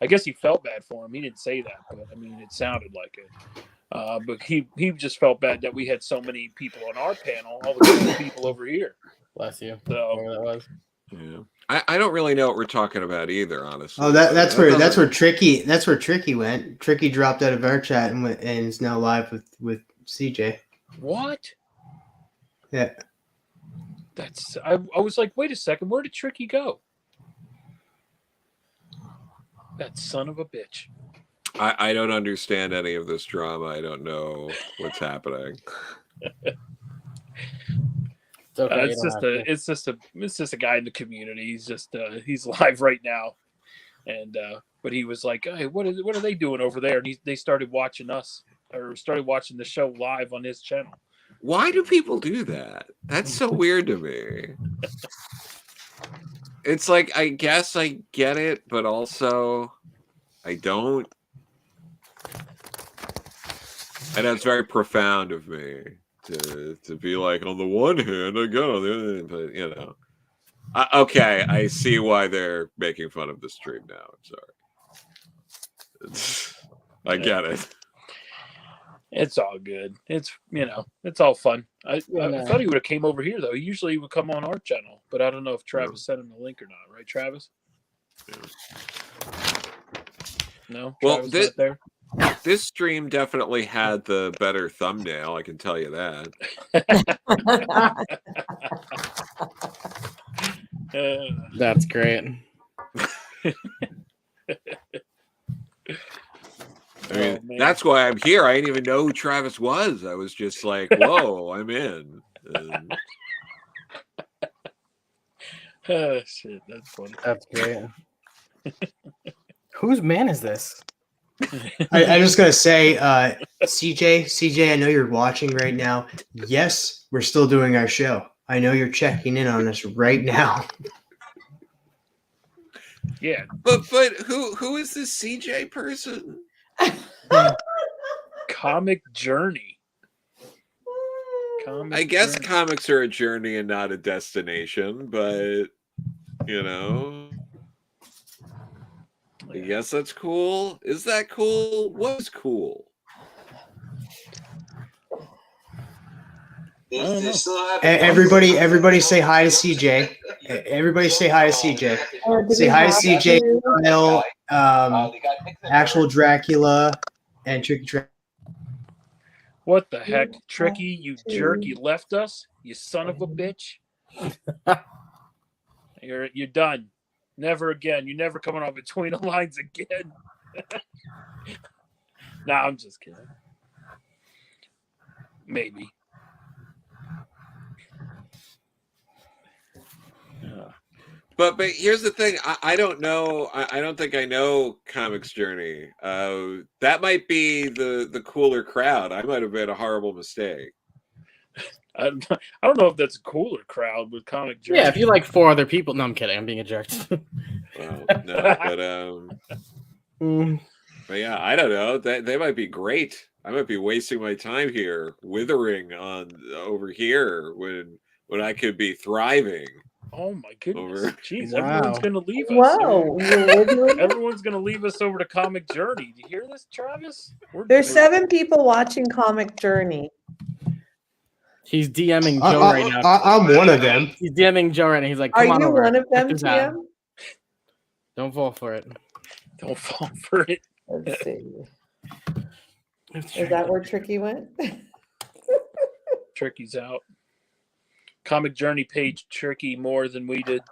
I guess he felt bad for him. He didn't say that, but I mean, it sounded like it. But he just felt bad that we had so many people on our panel, all the cool people over here. Bless you. So whatever that was. Yeah, I don't really know what we're talking about either, honestly. Oh, that's where Tricky went. Tricky dropped out of our chat and is now live with CJ. What? Yeah. I was like, wait a second, where did Tricky go? That son of a bitch. I don't understand any of this drama. I don't know what's happening. It's just a guy in the community. He's live right now, and but he was like, hey, what are they doing over there? And they started watching us, or started watching the show live on his channel. Why do people do that? That's so weird to me. It's like, I guess I get it, but also I don't. I know it's very profound of me to be like, on the one hand, I get on the other hand, but okay, I see why they're making fun of the stream now. I'm sorry. I get it. It's all good. It's it's all fun. I thought he would have came over here though. Usually he would come on our channel, but I don't know if Travis sent him the link or not. Right, Travis? Yeah. No. Well, Travis not there. This stream definitely had the better thumbnail. I can tell you that. That's great. I mean, that's why I'm here. I didn't even know who Travis was. I was just like, whoa, I'm in. Oh, shit, that's funny. That's great. Whose man is this? I'm just going to say, CJ, I know you're watching right now. Yes, we're still doing our show. I know you're checking in on us right now. Yeah. But who is this CJ person? Comic Journey. I guess comics are a journey and not a destination, but I guess that's cool. Is that cool? What's cool? Everybody say hi to CJ. Everybody say hi to CJ. Say hi to CJ, Kyle, actual Dracula, and Tricky Track. What the heck, Tricky? You jerk! You left us, you son of a bitch. You're done. Never again. You're never coming on Between the Lines again. Nah, I'm just kidding. Maybe. But here's the thing. I don't know. I don't think I know Comics Journey. That might be the cooler crowd. I might have made a horrible mistake. I don't know if that's a cooler crowd with Comic Journey. Yeah, if you like 4 other people. No, I'm kidding. I'm being a jerk. Well, no, But yeah, I don't know. They might be great. I might be wasting my time here, withering on over here when I could be thriving. Oh my goodness! Over. Jeez, Wow. everyone's gonna leave us. Whoa, Everyone's gonna leave us over to Comic Journey. Do you hear this, Travis? there's 7 people watching Comic Journey. He's DMing Joe right now. I'm one of them. He's DMing Joe right now. He's like, Are "Come on you over. one of them, Check this out." TM? Don't fall for it. Don't fall for it. Let's see. Is that where Tricky went? Tricky's out. Comic Journey page Tricky more than we did.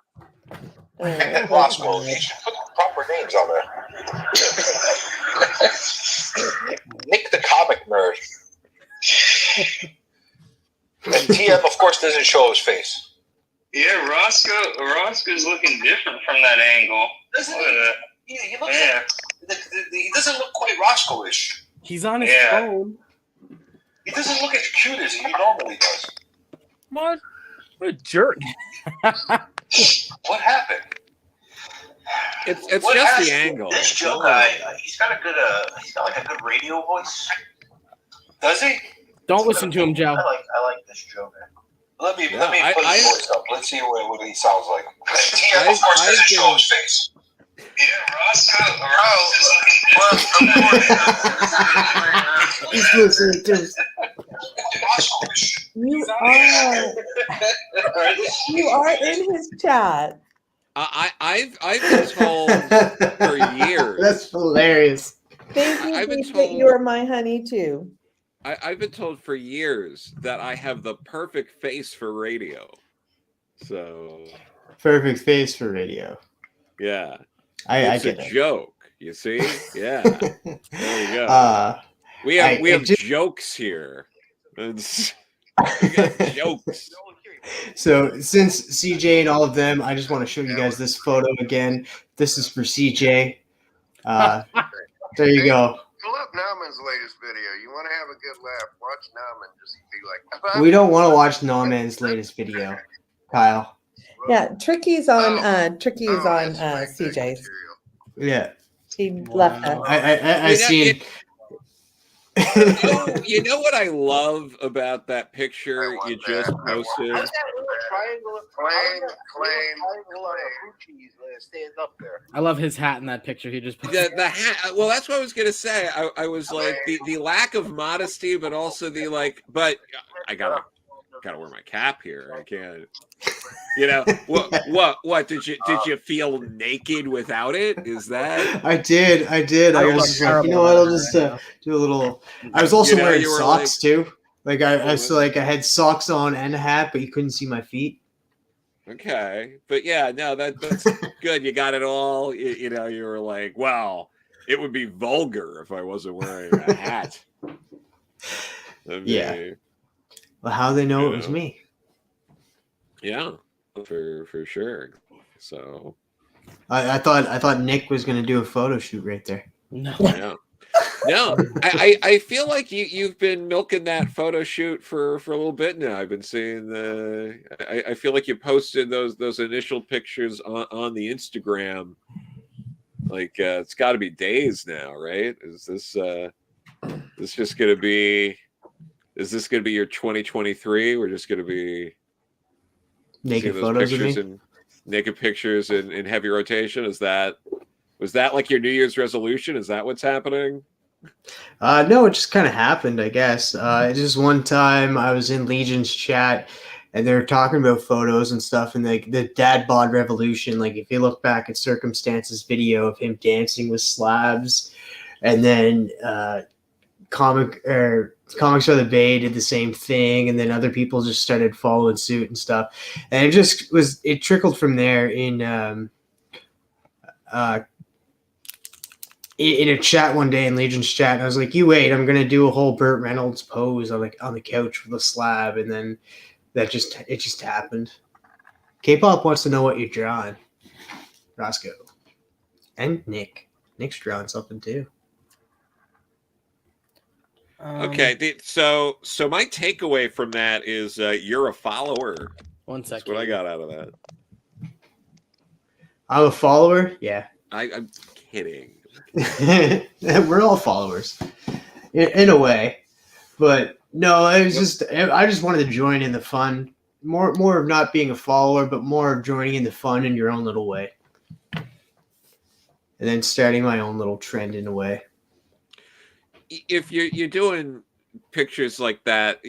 Rosko, you should put the proper names on there. Nick the comic nerd. And TM, of course, doesn't show his face. Yeah, Roscoe's looking different from that angle. Doesn't he? He looks he doesn't look quite Roscoe-ish. He's on his phone. He doesn't look as cute as he normally does. What? What a jerk. What happened? It's What just has- the angle. This Joe guy, he's got like a good radio voice. Does he? Don't listen to him, Joe. I like this Joe guy. Let me put I- his voice up. Let's see what he sounds like. TM, of course, doesn't show his face. Yeah, Roscoe's looking He's listening to us. You are in his chat. I've been told for years. That's hilarious. Thank you, I've been Pete, that told- you are my honey too. I've been told for years that I have the perfect face for radio. So Perfect face for radio. yeah, I it's get a it. joke. You see? Yeah. There you go. We have just- jokes here. It's, we got jokes. So since CJ and all of them, I just want to show you guys this photo again. This is for CJ. There you go. Pull up Nauman's latest video. You want to have a good laugh, watch Nauman just be like, We don't want to watch Nauman's latest video, Kyle. Yeah, Tricky's on CJ's. Yeah. He left us. I seen. You know what I love about that picture you just posted? How's that little triangle? Stands up there. I love his hat in that picture he just put. The hat. Well, that's what I was gonna say. I was like the lack of modesty, but also the like. But I gotta wear my cap here. I can't. You know what? Did you feel naked without it? Is that? I did. I was just like, you know what? I'll just do a little. I was also wearing socks too. Like I had socks on and a hat, but you couldn't see my feet. Okay, but yeah, no, that's good. You got it all. You know, you were like, well, it would be vulgar if I wasn't wearing a hat. Yeah. Well, how they know it was me? Yeah, for sure. So I thought Nick was going to do a photo shoot right there. No. Yeah. No, I feel like you've been milking that photo shoot for a little bit now. I've been seeing I feel like you posted those initial pictures on the Instagram. Like it's got to be days now, right? Is this just gonna be? Is this gonna be your 2023? We're just gonna be naked photos of me. And naked pictures in heavy rotation. Was that like your New Year's resolution? Is that what's happening? No, it just kind of happened, I guess. Just one time I was in Legion's chat and they were talking about photos and stuff, and like the dad bod revolution. Like if you look back at Circumstance's video of him dancing with slabs, and then Comics of the Bay did the same thing, and then other people just started following suit and stuff, and it trickled from there in a chat one day in Legion's chat. And I was like, "You wait, I'm gonna do a whole Burt Reynolds pose on the couch with a slab," and then it just happened. K-pop wants to know what you're drawing, Rosko, and Nick. Nick's drawing something too. Okay, so my takeaway from that is you're a follower. 1 second. That's what I got out of that. I'm a follower. Yeah. I'm kidding. We're all followers, in a way. But no, it was just I just wanted to join in the fun. More of not being a follower, but more of joining in the fun in your own little way, and then starting my own little trend in a way. If you're doing pictures like that,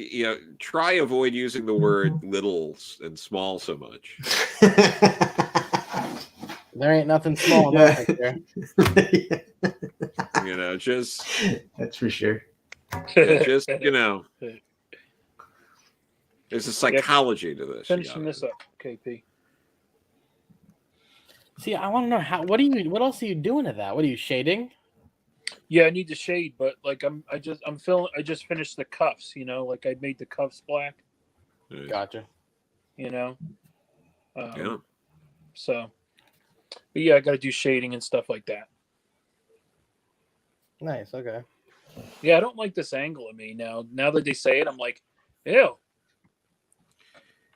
try avoid using the word little and small so much. There ain't nothing small in that picture. Just that's for sure. Just there's a psychology to this. Finishing this up, KP. See, I want to know what else are you doing to that? What are you shading? Yeah, I need to shade, but like I just finished the cuffs, like I made the cuffs black. Gotcha. Yeah. So, but yeah, I got to do shading and stuff like that. Nice. Okay. Yeah, I don't like this angle of me now. Now that they say it, I'm like, ew.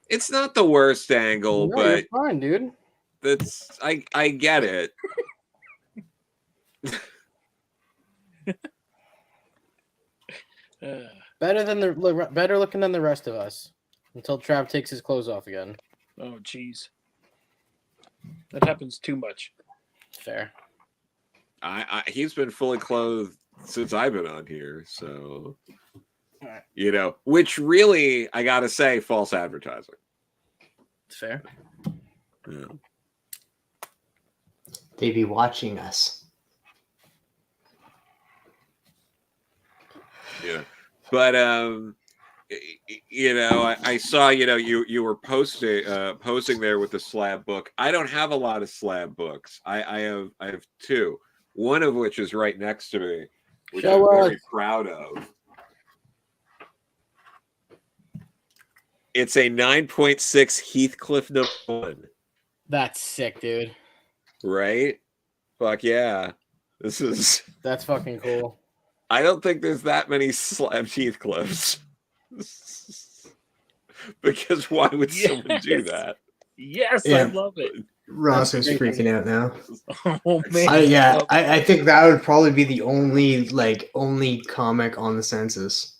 It's not the worst angle, No, but you're fine, dude. That's I get it. Better looking than the rest of us until Trav takes his clothes off again. Oh, jeez. That happens too much. Fair. He's been fully clothed since I've been on here, so which really I gotta say, false advertising. Fair. Yeah. They be watching us. Yeah, but I saw you were posting there with the slab book. I don't have a lot of slab books. I have two. One of which is right next to me, which I'm very proud of. It's a 9.6 Heathcliff #1. That's sick, dude. Right? Fuck yeah. That's fucking cool. I don't think there's that many slabbed Heathcliffs. Because why would someone do that? Yes, I love it. Rosko's freaking out now. Oh man. I think that would probably be the only comic on the census.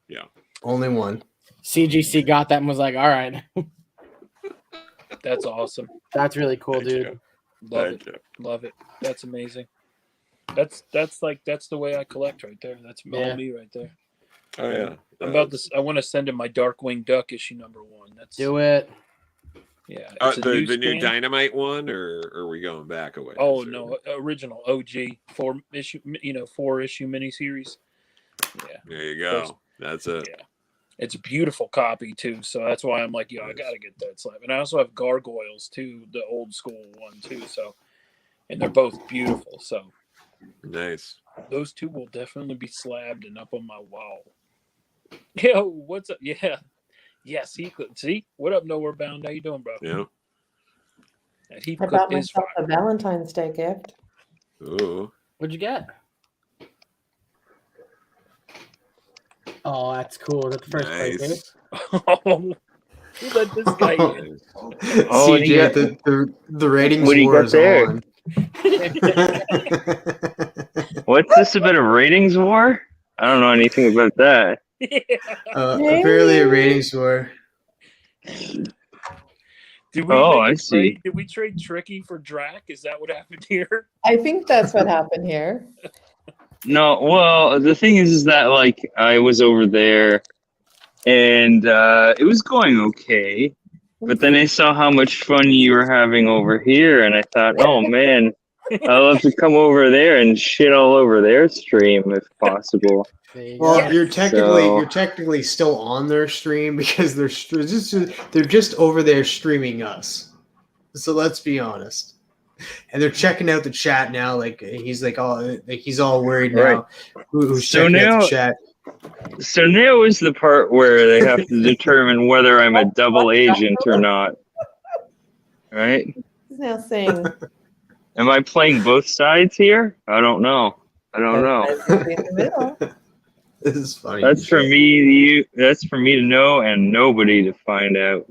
Yeah. Only one. CGC got that and was like, all right. That's awesome. That's really cool, dude. Love it. That's amazing. That's the way I collect right there. That's all me right there. Oh yeah. I'm about this. I want to send him my Darkwing Duck issue #1. Do it. Yeah. The new Dynamite one, or are we going back away? Oh no, original OG 4-issue miniseries. Yeah. There you go. That's it. Yeah. It's a beautiful copy too, so that's why I'm like, I gotta get that slab. And I also have Gargoyles too, the old school one too. So, and they're both beautiful. So nice. Those two will definitely be slabbed and up on my wall. Yo, what's up? Yeah. Yes, Heathcliff. See? What up, Nowhere Bound? How you doing, bro? Yeah. I bought myself a Valentine's Day gift. Ooh. What'd you get? Oh, that's cool. That's the first place, Oh, who let this guy in? CJ, the ratings What do you war got is there? on. What's this about a ratings war? I don't know anything about that. Apparently a ratings war. Did we I see. Did we trade Tricky for Drac? Is that what happened here? I think that's what happened here. No, well, the thing is that like I was over there, and it was going okay, but then I saw how much fun you were having over here, and I thought, oh man, I'll have to come over there and shit all over their stream if possible. Well, you're technically still on their stream because they're just over there streaming us. So let's be honest. And they're checking out the chat now. He's all worried now. Right. Who's checking out the chat? So now is the part where they have to determine whether I'm a double agent or not. Right? He's now saying, am I playing both sides here? I don't know. This is funny. That's for me. That's for me to know, and nobody to find out.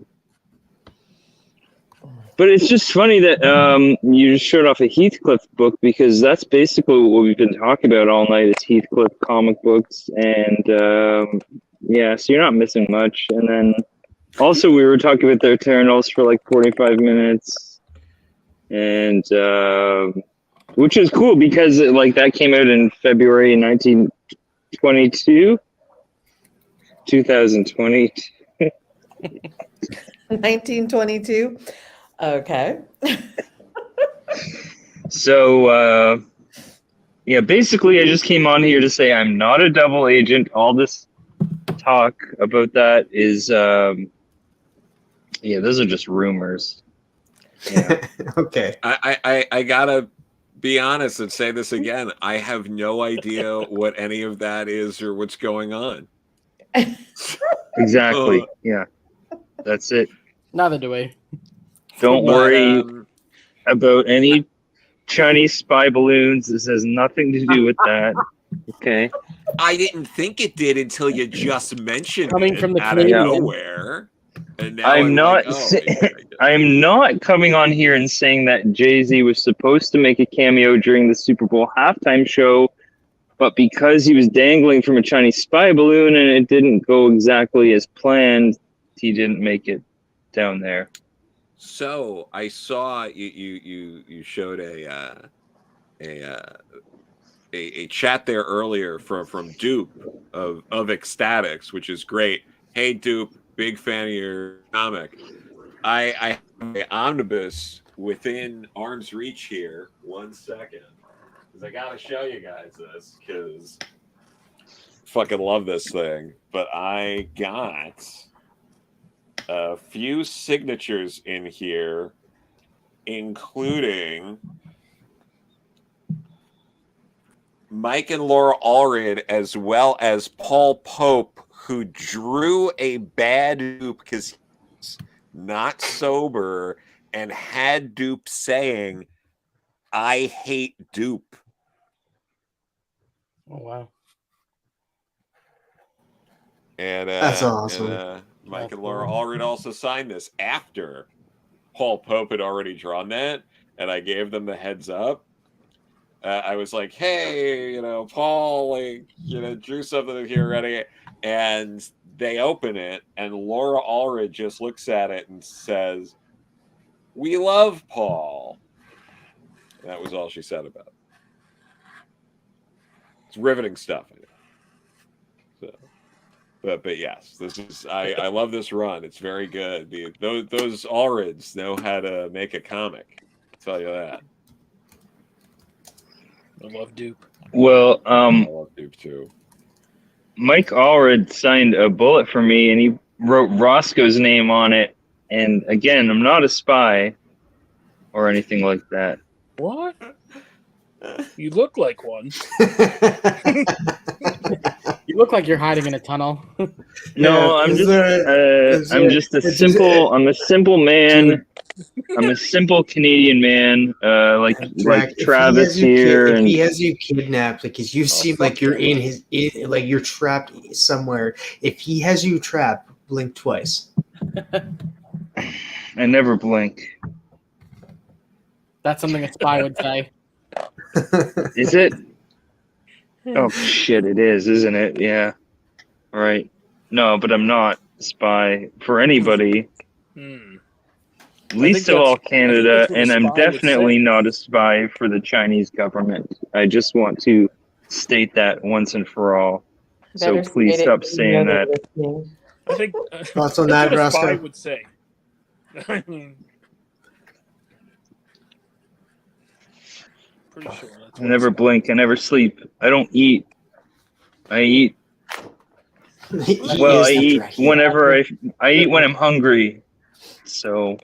But it's just funny that you just showed off a Heathcliff book, because that's basically what we've been talking about all night is Heathcliff comic books. And yeah, so you're not missing much. And then also we were talking about the Eternals for like 45 minutes. And which is cool because like that came out in February 2022. 1922. Okay. So, yeah, basically, I just came on here to say I'm not a double agent. All this talk about that is, yeah, those are just rumors. Yeah. Okay. I gotta be honest and say this again. I have no idea what any of that is or what's going on. Exactly. Yeah. That's it. Neither do we. Don't worry about any Chinese spy balloons. This has nothing to do with that. Okay. I didn't think it did until you just mentioned Coming it from the out of Canadian. nowhere. And now I'm not. like, oh, I'm not coming on here and saying that Jay-Z was supposed to make a cameo during the Super Bowl halftime show, but because he was dangling from a Chinese spy balloon and it didn't go exactly as planned, he didn't make it down there. So I saw you showed a chat there earlier from Dupe of Ecstatics, which is great. Hey Dupe, big fan of your comic. I have an omnibus within arm's reach here. 1 second, because I gotta show you guys this because fucking love this thing. But I got a few signatures in here, including Mike and Laura Allred, as well as Paul Pope, who drew a bad Dupe because he's not sober and had Dupe saying, "I hate Dupe." Oh, wow. And That's awesome. And, Mike and Laura Allred also signed this after Paul Pope had already drawn that, and I gave them the heads up. I was like, "Hey, Paul, drew something here already," and they open it, and Laura Allred just looks at it and says, "We love Paul." And that was all she said about it. It's riveting stuff. So. But yes, this is I love this run. It's very good. Those Allreds know how to make a comic. I'll tell you that. I love Dupe. Well, I love Dupe too. Mike Allred signed a bullet for me, and he wrote Rosko's name on it. And again, I'm not a spy or anything like that. What? You look like one. You look like you're hiding in a tunnel. No, I'm just a simple man. I'm a simple Canadian man, like Travis here. If he has you kidnapped, because you seem like you're like you're trapped somewhere. If he has you trapped, blink twice. I never blink. That's something a spy would say. Is it? Oh shit! It is, isn't it? Yeah. All right. No, but I'm not a spy for anybody. Least of all Canada, and I'm definitely not a spy for the Chinese government. I just want to state that once and for all. So please stop saying that. I think thoughts on that, what a spy Rosko? would say. I mean, pretty sure. I never blink. I never sleep. I don't eat. I eat. Well, I eat whenever I eat when I'm hungry. So.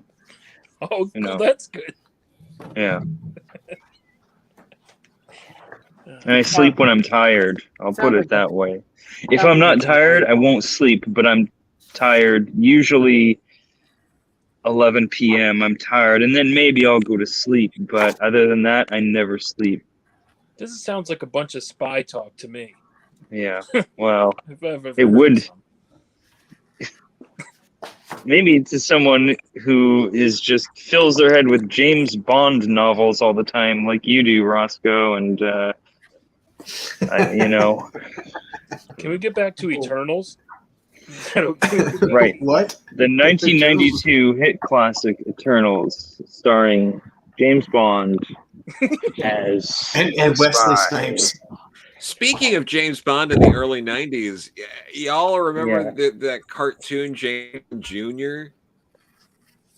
Oh, that's good. Yeah. And I sleep when I'm tired. I'll put it that way. If I'm not tired, I won't sleep, but I'm tired. Usually 11 p.m. I'm tired, and then maybe I'll go to sleep. But other than that, I never sleep. This sounds like a bunch of spy talk to me. Yeah. Well, If I've ever it heard would. some. maybe to someone who is just fills their head with James Bond novels all the time, like you do, Roscoe, and you know. Can we get back to Eternals? Right. What? The 1992 hit classic Eternals, starring James Bond as and Wesley Snipes. Speaking of James Bond in the early 90s, y'all remember that cartoon James Jr.?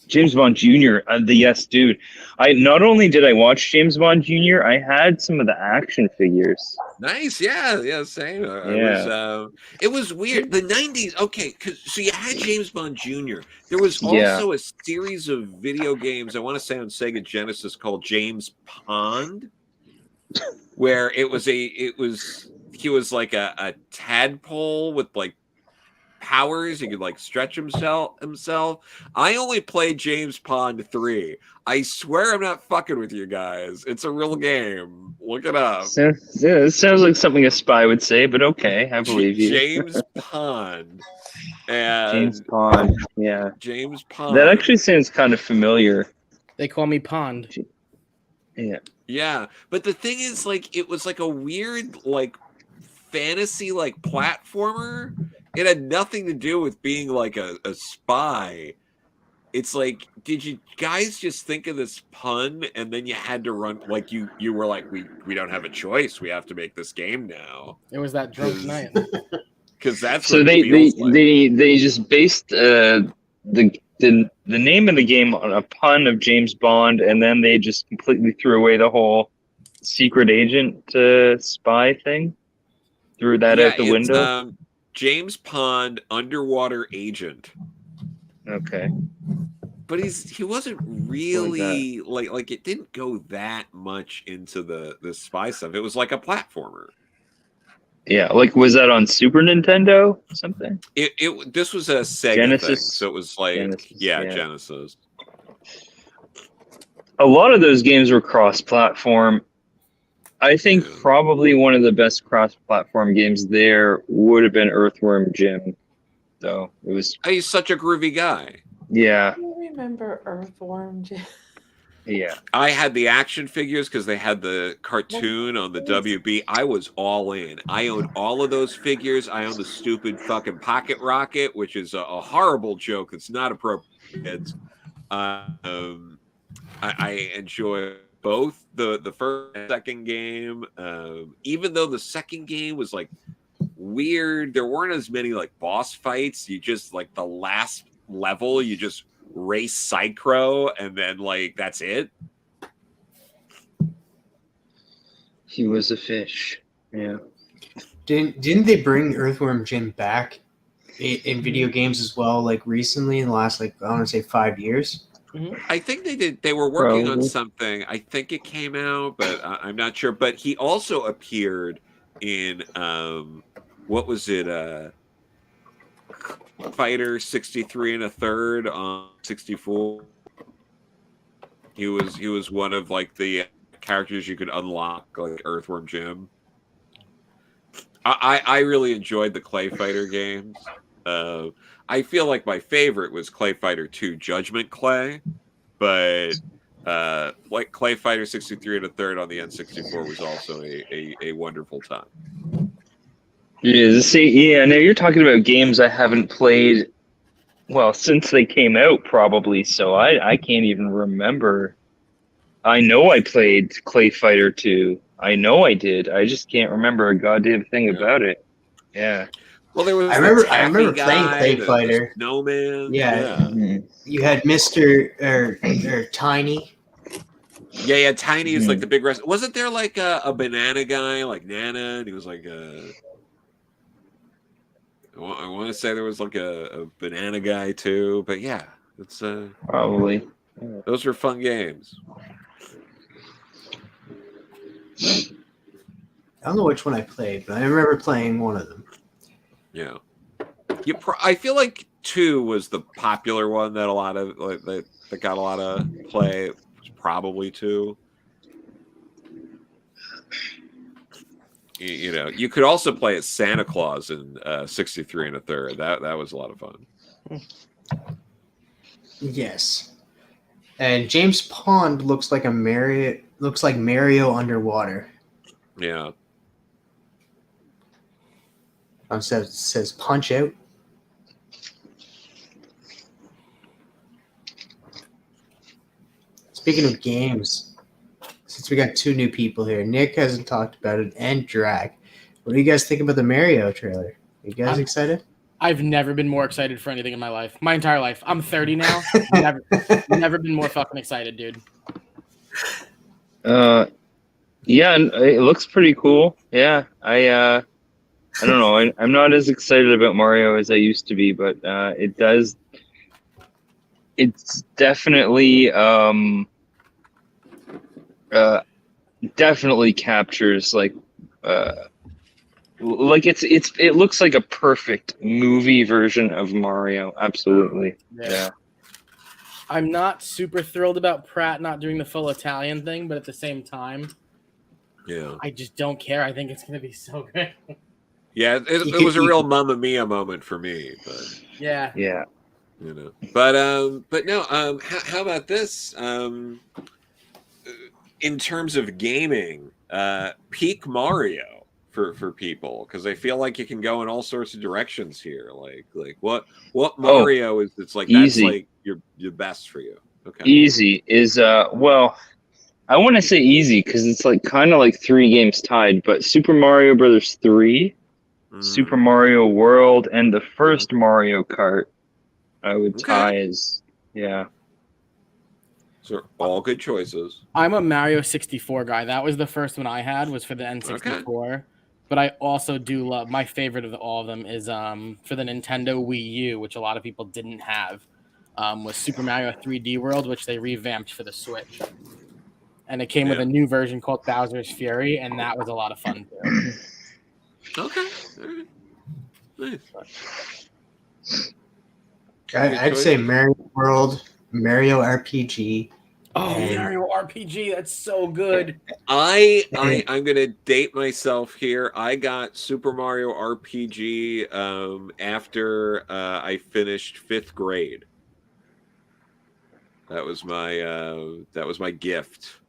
James Bond Jr. The yes, dude. I not only did I watch James Bond Jr., I had some of the action figures. Nice, yeah, same. Yeah. It was weird. The 90s, okay, so you had James Bond Jr. There was Yeah. also a series of video games, I want to say on Sega Genesis, called James Pond, where he was like a tadpole with like powers. He could like stretch himself. I only played James Pond 3. I swear I'm not fucking with you guys. It's a real game. Look it up. It sounds like something a spy would say, but okay, I believe you. James Pond. And James Pond, yeah. James Pond. That actually sounds kind of familiar. They call me Pond. Yeah. Yeah, but the thing is, like, it was like a weird, like, fantasy, like, platformer. It had nothing to do with being like a spy. It's like, did you guys just think of this pun and then you had to run, like, you were like, we don't have a choice. We have to make this game now. It was that drunk night. Because that's so what they it feels like. they just based the name of the game on a pun of James Bond, and then they just completely threw away the whole secret agent spy thing. Threw that out the window. James Pond, underwater agent. Okay. But he wasn't really like it didn't go that much into the spy stuff. It was like a platformer. Yeah, like was that on Super Nintendo or something? This was a Sega Genesis thing, so it was like Genesis. A lot of those games were cross-platform. I think probably one of the best cross-platform games there would have been Earthworm Jim, though. It was. He's such a groovy guy. Yeah. I remember Earthworm Jim. Yeah. I had the action figures because they had the cartoon on the WB. I was all in. I owned all of those figures. I owned the stupid fucking Pocket Rocket, which is a horrible joke. It's not appropriate for kids. I enjoy both the first and second game, even though the second game was like weird. There weren't as many like boss fights. You just like the last level, you just race Psychro, and then like that's it. He was a fish. Yeah. Didn't they bring Earthworm Jim back in video games as well? Like recently, in the last I want to say 5 years. I think they did. They were working on Probably. something. I think it came out, but I'm not sure. But he also appeared in what was it? Fighter 63 and a third on 64. He was one of like the characters you could unlock, like Earthworm Jim. I really enjoyed the Clay Fighter games. I feel like my favorite was Clay Fighter 2 Judgment Clay, but like Clay Fighter 63 and a third on the N64 was also a wonderful time. Yeah, now you're talking about games I haven't played, well, since they came out probably, so I can't even remember. I know I played Clay Fighter 2. I know I did. I just can't remember a goddamn thing about it. Yeah. Well, there was I remember playing Clay Fighter. Snowman. Yeah. You had Mr. or Tiny. Yeah, Tiny is like the big rest. Wasn't there like a banana guy, like Nana, and he was like I want to say there was like a banana guy too, but yeah, it's probably those were fun games. I don't know which one I played, but I remember playing one of them. Yeah, I feel like 2 was the popular one that a lot of like that got a lot of play. It was probably 2. You know, you could also play as Santa Claus in 63 and a third. That was a lot of fun. Yes. And James Pond looks like Mario underwater. Yeah. Says Punch Out. Speaking of games, since we got two new people here, Nick hasn't talked about it, and Drag. What do you guys think about the Mario trailer? You guys excited? I've never been more excited for anything in my life. My entire life. I'm 30 now. Never been more fucking excited, dude. Yeah, and it looks pretty cool. Yeah, I don't know. I'm not as excited about Mario as I used to be, but it's definitely definitely captures like it looks like a perfect movie version of Mario. Absolutely. Yeah. I'm not super thrilled about Pratt not doing the full Italian thing, but at the same time, I just don't care. I think it's going to be so good. Yeah, it was a real Mamma Mia moment for me, but yeah. You know, but no, how about this? In terms of gaming, peak Mario for people, because I feel like you can go in all sorts of directions here. Like what Mario is? It's like easy. That's like your best for you. Okay, Easy is well, I want to say easy because it's like kind of like 3 games tied, but Super Mario Brothers 3, Super Mario World, and the first Mario Kart, I would tie as So all good choices. I'm a Mario 64 guy. That was the first one I had, was for the N64. But I also do love, my favorite of all of them is for the Nintendo Wii U, which a lot of people didn't have, was Super Mario 3D World, which they revamped for the Switch. And it came with a new version called Bowser's Fury, and that was a lot of fun too. Okay. Nice. I'd say Mario World, Mario RPG. Oh, Mario RPG, that's so good. I'm gonna date myself here. I got Super Mario RPG after I finished 5th grade. That was my gift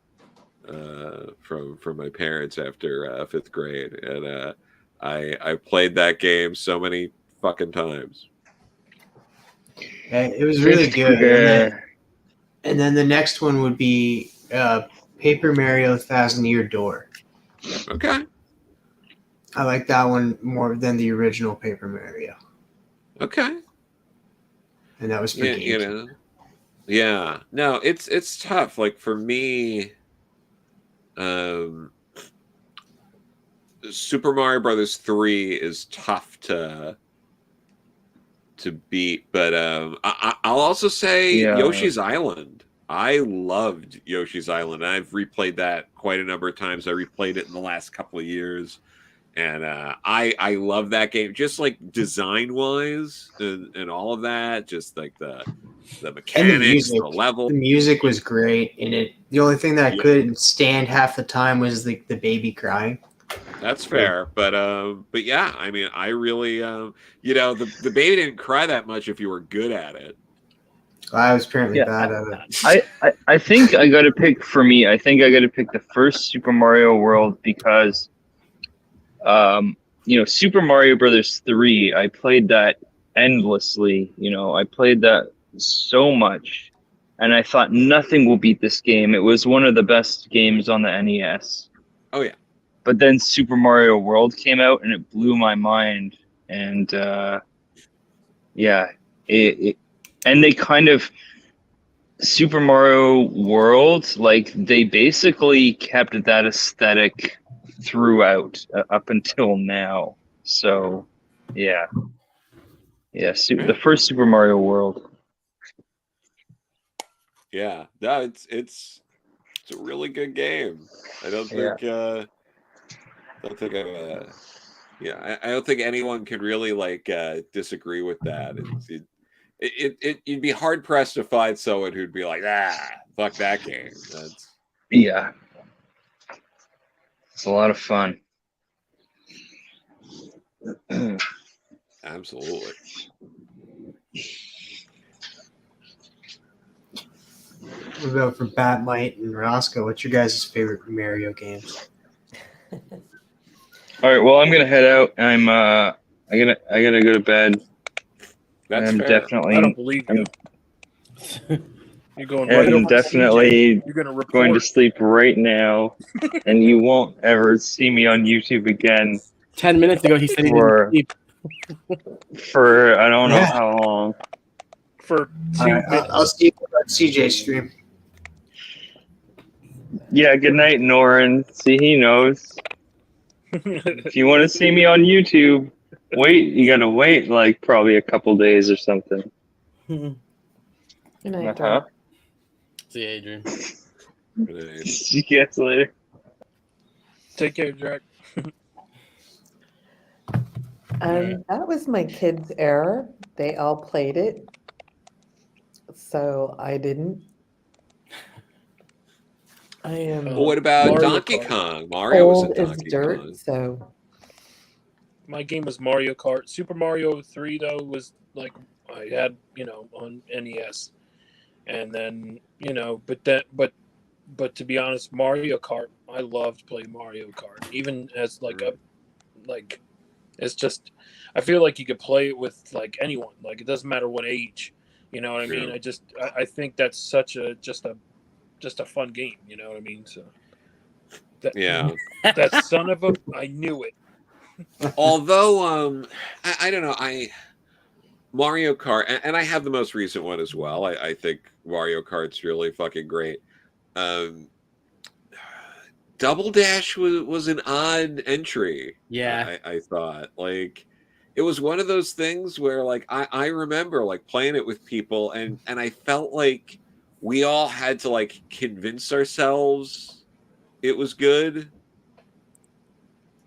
from my parents after 5th grade, and I played that game so many fucking times. It was really good. And then the next one would be Paper Mario Thousand Year Door. Okay. I like that one more than the original Paper Mario. Okay. And that was for games. You know. Yeah. No, it's tough. Like for me, Super Mario Brothers 3 is tough to beat, but I'll also say Yoshi's Island. I loved Yoshi's Island. I've replayed that quite a number of times. I replayed it in the last couple of years, and I love that game. Just like design wise and all of that. Just like the mechanics, the level. The music was great in it. The only thing that I couldn't stand half the time was the baby crying. That's fair, but yeah, I mean, I really, the baby didn't cry that much if you were good at it. I was apparently bad at it. I think I got to pick for me. I think I got to pick the first Super Mario World because, Super Mario Brothers 3. I played that endlessly. I played that so much, and I thought nothing will beat this game. It was one of the best games on the NES. Oh yeah. But then Super Mario World came out and it blew my mind. And and they kind of Super Mario World, like they basically kept that aesthetic throughout up until now. So the first Super Mario World. Yeah, no, it's a really good game. I don't think I don't think anyone could really disagree with that. You'd be hard pressed to find someone who'd be like, fuck that game. It's a lot of fun. Absolutely. What about for Batmite and Rosko? What's your guys' favorite Mario games? All right, well, I'm gonna head out. I gotta go to bed. That's I'm fair. definitely. I don't believe you. You're going right I'm over to definitely CJ. You're gonna going to report. sleep right now, and you won't ever see me on YouTube again 10 minutes ago, he said he didn't for sleep. for I don't know Yeah. how long. For All 2 right, minutes. I'll see you on CJ stream. Yeah, good night, Norin. See, he knows. If you want to see me on YouTube, you gotta wait like probably a couple days or something. Good night, Uh-huh. Dark. See you, Adrian. See you guys later. Take care, Jack. That was my kids' era. They all played it. So I didn't. I am Well, what about Mario Donkey Kart. Kong? Mario was in old as Donkey dirt, Kong. so My game was Mario Kart. Super Mario 3 though was like I had, on NES. And then, but to be honest, Mario Kart, I loved playing Mario Kart. Even as it's just I feel like you could play it with like anyone. Like it doesn't matter what age. You know what I mean? I think that's such a just a fun game, you know what I mean? So Yeah. that son of a I knew it. Although I don't know, Mario Kart, and I have the most recent one as well. I think Mario Kart's really fucking great. Double Dash was an odd entry. Yeah. I thought like it was one of those things where like I remember like playing it with people and I felt like we all had to like convince ourselves it was good.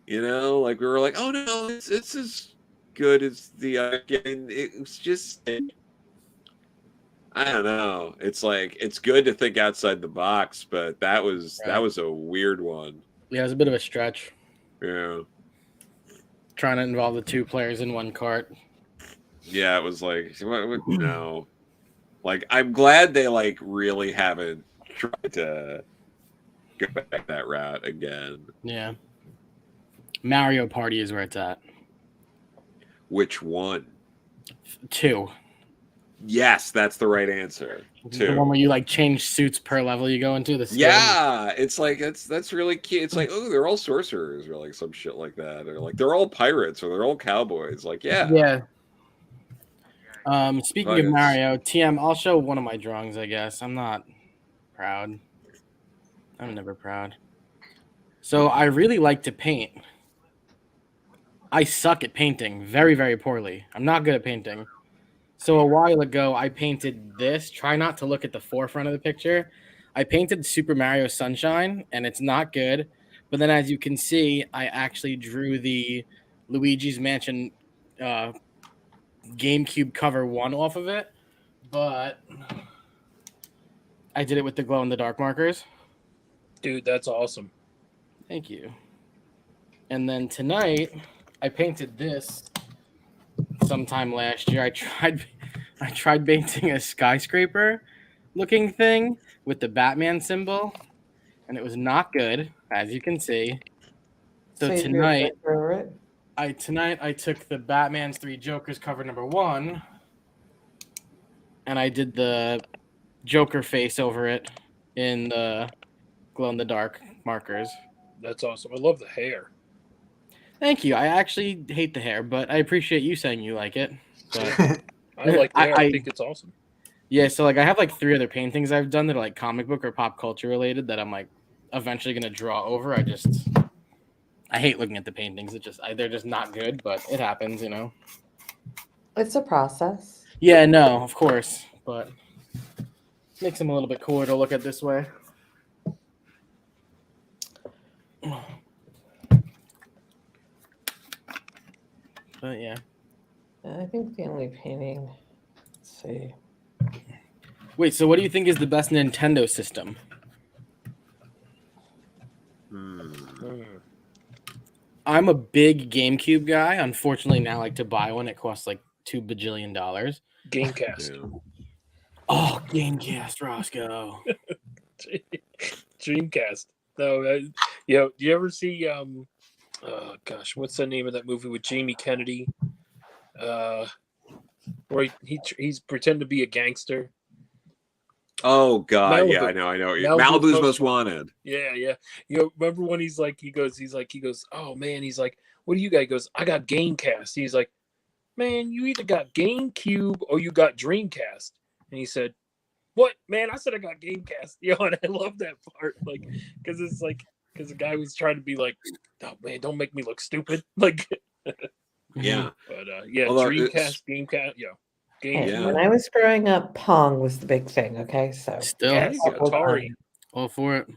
Like we were like, oh no, it's as good as the other game. It was just I don't know. It's like it's good to think outside the box, but that was a weird one. Yeah, it was a bit of a stretch. Yeah. Trying to involve the 2 players in one cart. Yeah, it was like what, no. Like I'm glad they like really haven't tried to go back that route again. Yeah. Mario Party is where it's at. Which one? 2. Yes, that's the right answer. 2. The one where you like change suits per level you go into the skin. Yeah, it's like that's really cute. It's like, oh, they're all sorcerers or like some shit like that, or like they're all pirates or they're all cowboys. Like, yeah. Yeah. Speaking of Right. Mario, TM, I'll show one of my drawings, I guess. I'm not proud. I'm never proud. So I really like to paint. I suck at painting very, very poorly. I'm not good at painting. So a while ago, I painted this. Try not to look at the forefront of the picture. I painted Super Mario Sunshine, and it's not good. But then, as you can see, I actually drew the Luigi's Mansion GameCube cover 1 off of it. But I did it with the glow-in-the-dark markers. Dude, that's awesome. Thank you. And then tonight, I painted this sometime last year. I tried painting a skyscraper looking thing with the Batman symbol, and it was not good, as you can see. So you drew a picture over it? I took the Batman's 3 Jokers cover number 1, and I did the Joker face over it in the glow-in-the-dark markers. That's awesome. I love the hair. Thank you. I actually hate the hair, but I appreciate you saying you like it. But I like the hair. I think it's awesome. Yeah, so like I have like 3 other paintings I've done that are like comic book or pop culture related that I'm like eventually gonna draw over. I hate looking at the paintings. They're just not good, but it happens, you know. It's a process. Yeah, no, of course, but makes them a little bit cooler to look at this way. But yeah. I think the only painting. Let's see. Wait, so what do you think is the best Nintendo system? I'm a big GameCube guy. Unfortunately, now like to buy one, it costs like $2 bajillion. Gamecast. Oh, Gamecast, Rosko. Dreamcast. No, do you ever see oh gosh, what's the name of that movie with Jamie Kennedy? Where he's pretending to be a gangster. Oh God, yeah, Malibu. I know. Malibu's Malibu's Most Wanted. Yeah. Remember when he goes, oh man, he's like, what do you got? He goes, I got Gamecast. He's like, man, you either got GameCube or you got Dreamcast. And he said, what, man? I said I got Gamecast. And I love that part, like, because the guy was trying to be like, oh man, don't make me look stupid, like. Yeah. But Although Dreamcast, Gamecast, Hey, when I was growing up, Pong was the big thing. Okay, so Still, Yes, Atari. All for it.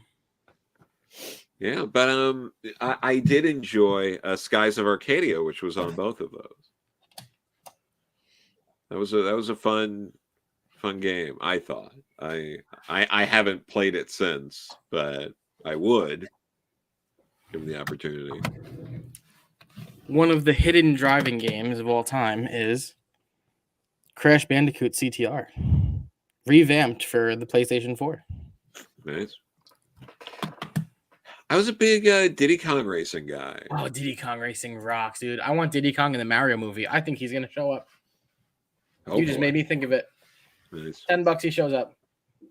Yeah, but I did enjoy Skies of Arcadia, which was on both of those. That was a fun game, I thought. I haven't played it since, but I would given the opportunity. One of the hidden driving games of all time is Crash Bandicoot CTR, revamped for the PlayStation 4. Nice. I was a big Diddy Kong Racing guy. Oh, Diddy Kong Racing rocks, dude. I want Diddy Kong in the Mario movie. I think he's going to show up. Oh, You just made me think of it. Nice. $10 he shows up.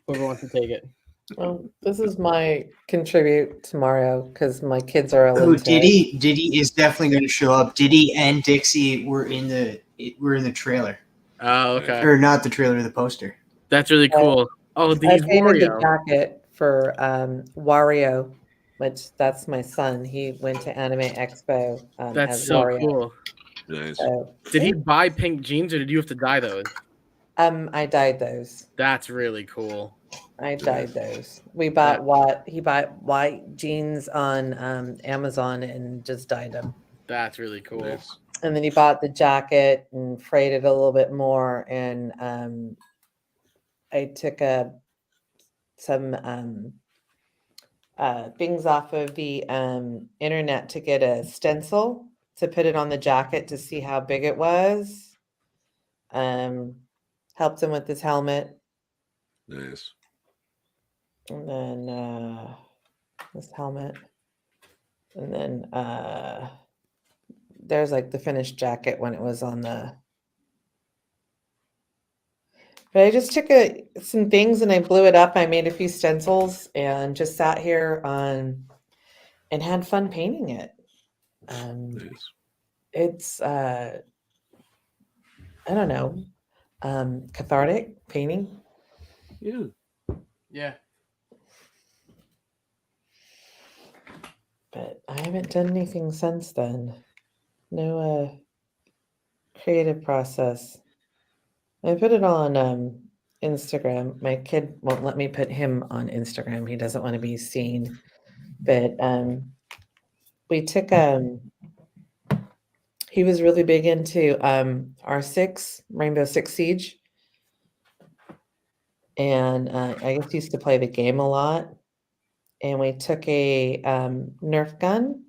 Whoever wants to take it. Well, this is my contribute to Mario because my kids are all Oh, into it. Diddy is definitely going to show up. Diddy and Dixie were in the trailer. Oh, okay. Or not the trailer, the poster. That's really cool. Oh, I these painted the Wario. jacket for Wario, which that's my son. He went to Anime Expo That's as so Wario. cool. Nice. So, Did he buy pink jeans or did you have to dye those? I dyed those. That's really cool. I dyed those. He bought white jeans on Amazon and just dyed them. That's really cool. Nice. And then he bought the jacket and frayed it a little bit more. And I took some things off of the internet to get a stencil to put it on the jacket to see how big it was. Helped him with his helmet. Nice. And then this helmet. And then there's like the finished jacket when it was on the. But I just took some things and I blew it up. I made a few stencils and just sat here and had fun painting it. Nice. It's I don't know, cathartic painting. Yeah. Yeah. But I haven't done anything since then. No creative process. I put it on Instagram. My kid won't let me put him on Instagram. He doesn't want to be seen. But we took he was really big into R6, Rainbow Six Siege. And I guess he used to play the game a lot. And we took a Nerf gun.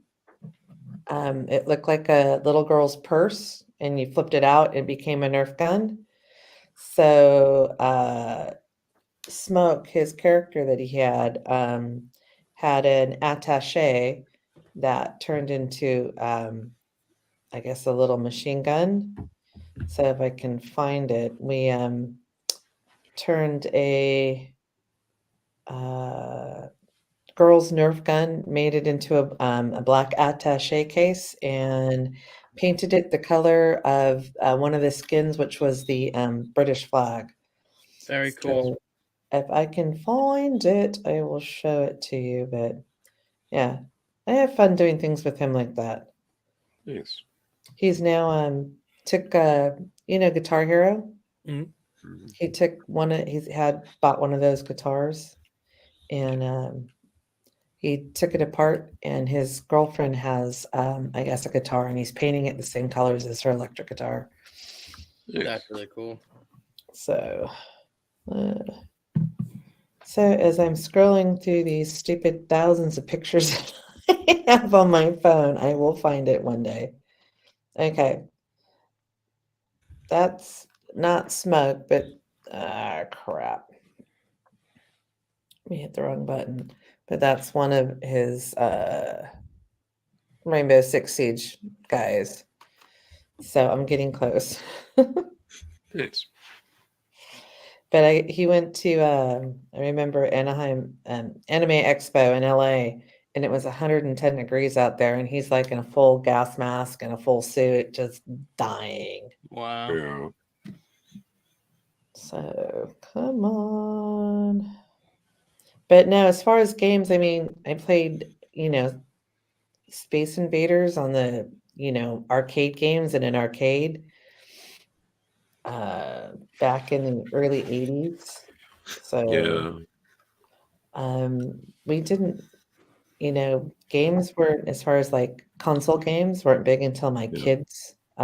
It looked like a little girl's purse, and you flipped it out, it became a Nerf gun. So Smoke, his character that he had an attaché that turned into, I guess, a little machine gun. So if I can find it, we turned a girl's Nerf gun, made it into a black attaché case, and painted it the color of one of the skins, which was the British flag. Very cool. So if I can find it, I will show it to you. But yeah, I have fun doing things with him like that. Nice. He's now took Guitar Hero. Mm-hmm. He took bought one of those guitars, and he took it apart, and his girlfriend has, I guess, a guitar, and he's painting it the same colors as her electric guitar. That's really cool. So, as I'm scrolling through these stupid thousands of pictures I have on my phone, I will find it one day. Okay. That's not Smoke, but Crap. We hit the wrong button. But that's one of his Rainbow Six Siege guys. So I'm getting close. Nice. But he went to I remember Anaheim Anime Expo in LA, and it was 110 degrees out there, and he's like in a full gas mask and a full suit, just dying. Wow. Yeah. So come on. But no, as far as games, I mean, I played, Space Invaders on the, arcade games in an arcade back in the early 80s. So we didn't, games weren't, as far as like console games, weren't big until I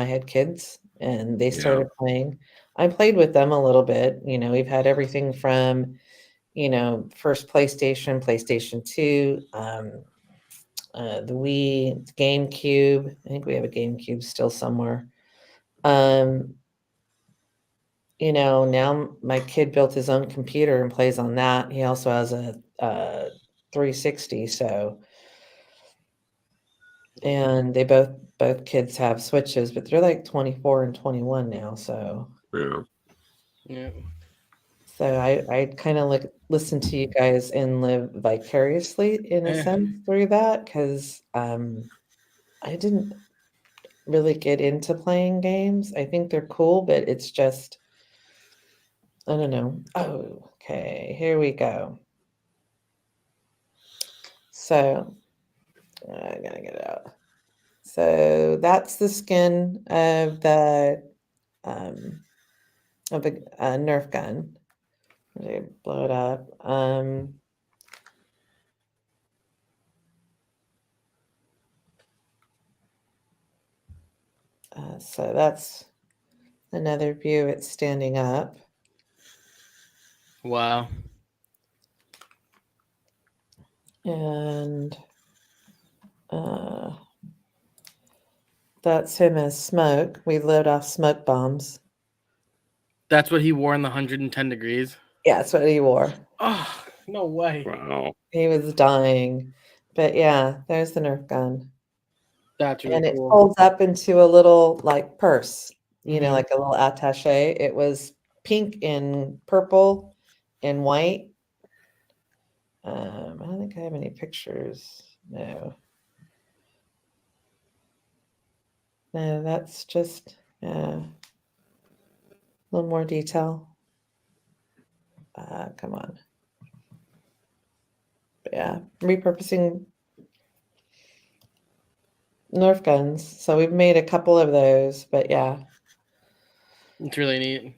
had kids and they started playing. I played with them a little bit. We've had everything from, first PlayStation 2, the Wii, GameCube. I think we have a GameCube still somewhere. Now my kid built his own computer and plays on that. He also has a 360. So, and they both kids have Switches, but they're like 24 and 21 now. So Yeah. So I kind of listen to you guys and live vicariously in a sense through that, because I didn't really get into playing games. I think they're cool, but it's just, I don't know. Oh, okay, here we go. So I gotta get it out. So that's the skin of the Nerf gun. They blow it up. So that's another view. It's standing up. Wow. And that's him as Smoke. We load off smoke bombs. That's what he wore in the 110 degrees? Yeah, that's what he wore. Oh, no way. Wow. He was dying. But yeah, there's the Nerf gun. That's really and it cool. folds up into a little like purse, Mhm. like a little attaché. It was pink and purple and white. I don't think I have any pictures. No, that's just a little more detail. Come on. But yeah, repurposing Nerf guns. So we've made a couple of those, but yeah. It's really neat.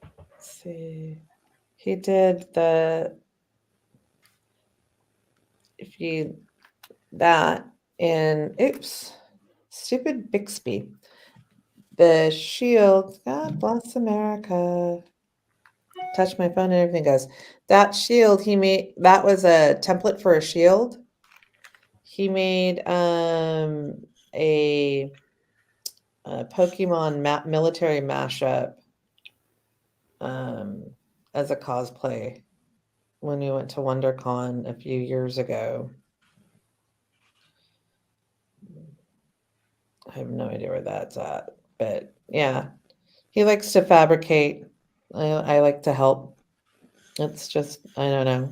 Let's see. He did that in, oops, stupid Bixby. The shield, God bless America. Touch my phone and everything goes. That shield he made, that was a template for a shield. He made a Pokemon military mashup as a cosplay when we went to WonderCon a few years ago. I have no idea where that's at, but yeah, he likes to fabricate. I like to help. It's just, I don't know,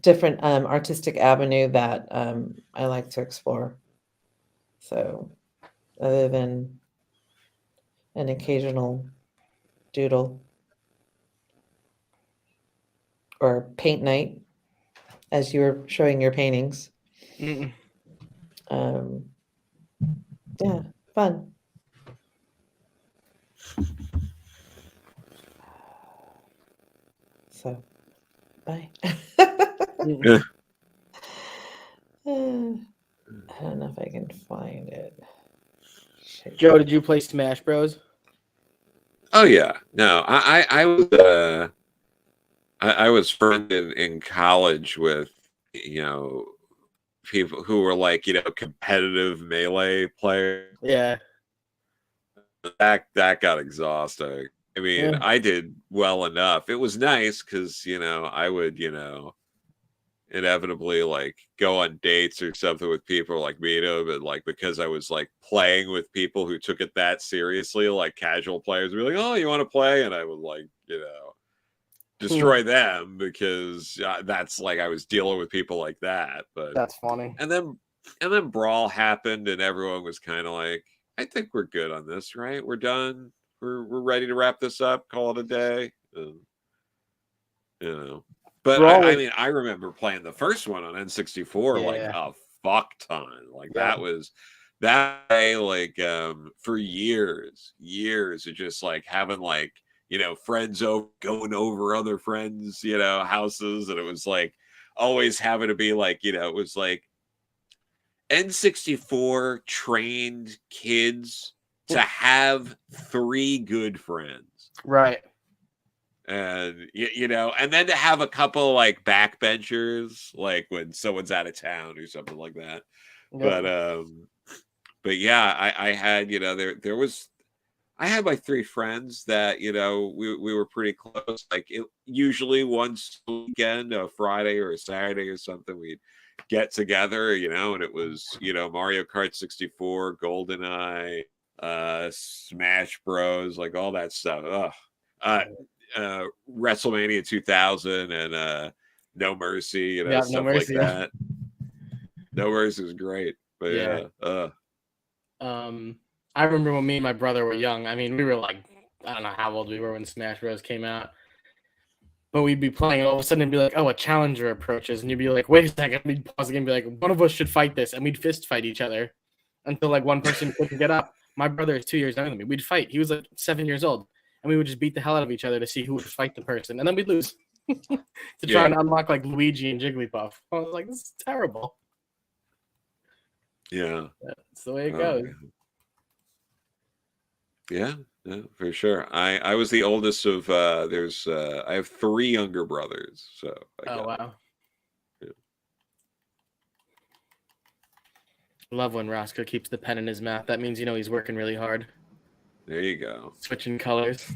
different artistic avenue that I like to explore. So other than an occasional doodle or paint night, as you were showing your paintings. Yeah, fun. So, bye. Yeah. I don't know if I can find it. Shit. Joe, did you play Smash Bros? Oh yeah, no, I was I was friends in college with people who were like competitive Melee players. Yeah. that got exhausting. I mean, Yeah. I did well enough. It was nice because I would inevitably like go on dates or something with people, like meet them, and like because I was like playing with people who took it that seriously, like casual players would be like, "Oh, you want to play?" And I would like destroy them because that's like I was dealing with people like that. But That's funny. and then Brawl happened, and everyone was kind of like, "I think we're good on this, right? We're done. We're ready to wrap this up. Call it a day." But I mean, I remember playing the first one on N64 like a fuck ton. Like that was that way, like for years of just like having like friends over, going over other friends houses, and it was like always having to be like it was like N64 trained kids to have 3 good friends, right? And and then to have a couple like backbenchers, like when someone's out of town or something like that. Yeah. But yeah, I had there was I had like 3 friends that we were pretty close. Like usually once a weekend, a Friday or a Saturday or something, we'd get together, and it was Mario Kart 64, GoldenEye, Smash Bros, like all that stuff. WrestleMania 2000 and No Mercy, No stuff Mercy. like that. No Mercy is great, but I remember when me and my brother were young. I mean, we were like, I don't know how old we were when Smash Bros came out, but we'd be playing, and all of a sudden it'd be like, oh, a challenger approaches, and you'd be like, wait a second, we'd pause the game and be like, one of us should fight this, and we'd fist fight each other until like one person couldn't get up. My brother is 2 years younger than me. We'd fight. He was like 7 years old, and we would just beat the hell out of each other to see who would fight the person, and then we'd lose to try and unlock like Luigi and Jigglypuff. I was like, this is terrible. Yeah, that's the way it goes. Yeah, for sure. I was the oldest of there's I have 3 younger brothers, so wow. Love when Rosko keeps the pen in his mouth. That means he's working really hard. There you go. Switching colors.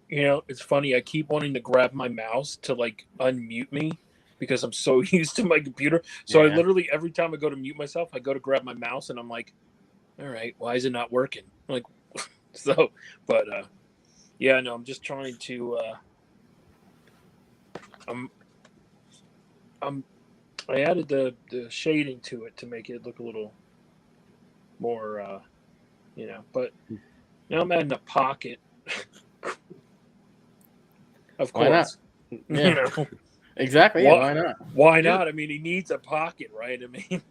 It's funny. I keep wanting to grab my mouse to like unmute me because I'm so used to my computer. So I literally, every time I go to mute myself, I go to grab my mouse and I'm like, all right, why is it not working? I'm like, I'm just trying to, I added the shading to it to make it look a little more, but now I'm adding a pocket. Of course. Why not? Yeah. Exactly. Yeah, why not? Why not? I mean, he needs a pocket, right? I mean,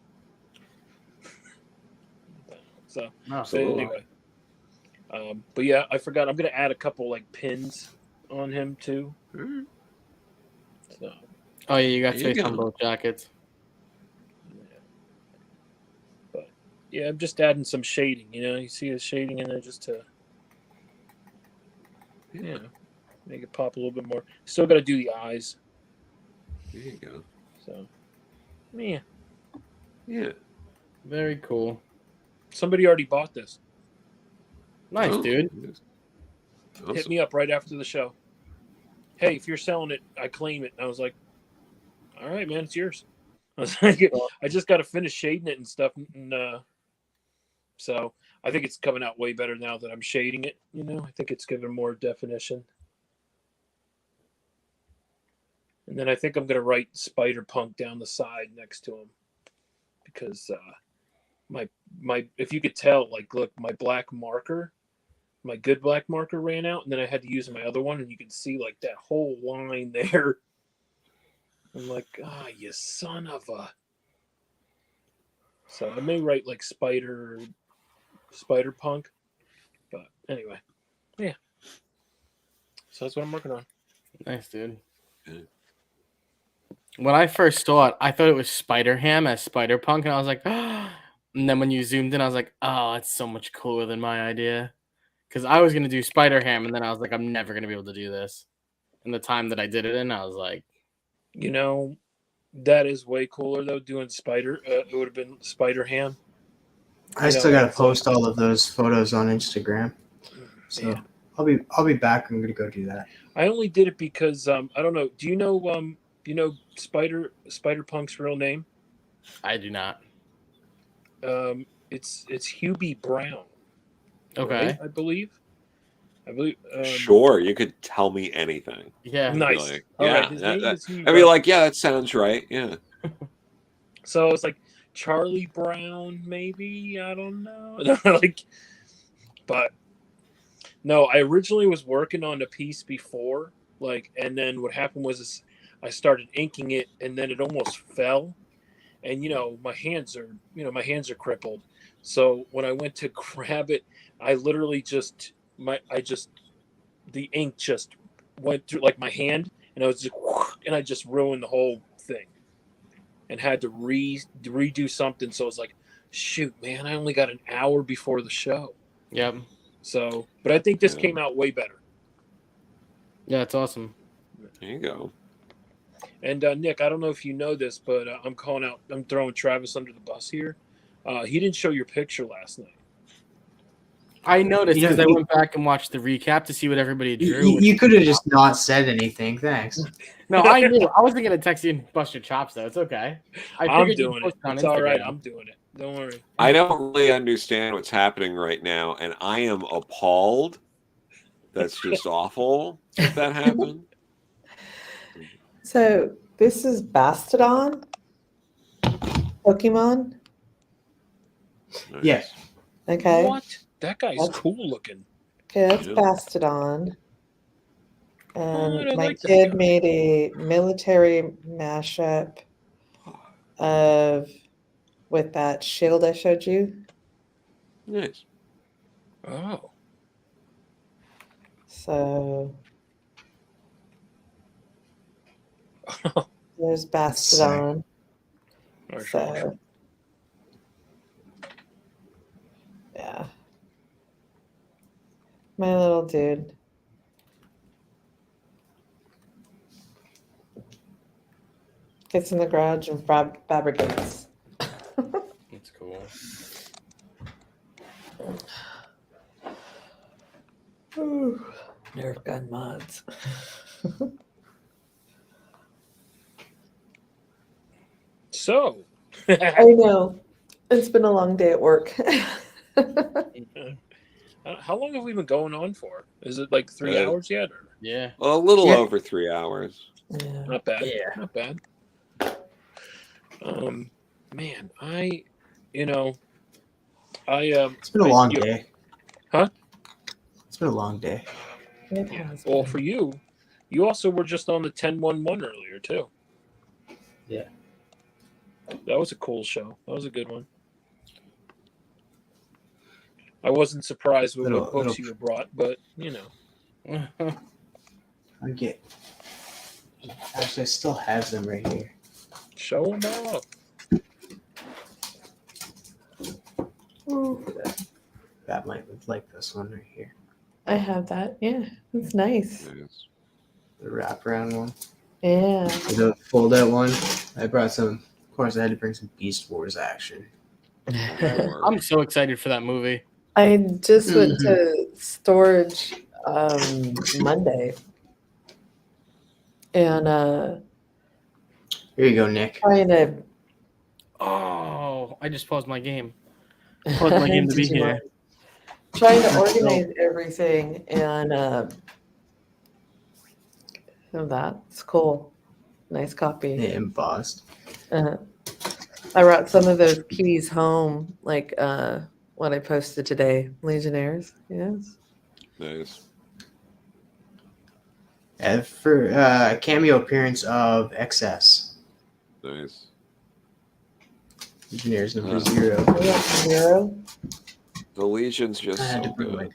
so anyway. But yeah, I forgot. I'm gonna add a couple like pins on him too. So. Oh yeah, you got space on both jackets. But yeah, I'm just adding some shading. You see the shading in there just to make it pop a little bit more. Still got to do the eyes. There you go. So, yeah. Very cool. Somebody already bought this. Nice, dude. Awesome. Hit me up right after the show. Hey, if you're selling it, I claim it. And I was like, all right, man, it's yours. I was like, I just got to finish shading it and stuff. And so I think it's coming out way better now that I'm shading it. I think it's given more definition. And then I think I'm going to write Spider-Punk down the side next to him because my if you could tell, like, look, my black marker, my good black marker ran out, and then I had to use my other one, and you can see like that whole line there. I'm like, you son of a. So I may write like Spider-Punk, but anyway, yeah. So that's what I'm working on. Nice, dude. When I first saw it, I thought it was Spider-Ham as Spider-Punk, and I was like, oh. And then when you zoomed in, I was like, oh, it's so much cooler than my idea. Because I was going to do Spider-Ham, and then I was like, I'm never going to be able to do this. And the time that I did it in, I was like... That is way cooler though. Doing Spider, it would have been Spider Ham. I still gotta post all of those photos on Instagram. So Man. I'll be back. I'm gonna go do that. I only did it because I don't know. Do you know Spider Punk's real name? I do not. It's Hubie Brown. Okay. Right? I believe. Sure, you could tell me anything. Yeah. I'd be Nice. like, All yeah, right, his name is I'd be like, yeah, that sounds right. Yeah. So it's like Charlie Brown, maybe, I don't know. Like, but no, I originally was working on a piece before, like, and then what happened was I started inking it, and then it almost fell, and my hands are crippled. So when I went to grab it, I literally the ink just went through like my hand, and I just ruined the whole thing, and had to redo something. So it's like, shoot, man, I only got an hour before the show. Yep. So, but I think this came out way better. Yeah, it's awesome. There you go. And Nick, I don't know if you know this, but I'm throwing Travis under the bus here. He didn't show your picture last night. I noticed because I went back and watched the recap to see what everybody drew. You could have just not said anything. Thanks. No, I knew. I wasn't gonna text you and bust your chops though. It's okay. I'm doing it. It's all right. I'm doing it. Don't worry. I don't really understand what's happening right now, and I am appalled. That's just awful if that happened. So this is Bastodon Pokemon. Yes. Okay. What? That guy's cool looking. Okay, that's Yeah. Bastodon. And I my like that kid guy. made a military mashup with that shield I showed you. Nice. Oh. So there's Bastodon. So yeah. My little dude. Gets in the garage and fabricates. That's cool. Ooh, Nerf gun mods. So. I know. It's been a long day at work. How long have we been going on for? Is it like 3 hours yet? Or? Yeah. Well, a little over 3 hours. Yeah. Not bad. Yeah. Not bad. Man, It's been a long day. Huh? It's been a long day. Well, for you also were just on the 10-1-1 earlier too. Yeah. That was a cool show. That was a good one. I wasn't surprised with what books you brought, but I get. Actually, I still have them right here. Show them off. That might like this one right here. I have that. Yeah, it's nice. The wraparound one. Yeah. The fold out one. I brought some. Of course, I had to bring some Beast Wars action. I'm so excited for that movie. I just went to storage Monday. And here you go, Nick. Trying to Oh, I just paused my game. Paused my game to be here. trying to organize everything and that's cool. Nice copy. Yeah, embossed. I brought some of those keys home, like what I posted today. Legionnaires, yes. Nice. For cameo appearance of XS. Nice. Legionnaires number 0. Zero. The Legion's just I had so to bring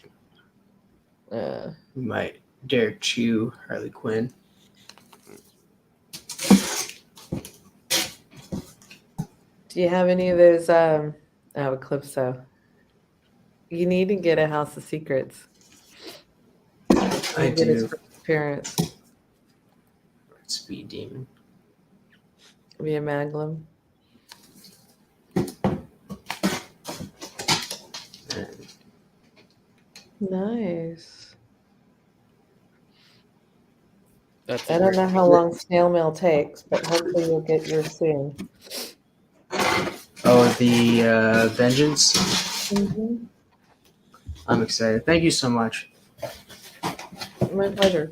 good. We might dare chew Harley Quinn. Do you have any of those? Eclipso. You need to get a House of Secrets. I Get his do. first appearance. Speed Demon. Via Magnum. Nice. That's I a don't great know how one. long snail mail takes, but hopefully you'll get yours soon. Oh, the Vengeance. Mm-hmm. I'm excited. Thank you so much. My pleasure.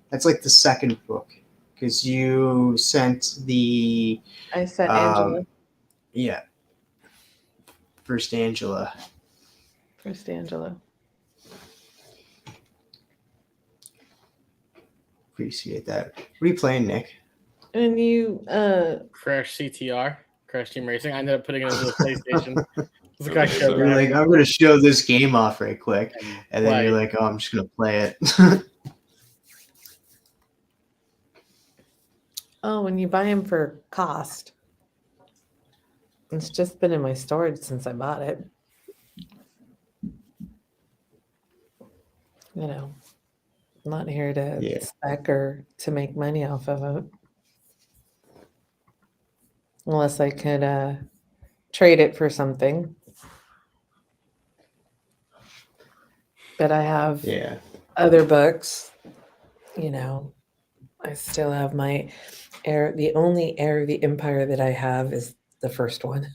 That's like the second book because you sent the I sent Angela. Yeah, first Angela. First Angela. Appreciate that. What are you playing, Nick? And you Crash CTR, Crash Team Racing. I ended up putting it into the PlayStation. It's like I Okay, showed You're back. like, I'm gonna show this game off right quick, and then play. you're like, oh, I'm just gonna play it. Oh, when you buy them for cost. It's just been in my storage since I bought it. You know, I'm not here to Yeah. spec or to make money off of it. Unless I could trade it for something. But I have Yeah. other books. You know, I still have my the only Heir of the Empire that I have is the first one.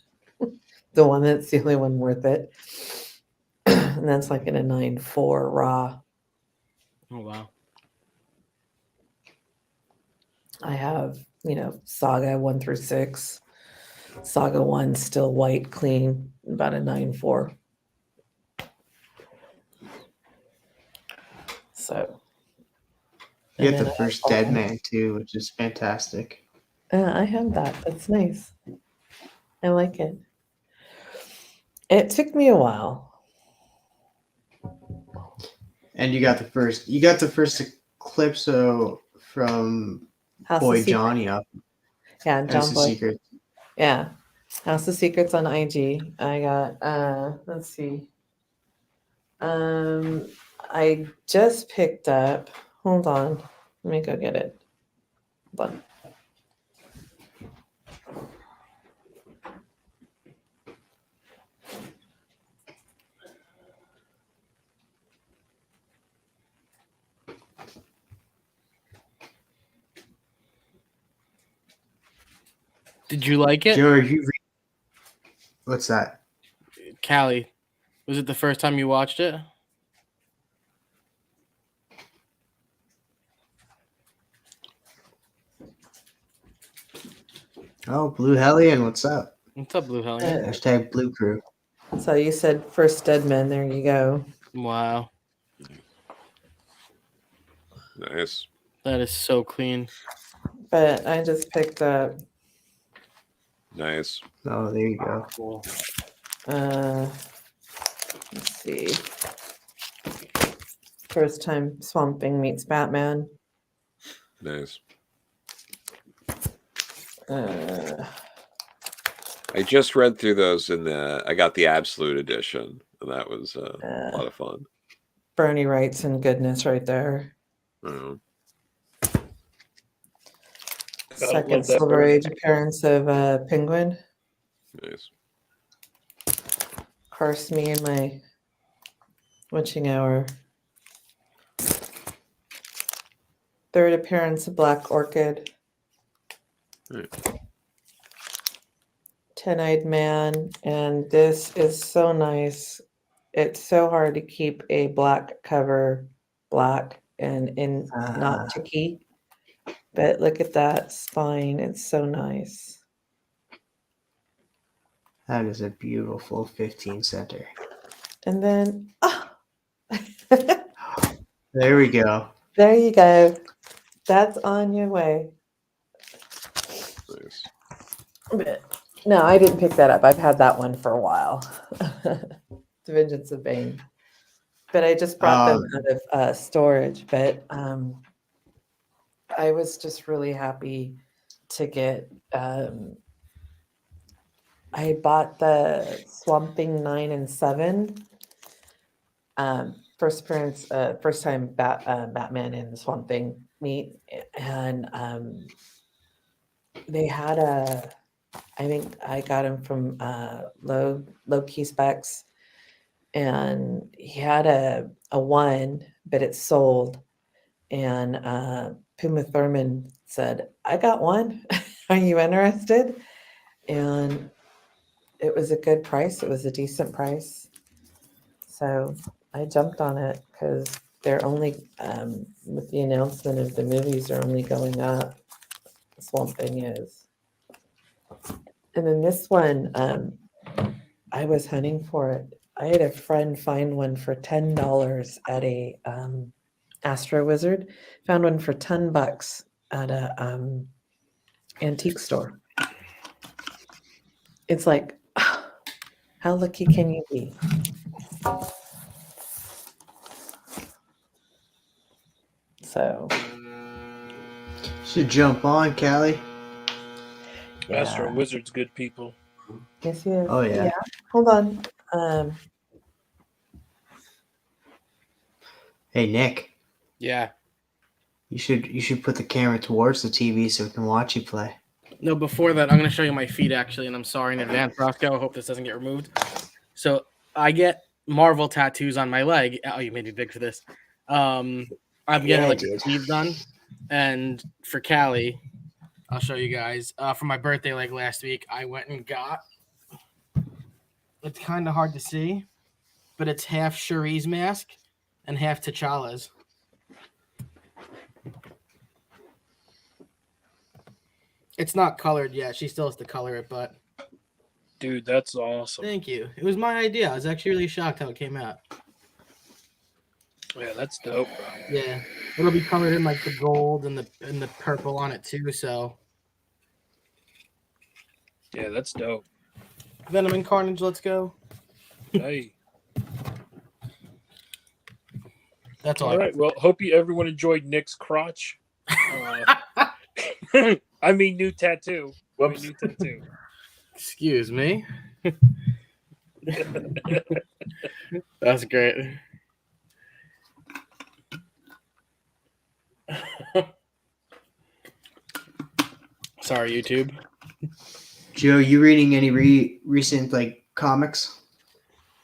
The one that's the only one worth it. And that's like in a 9.4 raw. Oh wow. I have, Saga 1 through 6. Saga 1 still white, clean, about a 9.4. So. You and get the then I first have Dead all- Man too, which is fantastic. I have that. That's nice. I like it. It took me a while. And you got the first Eclipso from House of Boy Secrets. Johnny up. Yeah, House John of Boy. Secrets. Yeah. House of Secrets on IG. I got let's see. I just picked up. Hold on. Let me go get it. Hold on. Did you like it? Joe, are you what's that? Callie, was it the first time you watched it? Oh, Blue Hellion, what's up? What's up, Blue Hellion? Hashtag Blue Crew. So you said first Dead Men. There you go. Wow. Nice. That is so clean. But I just picked up. Nice. Oh, there you go. Cool. Let's see. First time Swamp Thing meets Batman. Nice. I just read through those I got the Absolute Edition, and that was a lot of fun. Bernie Wright's and goodness right there. Oh. Second Silver Age appearance of Penguin. Nice. Of course, me and my witching hour. Third appearance of Black Orchid. Right. 10-Eyed Man, and this is so nice. It's so hard to keep a black cover black and not chicky. But look at that spine. It's so nice. That is a beautiful 15 center. And then There we go. there you go. That's on your way. Nice. But, no, I didn't pick that up. I've had that one for a while. The Vengeance of Bane. But I just brought them out of storage. But I was just really happy to get. I bought the Swamp Thing 9 and 7. First appearance, first time Batman and the Swamp Thing meet, and they had a, I think I got him from low key specs, and he had a one, but it sold. And Puma Thurman said, "I got one. Are you interested?" And it was a good price. It was a decent price. So I jumped on it because they're only, with the announcement of the movies, are only going up. Swamp Thing is. And then this one, I was hunting for it. I had a friend find one for $10 at a Astro Wizard. Found one for $10 at a antique store. It's like, how lucky can you be? So Should jump on, Callie. Astro yeah. Wizard's good people. Yes, he is. Oh, yeah. Hold on. Hey, Nick. Yeah. You should put the camera towards the TV so we can watch you play. No, before that, I'm going to show you my feed, actually, and I'm sorry in advance, Rosko. I hope this doesn't get removed. So I get Marvel tattoos on my leg. Oh, you made me big for this. I'm getting Yeah, I like did. sleeves done. And for Callie, I'll show you guys. For my birthday, like last week, I went and got, it's kind of hard to see, but it's half Shuri's mask and half T'Challa's. It's not colored yet. She still has to color it, but Dude, that's awesome. thank you. It was my idea. I was actually really shocked how it came out. Yeah, that's dope, bro. Yeah, it'll be colored in like the gold and the purple on it too. So Yeah, that's dope. Venom and Carnage, let's go. Hey. That's all. All right. Well, hope everyone enjoyed Nick's crotch. I mean, new tattoo. Whoops. New tattoo. Excuse me. That's great. Sorry, YouTube. Joe, you reading any recent like comics?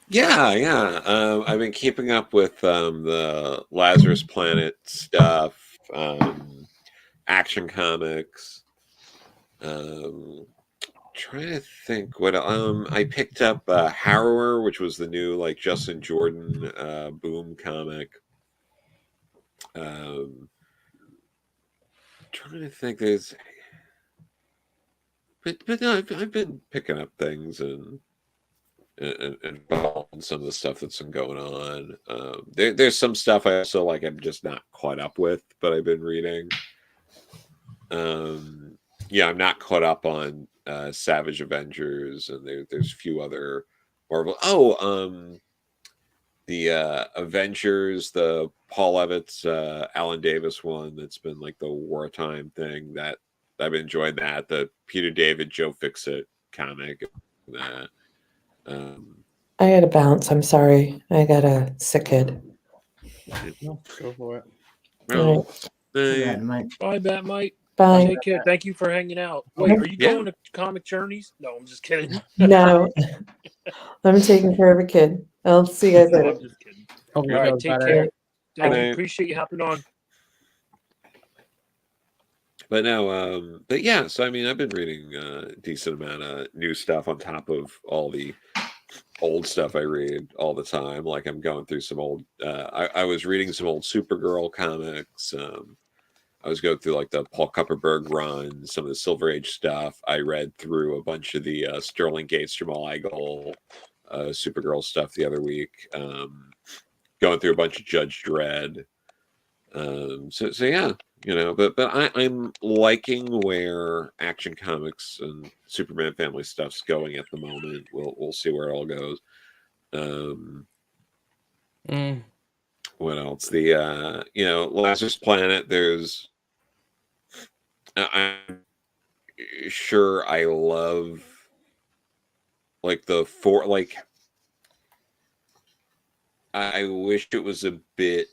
Yeah. I've been keeping up with the Lazarus Planet stuff, Action Comics. Trying to think what I picked up Harrower, which was the new like Justin Jordan Boom comic. Trying to think, there's, but no, I've been picking up things and following some of the stuff that's been going on. There's some stuff I also like I'm just not caught up with, but I've been reading. Yeah, I'm not caught up on Savage Avengers, and there's a few other Marvel. The Avengers, the Paul Evans, Alan Davis one that's been like the wartime thing that I've been enjoying that. The Peter David, Joe Fixit comic. I gotta bounce. I'm sorry. I got a sick kid. No, go for it. Well, Bye, Batmite. Bye. Take care. Thank you for hanging out. Wait, are you going to Comic Journeys? No, I'm just kidding. No, I'm taking care of a kid. I'll see you guys No, later. I'm just kidding. Hope All your right, goes take better. care. Thank you. Bye. Appreciate you hopping on. But no, but yeah, so I mean, I've been reading a decent amount of new stuff on top of all the old stuff I read all the time. Like I'm going through some old, I was reading some old Supergirl comics. I was going through like the Paul Kupperberg run, some of the Silver Age stuff. I read through a bunch of the Sterling Gates, Jamal Igle, Supergirl stuff the other week. Going through a bunch of Judge Dredd. So yeah, you know, but I'm liking where Action Comics and Superman family stuff's going at the moment. We'll see where it all goes. What else? The you know, Lazarus Planet. There's I'm sure I love like the four. Like I wish it was a bit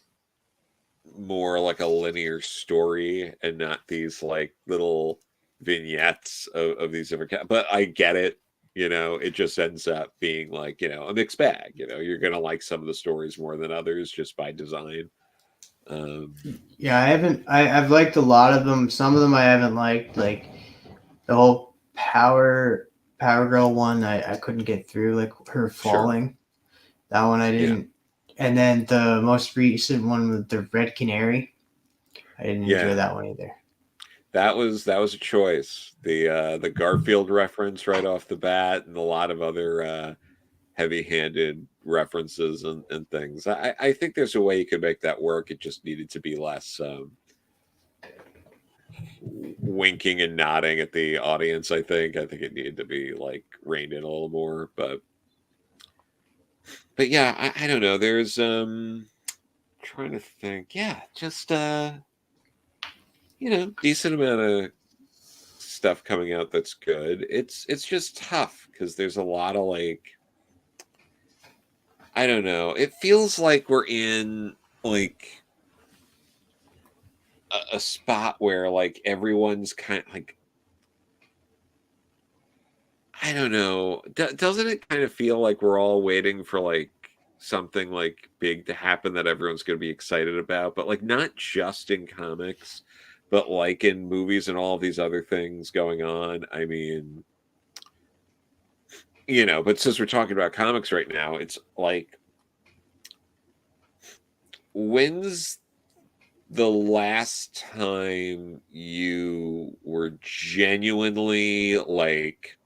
more like a linear story and not these like little vignettes of these different, but I get it. It just ends up being like, a mixed bag. You're gonna like some of the stories more than others just by design. Yeah, I've liked a lot of them. Some of them I haven't liked, like the whole Power Girl one. I couldn't get through, like her falling. That one I didn't. And then the most recent one with the Red Canary, I didn't enjoy that one either. That was a choice. The Garfield reference right off the bat, and a lot of other heavy-handed references and things. I think there's a way you could make that work. It just needed to be less winking and nodding at the audience. I think it needed to be like reined in a little more. But yeah, I don't know. There's trying to think. Yeah, just decent amount of stuff coming out that's good. It's just tough because there's a lot of like, I don't know. It feels like we're in like a spot where like everyone's kind of like, I don't know. Doesn't it kind of feel like we're all waiting for like something like big to happen that everyone's going to be excited about, but like not just in comics, but like in movies and all of these other things going on. I mean, but since we're talking about comics right now, it's like, when's the last time you were genuinely like,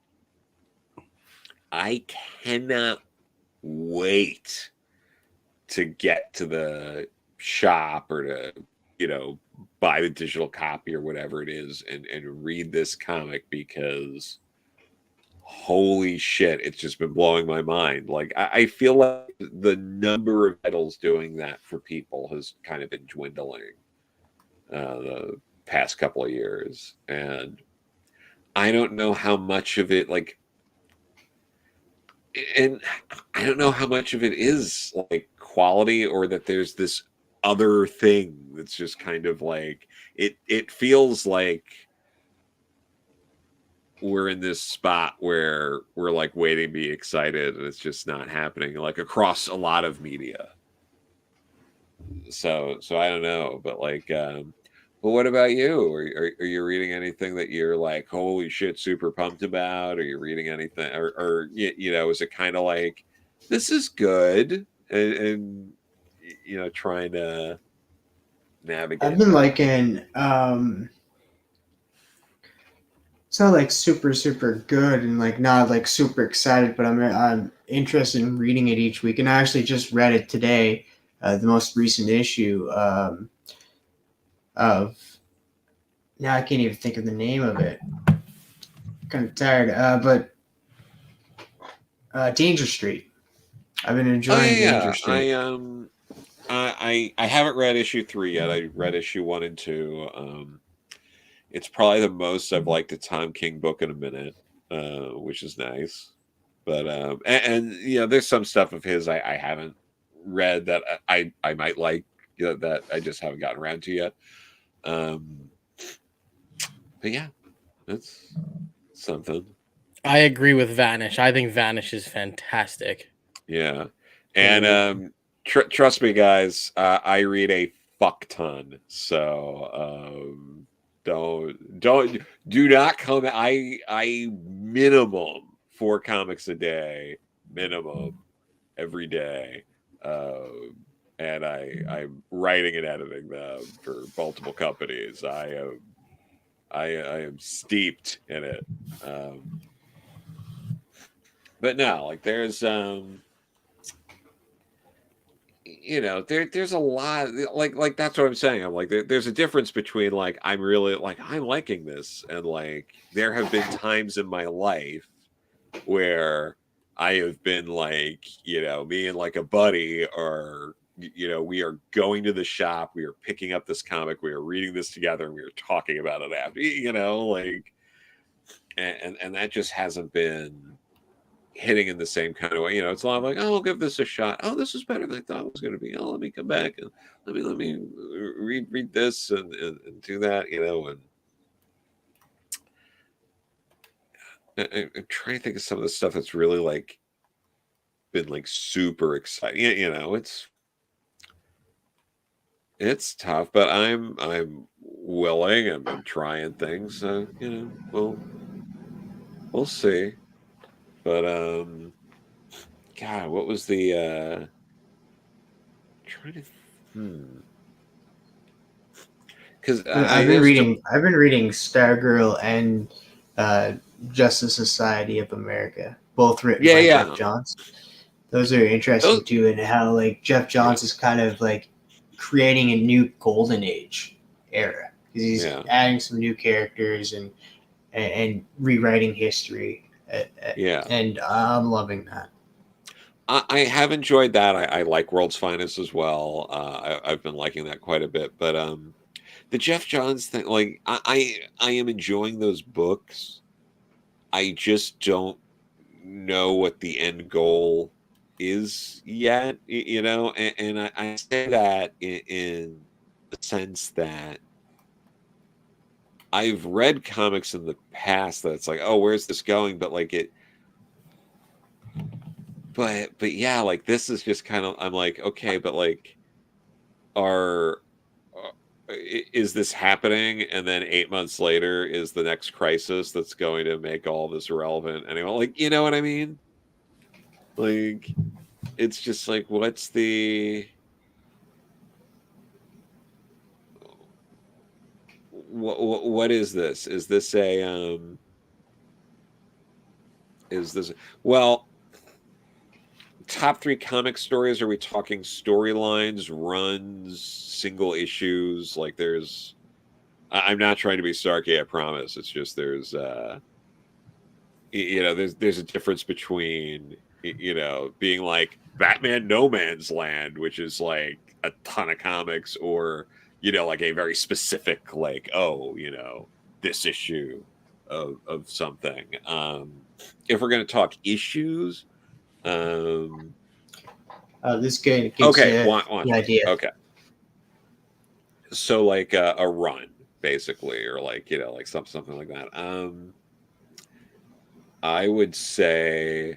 I cannot wait to get to the shop or to, buy the digital copy or whatever it is and read this comic because holy shit, it's just been blowing my mind. Like, I feel like the number of titles doing that for people has kind of been dwindling the past couple of years. And I don't know how much of it, like, and I don't know how much of it is like quality or that there's this other thing that's just kind of like, it feels like we're in this spot where we're like waiting to be excited and it's just not happening, like across a lot of media. So I don't know, but like, but what about you? Are you reading anything that you're like, holy shit, super pumped about? Are you reading anything, or is it kind of like, this is good, and trying to navigate? I've been liking. It's not like super good and like not like super excited, but I'm interested in reading it each week. And I actually just read it today, the most recent issue of. Now I can't even think of the name of it. Kind of tired, but Danger Street. I've been enjoying Danger Street. I haven't read issue 3 yet. I read issue 1 and 2. It's probably the most I've liked a Tom King book in a minute, which is nice. But and there's some stuff of his I haven't read that I might like, that I just haven't gotten around to yet. But yeah, that's something. I agree with Vanish. I think Vanish is fantastic. Yeah, and trust me, guys, I read a fuck ton, so do not come. I minimum 4 comics a day, minimum every day, and I'm writing and editing them for multiple companies. I am steeped in it. But no, like there's there's a lot, like that's what I'm saying. I'm like, there's a difference between like, I'm really like, I'm liking this, and like there have been times in my life where I have been like, me and like a buddy are, we are going to the shop, we are picking up this comic, we are reading this together, and we are talking about it after, like, and that just hasn't been hitting in the same kind of way. It's a lot of like, oh, I'll give this a shot. Oh, this is better than I thought it was going to be. Oh, let me come back and let me read this and do that, and I'm trying to think of some of the stuff that's really like been like super exciting. You know, it's tough, but I'm willing. I'm trying things. So you know, we'll see. But God, what was the trying to because I've been reading. I've been reading Stargirl and Justice Society of America, both written by Jeff Johns. Those are interesting too, and how like Jeff Johns is kind of like creating a new golden age era because he's adding some new characters and rewriting history. And I'm loving that. I have enjoyed that. I like World's Finest as well. I've been liking that quite a bit. But the Jeff Johns thing, like I am enjoying those books. I just don't know what the end goal is yet, you know. And I say that in the sense that I've read comics in the past that it's like, oh, where's this going? But like it. But yeah, like this is just kind of I'm like, okay, but like is this happening? And then 8 months later is the next crisis that's going to make all this irrelevant anyway. Like, you know what I mean? Like it's just like what is this? Is this a well, top 3 comic stories? Are we talking storylines, runs, single issues? Like there's I'm not trying to be snarky, I promise. It's just there's you know, there's a difference between you know being like Batman No Man's Land, which is like a ton of comics, or you know, like a very specific like, oh, you know, this issue of something. If we're gonna talk issues, this gives okay, the idea. Okay. So like a run, basically, or like you know, like something like that. I would say,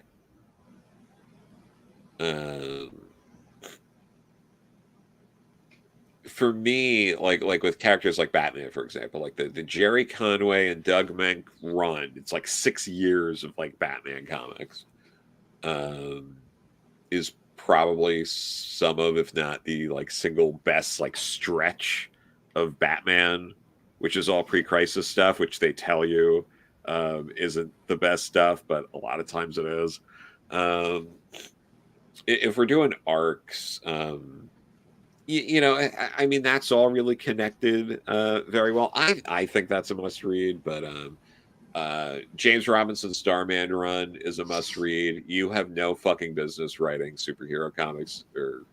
for me, like with characters like Batman, for example, like the Jerry Conway and Doug Menck run, it's like 6 years of like Batman comics. Is probably some of, if not the like single best like stretch of Batman, which is all pre-crisis stuff, which they tell you isn't the best stuff, but a lot of times it is. If we're doing arcs, you know, I mean, that's all really connected very well. I think that's a must read, but James Robinson's Starman run is a must read. You have no fucking business writing superhero comics or,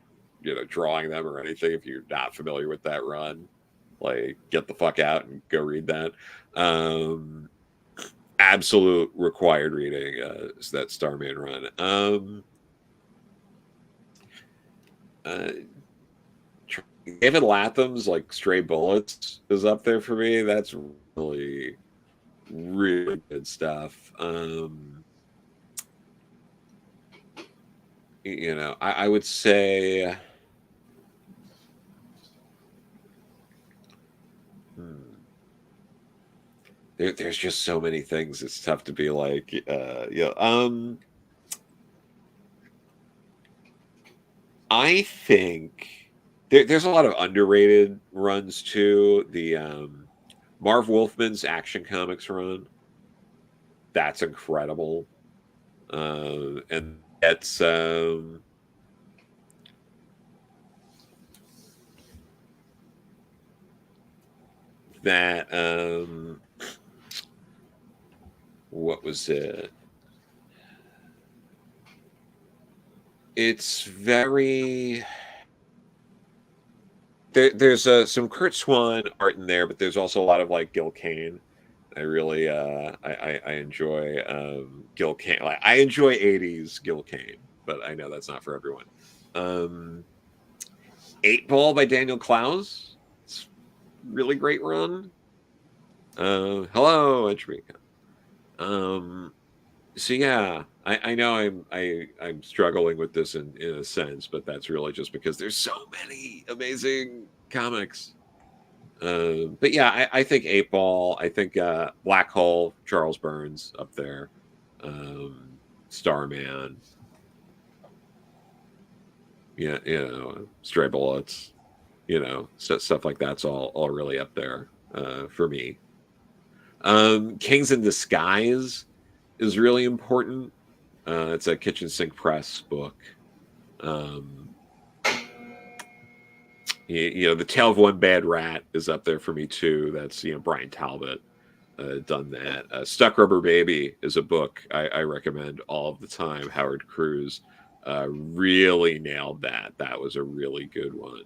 you know, drawing them or anything if you're not familiar with that run. Like, get the fuck out and go read that. Absolute required reading is that Starman run. David Latham's like Stray Bullets is up there for me. That's really good stuff. You know, I would say there's just so many things. It's tough to be like, I think there's a lot of underrated runs too. The Marv Wolfman's Action Comics run, that's incredible. And that's that what was it? It's very there's some Kurt Swan art in there, but there's also a lot of like Gil Kane. I really I enjoy Gil Kane. Like, I enjoy 80s Gil Kane, but I know that's not for everyone. 8 Ball by Daniel Clowes. It's really great run. Hello, Entropy. So yeah, I know I'm struggling with this in a sense, but that's really just because there's so many amazing comics. But yeah, I think Eight Ball, I think Black Hole, Charles Burns up there, Starman, yeah, Stray Bullets, stuff like that's all really up there for me. Kings in Disguise is really important. It's a Kitchen Sink Press book. The Tale of One Bad Rat is up there for me too. That's Brian Talbot done that. Stuck Rubber Baby is a book I recommend all of the time. Howard Cruz really nailed that. That was a really good one.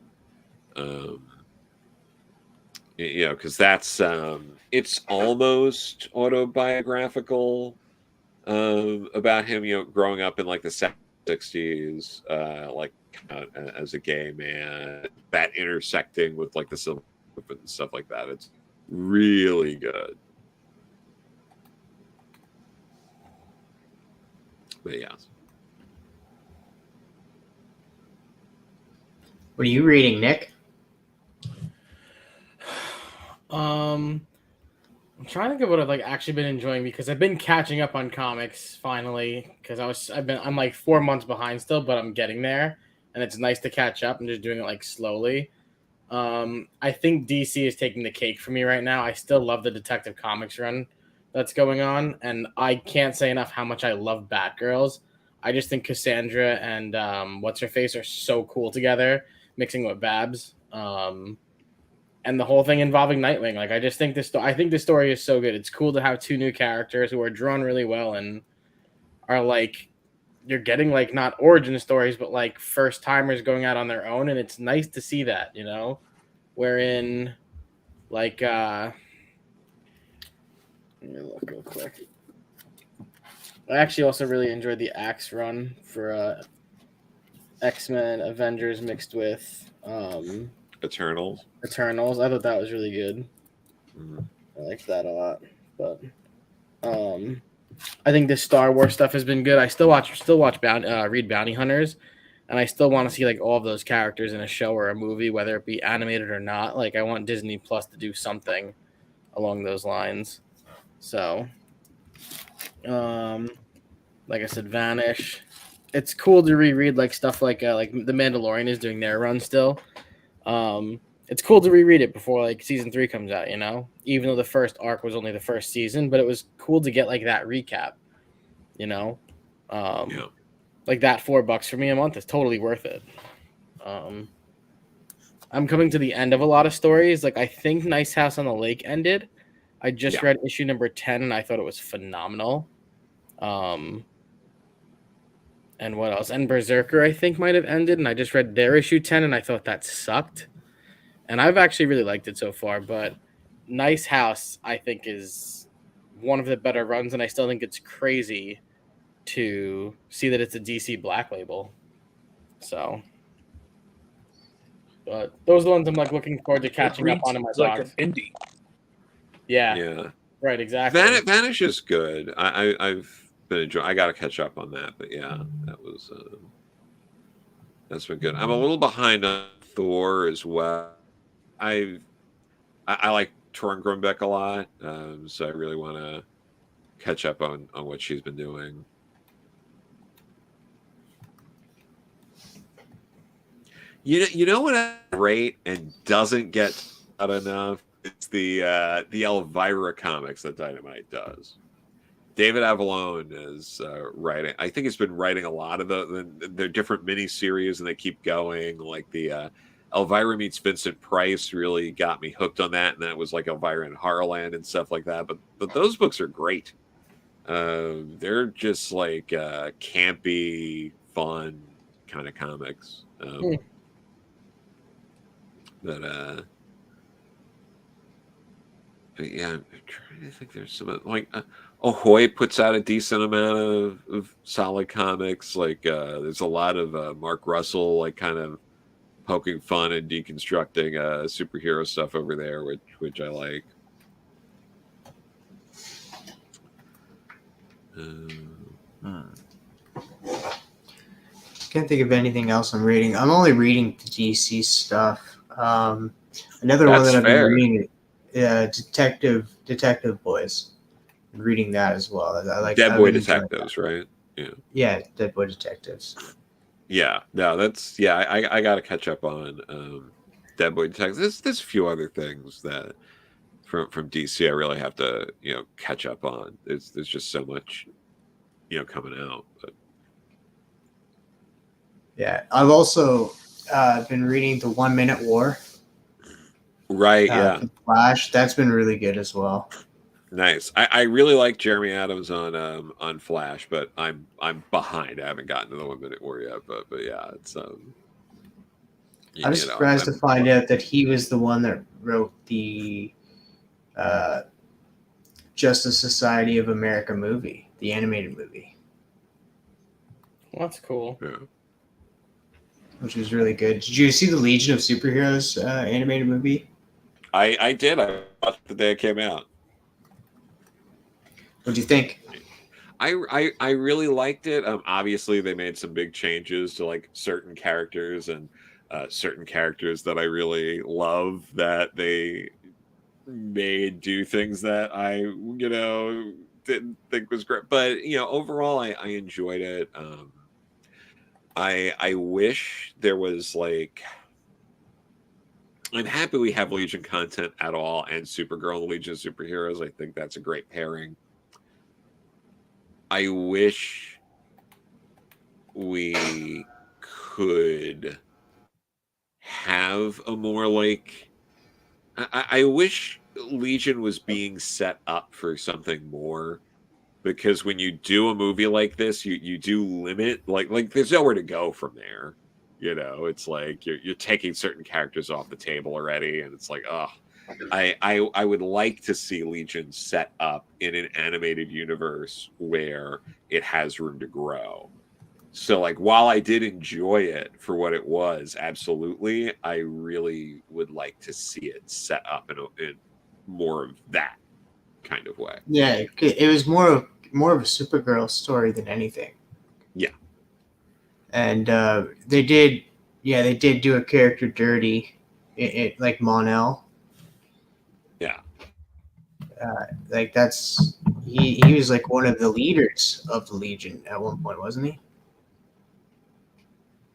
Because that's it's almost autobiographical about him, growing up in like the 60s, like as a gay man, that intersecting with like the civil movement and stuff like that. It's really good. But yeah. What are you reading, Nick? I'm trying to think of what I've actually been enjoying, because I've been catching up on comics finally, because I'm like 4 months behind still, but I'm getting there, and it's nice to catch up. I'm just doing it slowly. I think DC is taking the cake for me right now. I still love the Detective Comics run that's going on, and I can't say enough how much I love Batgirls. I just think Cassandra and what's her face are so cool together, mixing with Babs. And the whole thing involving Nightwing. I think this story is so good. It's cool to have two new characters who are drawn really well and are you're getting not origin stories, but first timers going out on their own, and it's nice to see that, wherein let me look real quick. I actually also really enjoyed the Axe run for X-Men Avengers mixed with Eternals. I thought that was really good. Mm. I liked that a lot. But I think this Star Wars stuff has been good. I still read Bounty Hunters, and I still want to see all of those characters in a show or a movie, whether it be animated or not. I want Disney Plus to do something along those lines. So, like I said, Vanish. It's cool to reread stuff like The Mandalorian is doing their run still. It's cool to reread it before season 3 comes out, even though the first arc was only the first season, but it was cool to get that recap, yeah. That $4 for me a month is totally worth it. I'm coming to the end of a lot of stories. I think Nice House on the Lake ended. I just read issue number 10 and I thought it was phenomenal. And what else? And Berserker, I think, might have ended, and I just read their issue 10 and I thought that sucked. And I've actually really liked it so far, but Nice House, I think, is one of the better runs, and I still think it's crazy to see that it's a DC Black Label. So, but those are the ones I'm looking forward to catching up on in my box. An indie. Yeah. Right, exactly. Vanish is good. I've been enjoying. I got to catch up on that, but yeah, that's been good. I'm a little behind on Thor as well. I like Torun Grumbeck a lot, so I really want to catch up on what she's been doing. You know what great and doesn't get out enough? It's the Elvira comics that Dynamite does. David Avalone is writing. I think he's been writing a lot of the different miniseries, and they keep going. The Elvira meets Vincent Price really got me hooked on that, and then it was Elvira and Harland and stuff like that. But those books are great. They're just campy, fun kind of comics. But yeah, I'm trying to think. There's some Ahoy puts out a decent amount of solid comics. There's a lot of Mark Russell kind of poking fun and deconstructing superhero stuff over there, which I like. Can't think of anything else I'm reading. I'm only reading DC stuff. Another one That's that I've fair. been reading, Detective Boys. I'm reading that as well. I like Dead I've Boy been enjoying Detectives, right? Yeah. Yeah, Dead Boy Detectives. Yeah, no, that's I got to catch up on Dead Boy Detectives. There's a few other things that from DC I really have to catch up on. There's just so much coming out. But Yeah, I've also been reading the 1 Minute War. Right, yeah. from Flash. That's been really good as well. Nice. I really like Jeremy Adams on Flash, but I'm behind. I haven't gotten to the 1 Minute War yet, but yeah, it's I was surprised to find out that he was the one that wrote the Justice Society of America movie, the animated movie. Well, that's cool. Yeah. Which was really good. Did you see the Legion of Superheroes animated movie? I did. I watched the day it came out. What do you think? I really liked it. Obviously, they made some big changes to like certain characters and certain characters that I really love that they made do things that I didn't think was great. But overall, I enjoyed it. I wish there was like. I'm happy we have Legion content at all and Supergirl and Legion of Superheroes. I think that's a great pairing. I wish we could have a more like. I wish Legion was being set up for something more, because when you do a movie like this, you do limit like there's nowhere to go from there. It's like you're taking certain characters off the table already, and it's like, oh, I would like to see Legion set up in an animated universe where it has room to grow. So like while I did enjoy it for what it was, absolutely, I really would like to see it set up in more of that kind of way. Yeah, it was more of a Supergirl story than anything. Yeah. And they did do a character dirty, like Mon-El. Yeah. Like that's he was like one of the leaders of the Legion at one point, wasn't he?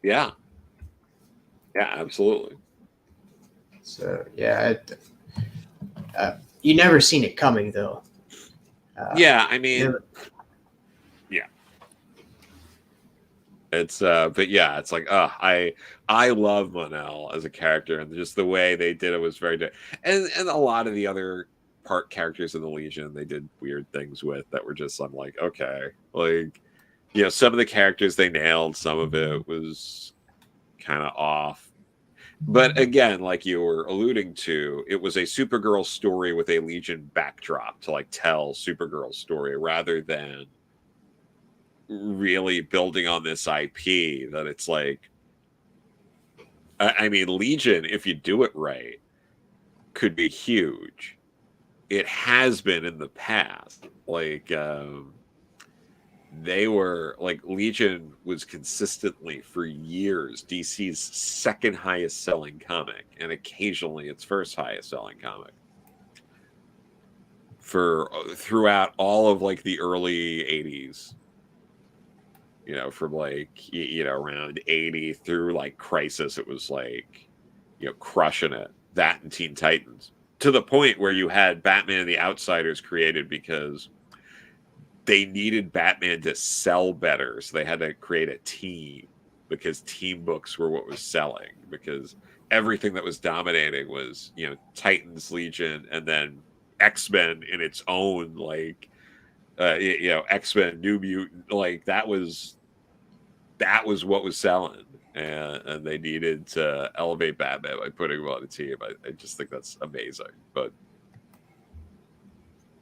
Yeah. Yeah, absolutely. So yeah, you never seen it coming though. Yeah, I mean, yeah. It's but yeah, it's like I love Mon-El as a character, and just the way they did it was very good. And a lot of the other part characters in the Legion, they did weird things with that were just, I'm like, okay, like some of the characters they nailed, some of it was kind of off. But again, like you were alluding to, it was a Supergirl story with a Legion backdrop to like tell Supergirl's story, rather than really building on this IP that it's like, I mean, Legion, if you do it right, could be huge. It has been in the past. Like, they were like, Legion was consistently for years DC's second highest selling comic, and occasionally its first highest selling comic for throughout all of like the early 80s. From like around 80 through like Crisis, it was like crushing it. That and Teen Titans, to the point where you had Batman and the Outsiders created because they needed Batman to sell better, so they had to create a team, because team books were what was selling, because everything that was dominating was Titans, Legion, and then X-Men in its own, like X-Men, New Mutant, like that was what was selling, and they needed to elevate Batman by putting him on a team. I just think that's amazing. But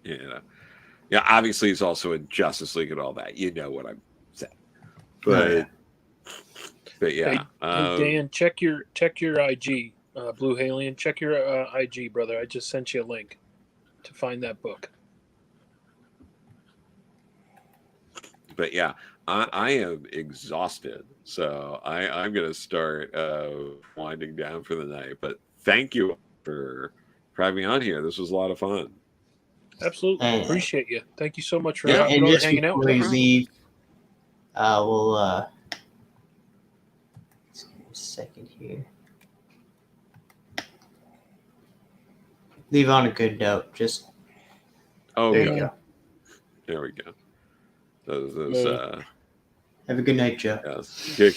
yeah, obviously he's also in Justice League and all that. You know what I'm saying. But yeah. Hey, Dan, check your IG, Blue Alien. Check your IG, brother. I just sent you a link to find that book. but yeah, I am exhausted, so I'm gonna start winding down for the night. But thank you for having me on here. This was a lot of fun. Absolutely. And, Appreciate you. Thank you so much for and just hanging out before with we us. leave, we'll just give me a second here. Leave on a good note. Just there you go. There we go. Those Have a good night, Joe. Yes. Good.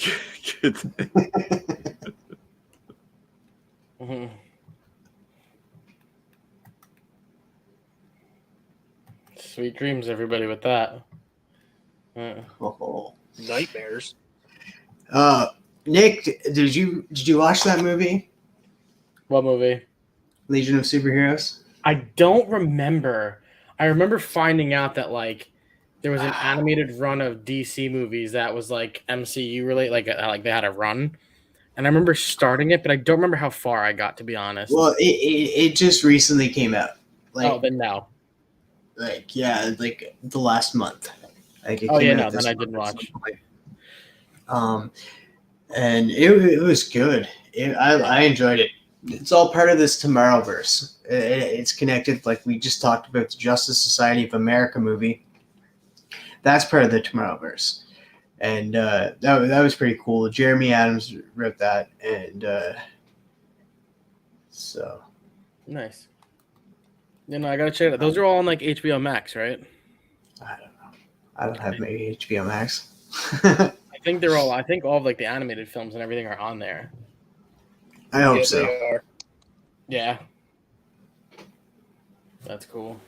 Sweet dreams, everybody, with that. Nightmares. Nick, did you watch that movie? What movie? Legion of Superheroes. I don't remember. I remember finding out that like there was an animated run of DC movies that was like MCU related, like they had a run, and I remember starting it, but I don't remember how far I got, to be honest. Well, it just recently came out. Like, then no. Like the last month. Like it Oh came yeah, out no, this then I month didn't at some watch. point. And it was good. I enjoyed it. It's all part of this Tomorrowverse. It's connected, like we just talked about the Justice Society of America movie. That's part of the Tomorrowverse, and that was pretty cool. Jeremy Adams wrote that, and so Nice. You know, I gotta check it out. Those are all on like HBO Max, right? I don't have maybe HBO Max. I think they're all. I think all of like the animated films and everything are on there. I hope so. They are. Yeah. That's cool.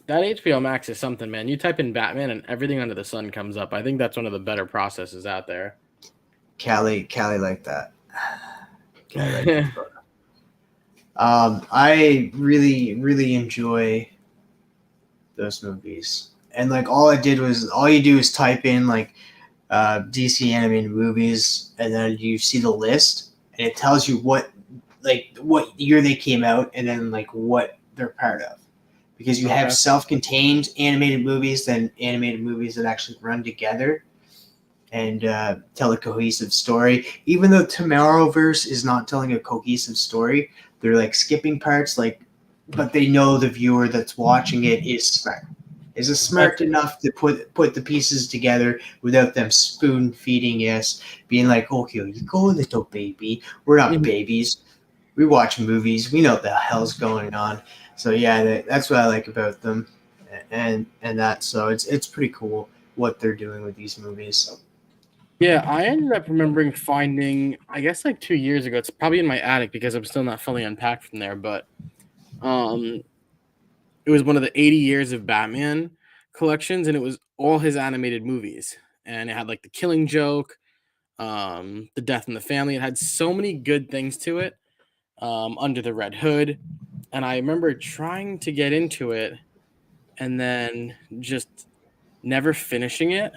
That HBO Max is something, man. You type in Batman and everything under the sun comes up. I think that's one of the better processes out there. Callie like that. Callie like that photo. I really enjoy those movies, and like all you do is type in like DC animated movies, and then you see the list, and it tells you what year they came out, and then like what they're part of, because you have self-contained animated movies, then animated movies that actually run together and tell a cohesive story. Even though Tomorrowverse is not telling a cohesive story, they're like skipping parts, but they know the viewer that's watching it is smart enough to put the pieces together without them spoon feeding us, being like, okay, you go, little baby. We're not babies. We watch movies. We know what the hell's going on. So yeah, that's what I like about them, and that. So it's pretty cool what they're doing with these movies. Yeah, I ended up remembering finding, I guess like 2 years ago. It's probably in my attic because I'm still not fully unpacked from there, but it was one of the 80 years of Batman collections, and it was all his animated movies. And it had like The Killing Joke, The Death in the Family. It had so many good things to it. Under the Red Hood. And I remember trying to get into it and then just never finishing it.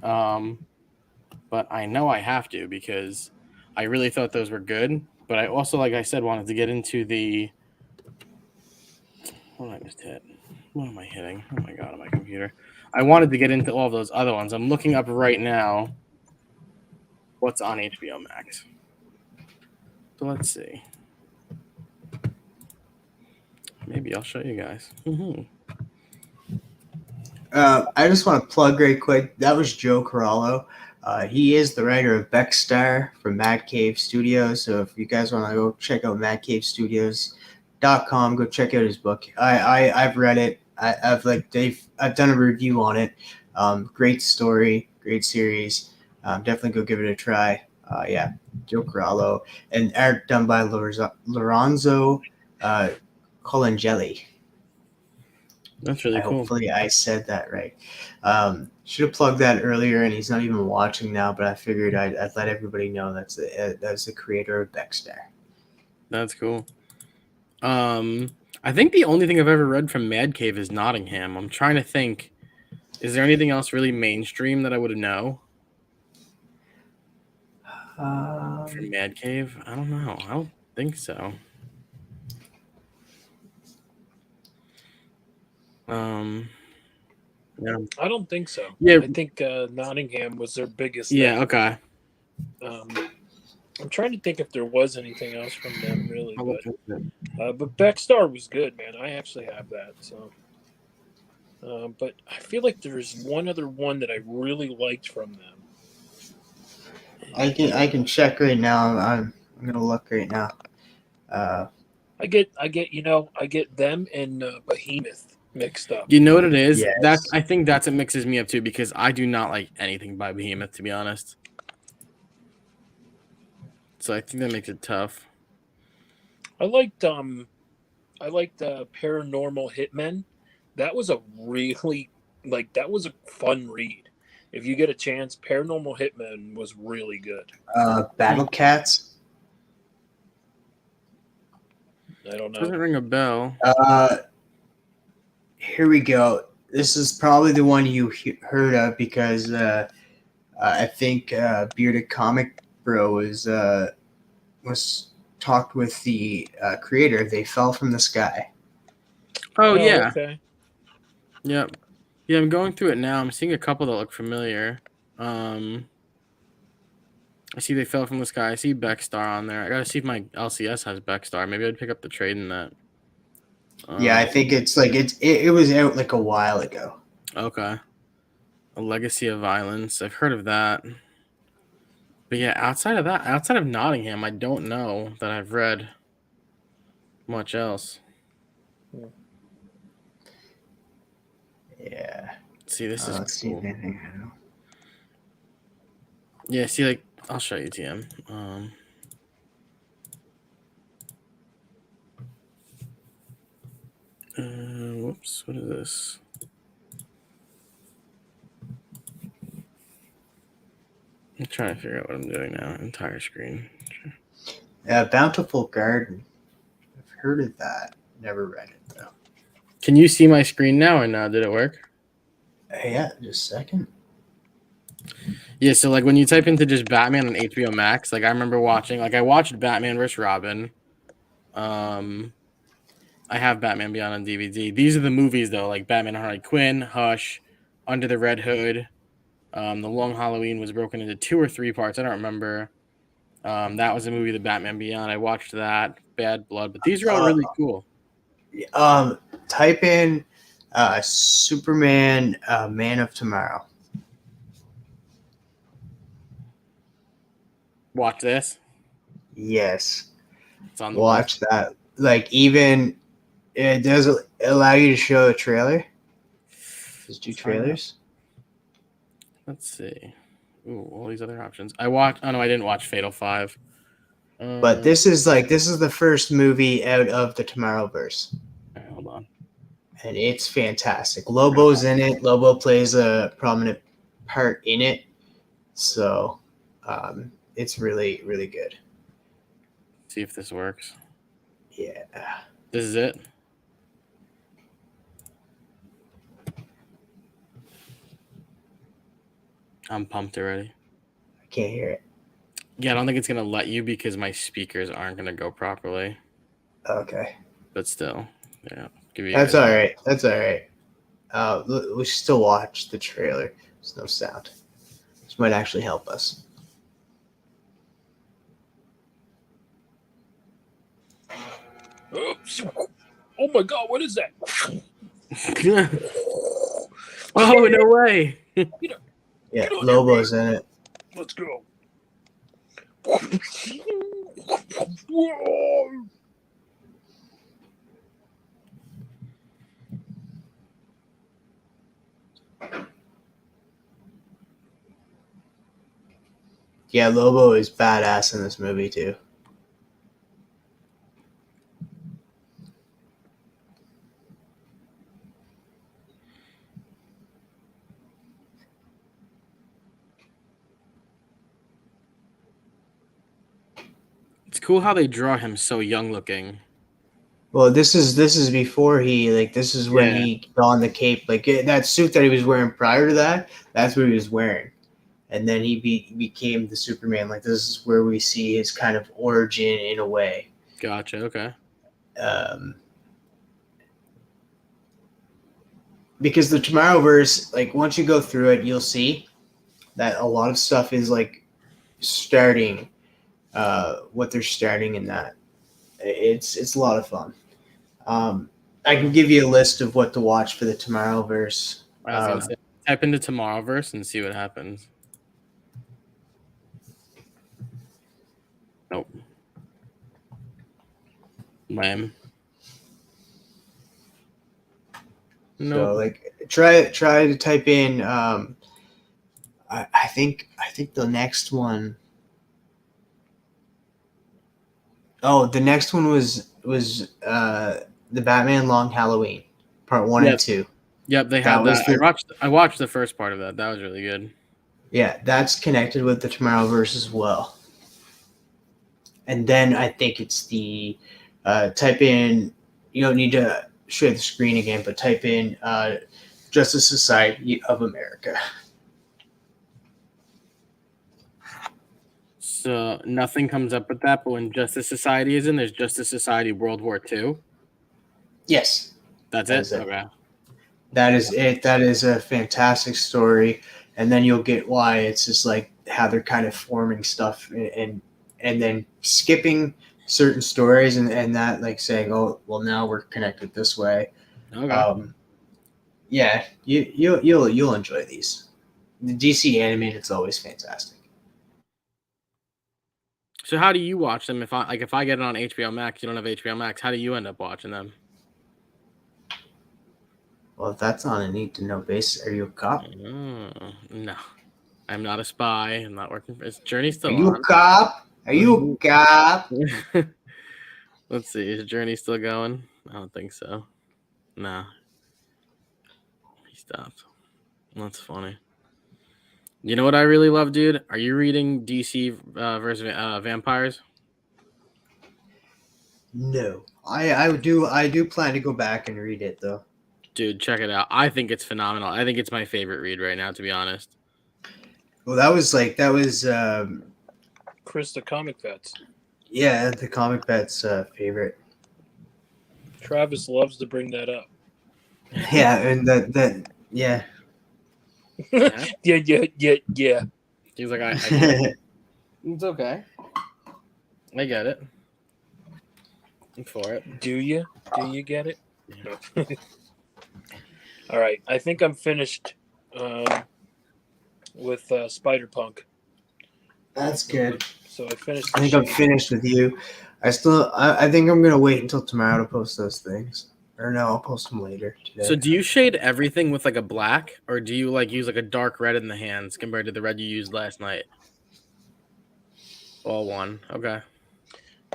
But I know I have to because I really thought those were good. But I also, like I said, wanted to get into the... What did I just hit? What am I hitting? Oh my God, on my computer. I wanted to get into all those other ones. I'm looking up right now what's on HBO Max. So let's see. Maybe I'll show you guys. I just want to plug right quick. That was Joe Corallo. He is the writer of Beckstar from Mad Cave Studios. So if you guys want to go check out madcavestudios.com, go check out his book. I've read it. I've done a review on it. Great story, great series. Definitely go give it a try. Yeah, Joe Corallo, and art done by Lorenzo Colangeli. That's really cool. Hopefully I said that right. Should have plugged that earlier, and he's not even watching now, but I figured I'd let everybody know that's the creator of Beckstar. That's cool. I think the only thing I've ever read from Mad Cave is Nottingham. I'm trying to think. Is there anything else really mainstream that I would know? From Mad Cave? I don't know. I don't think so. Yeah. I don't think so. Yeah. I think Nottingham was their biggest. Yeah. thing. Okay. I'm trying to think if there was anything else from them really, I'll look into it. but Beckstar was good, man. I actually have that. So, but I feel like there's one other one that I really liked from them. I can check right now. I'm gonna look right now. I get them and Behemoth mixed up. You know what it is? Yes. I think that's what mixes me up too, because I do not like anything by Behemoth, to be honest. So I think that makes it tough. I liked Paranormal Hitmen. That was a really that was a fun read. If you get a chance, Paranormal Hitmen was really good. Battle Cats. I don't know. Doesn't ring a bell. Here we go. This is probably the one you heard of because I think Bearded Comic Bro was talked with the creator. They fell from the sky. Oh yeah. Okay. Yep. Yeah, I'm going through it now. I'm seeing a couple that look familiar. I see They Fell from the Sky. I see Beckstar on there. I gotta see if my LCS has Beckstar. Maybe I'd pick up the trade in that. Yeah, I think it's like it was out like a while ago. Okay. A Legacy of Violence. I've heard of that. But yeah, outside of Nottingham, I don't know that I've read much else. Yeah. See, this is let's see cool. if anything. I don't know. Yeah, see, like, I'll show you, TM. Whoops, what is this? I'm trying to figure out what I'm doing now. Entire screen. Bountiful Garden. I've heard of that. Never read it though. Can you see my screen now or no? Did it work? Yeah, just a second. Yeah, so like when you type into just Batman on HBO Max, like I remember watching, like I watched Batman vs. Robin. I have Batman Beyond on DVD. These are the movies though, like Batman and Harley Quinn, Hush, Under the Red Hood. The Long Halloween was broken into 2 or 3 parts. I don't remember. That was a movie, The Batman Beyond. I watched that. Bad Blood, but these are all really cool. Type in Superman Man of Tomorrow. Watch this. Yes. It's on the Watch that. Like even it does allow you to show a trailer. Just do trailers. Let's see. Ooh, all these other options. I watched. Oh no, I didn't watch Fatal 5. But this is the first movie out of the Tomorrowverse. Hold on. And it's fantastic. Lobo's in it. Lobo plays a prominent part in it. So it's really, really good. See if this works. Yeah. This is it. I'm pumped already. I can't hear it. Yeah, I don't think it's gonna let you because my speakers aren't gonna go properly. Okay. But still, yeah. That's all right. That's all right. We should still watch the trailer. There's no sound. This might actually help us. Oops. Oh my God! What is that? Oh no way! Yeah, Lobo's in it. Let's go. Yeah, Lobo is badass in this movie too. It's cool how they draw him so young looking. Well, this is before he this is when he donned the cape. Like that suit that he was wearing prior to that, that's what he was wearing. And then he became the Superman. Like this is where we see his kind of origin in a way. Gotcha. Okay. because the Tomorrowverse, like once you go through it, you'll see that a lot of stuff is like starting what they're starting in that. It's a lot of fun. I can give you a list of what to watch for the Tomorrowverse. I was gonna say, type into Tomorrowverse and see what happens. Nope. Lame. So like try to type in I think the next one. Oh, the next one was the Batman Long Halloween, part 1 and 2. Yep, they had that. I watched the first part of that. That was really good. Yeah, that's connected with the Tomorrowverse as well. And then I think it's the type in. You don't need to share the screen again, but type in Justice Society of America. So nothing comes up with that, but when Justice Society is in, there's Justice Society World War II. Yes. That's That it? is it. Okay. That is it. That is a fantastic story. And then you'll get why it's just like how they're kind of forming stuff and then skipping certain stories and that like saying, oh, well, now we're connected this way. Okay. Yeah, you'll enjoy these. The DC animated is always fantastic. So how do you watch them? If I get it on HBO Max, you don't have HBO Max. How do you end up watching them? Well, if that's on a need to know basis, are you a cop? No, I'm not a spy. I'm not working for. Is Journey still Are you on? a cop? Are you a cop? Let's see. Is Journey still going? I don't think so. No. He stopped. That's funny. You know what I really love, dude? Are you reading DC versus Vampires? No. I do plan to go back and read it though. Dude, check it out. I think it's phenomenal. I think it's my favorite read right now, to be honest. Well, that was Chris, the comic vets. yeah, the comic vet's favorite. Travis loves to bring that up. Yeah, and that yeah. yeah. He's like, I get it. It's okay. I get it. I'm for it. Do you? Do you get it? Yeah. All right. I think I'm finished with Spider-Punk. That's good. So I finished. I think I'm finished with you. I think I'm gonna wait until tomorrow to post those things. Or no, I'll post them later today. So do you shade everything with like a black, or do you like use like a dark red in the hands compared to the red you used last night? All one. Okay.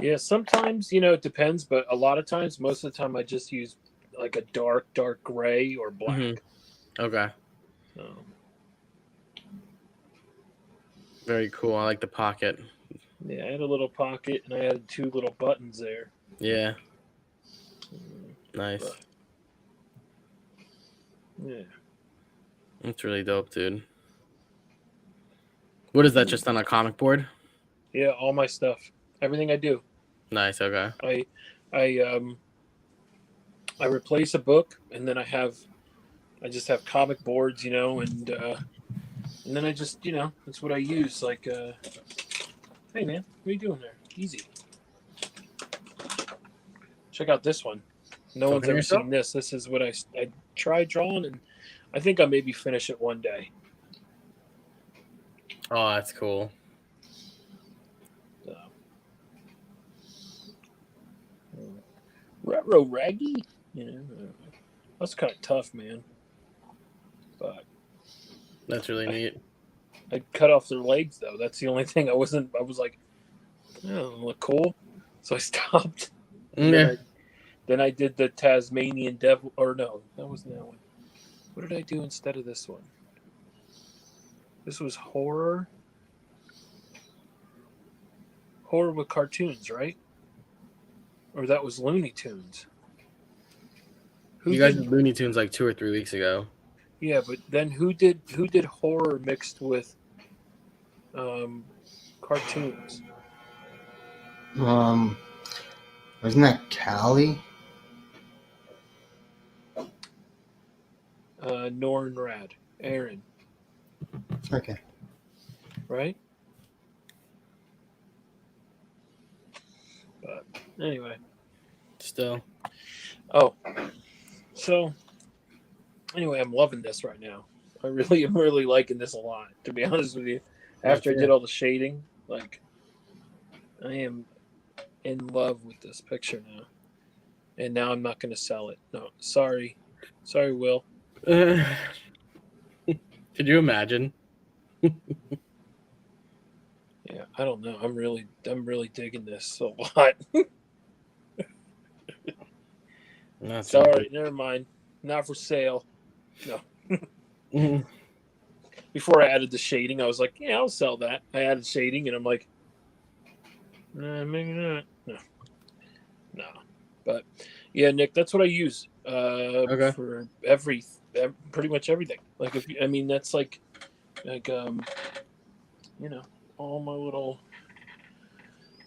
Yeah, sometimes, it depends, but a lot of times, most of the time, I just use like a dark gray or black. Mm-hmm. Okay. Very cool. I like the pocket. Yeah, I had a little pocket and I had 2 little buttons there. Yeah. Nice. But, yeah. That's really dope, dude. What is that, just on a comic board? Yeah, all my stuff. Everything I do. Nice, okay. I replace a book and then I just have comic boards, and then I just, that's what I use. Like, hey man, what are you doing there? Easy. Check out this one. No one's ever seen this. This is what I tried drawing, and I think I maybe finish it one day. Oh, that's cool. Retro raggy, that's kind of tough, man. But that's really neat. I cut off their legs though. That's the only thing I was like, oh, look cool, so I stopped. Yeah. Then I did the Tasmanian Devil, or no, that wasn't that one. What did I do instead of this one? This was horror with cartoons, right? Or that was Looney Tunes. You guys did Looney Tunes like 2 or 3 weeks ago. Yeah, but then who did horror mixed with cartoons? Wasn't that Callie? Norn Rad. Aaron. Okay. Right? But anyway. Still. Oh. So anyway, I'm loving this right now. I really am really liking this a lot, to be honest with you. After I did all the shading, like I am in love with this picture now. And now I'm not gonna sell it. No, sorry. Sorry, Will. Could you imagine? Yeah, I don't know. I'm really digging this a lot. Sorry, never mind. Not for sale. No. Before I added the shading, I was like, yeah, I'll sell that. I added shading, and I'm like, nah, maybe not. No. But yeah, Nick, that's what I use for pretty much everything. Like, that's like all my little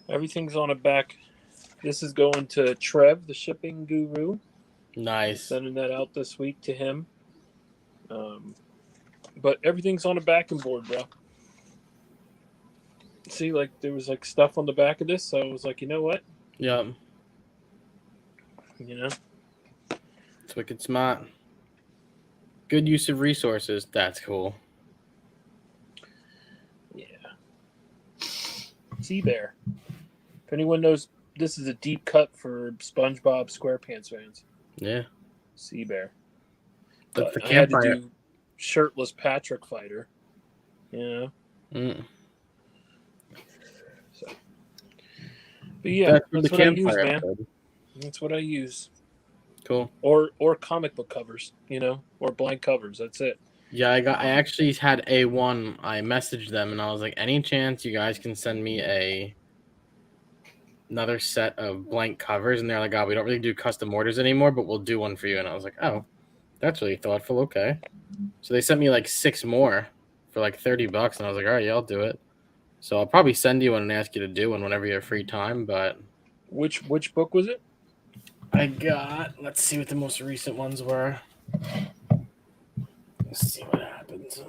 everything's on a back. This is going to Trev, the shipping guru. Nice. Sending that out this week to him. But everything's on a backing board, bro. See, like there was like stuff on the back of this, so I was like, you know what? Yeah. It's wicked smart. Good use of resources. That's cool. Yeah. Sea Bear. If anyone knows, this is a deep cut for SpongeBob SquarePants fans. Yeah. Sea Bear. But I had to do shirtless Patrick fighter. So, but yeah, that's what I use, man. That's what I use. Cool. Or comic book covers, or blank covers. That's it. Yeah, I actually had A1. I messaged them and I was like, any chance you guys can send me another set of blank covers? And they're like, oh, we don't really do custom orders anymore, but we'll do one for you. And I was like, oh, that's really thoughtful. Okay. So they sent me like 6 more for like $30, and I was like, all right, yeah, I'll do it. So I'll probably send you one and ask you to do one whenever you have free time. But which book was it? I got. Let's see what the most recent ones were. Let's see what happens.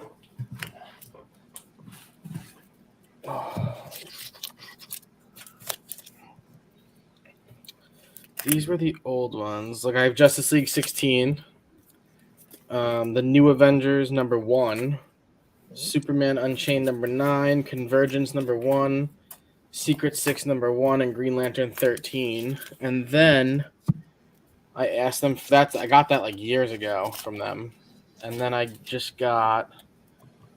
These were the old ones. Like I have Justice League 16, the New Avengers #1, Superman Unchained #9, Convergence #1, Secret 6 #1, and Green Lantern 13. And then I asked them for that. I got that like years ago from them. And then I just got,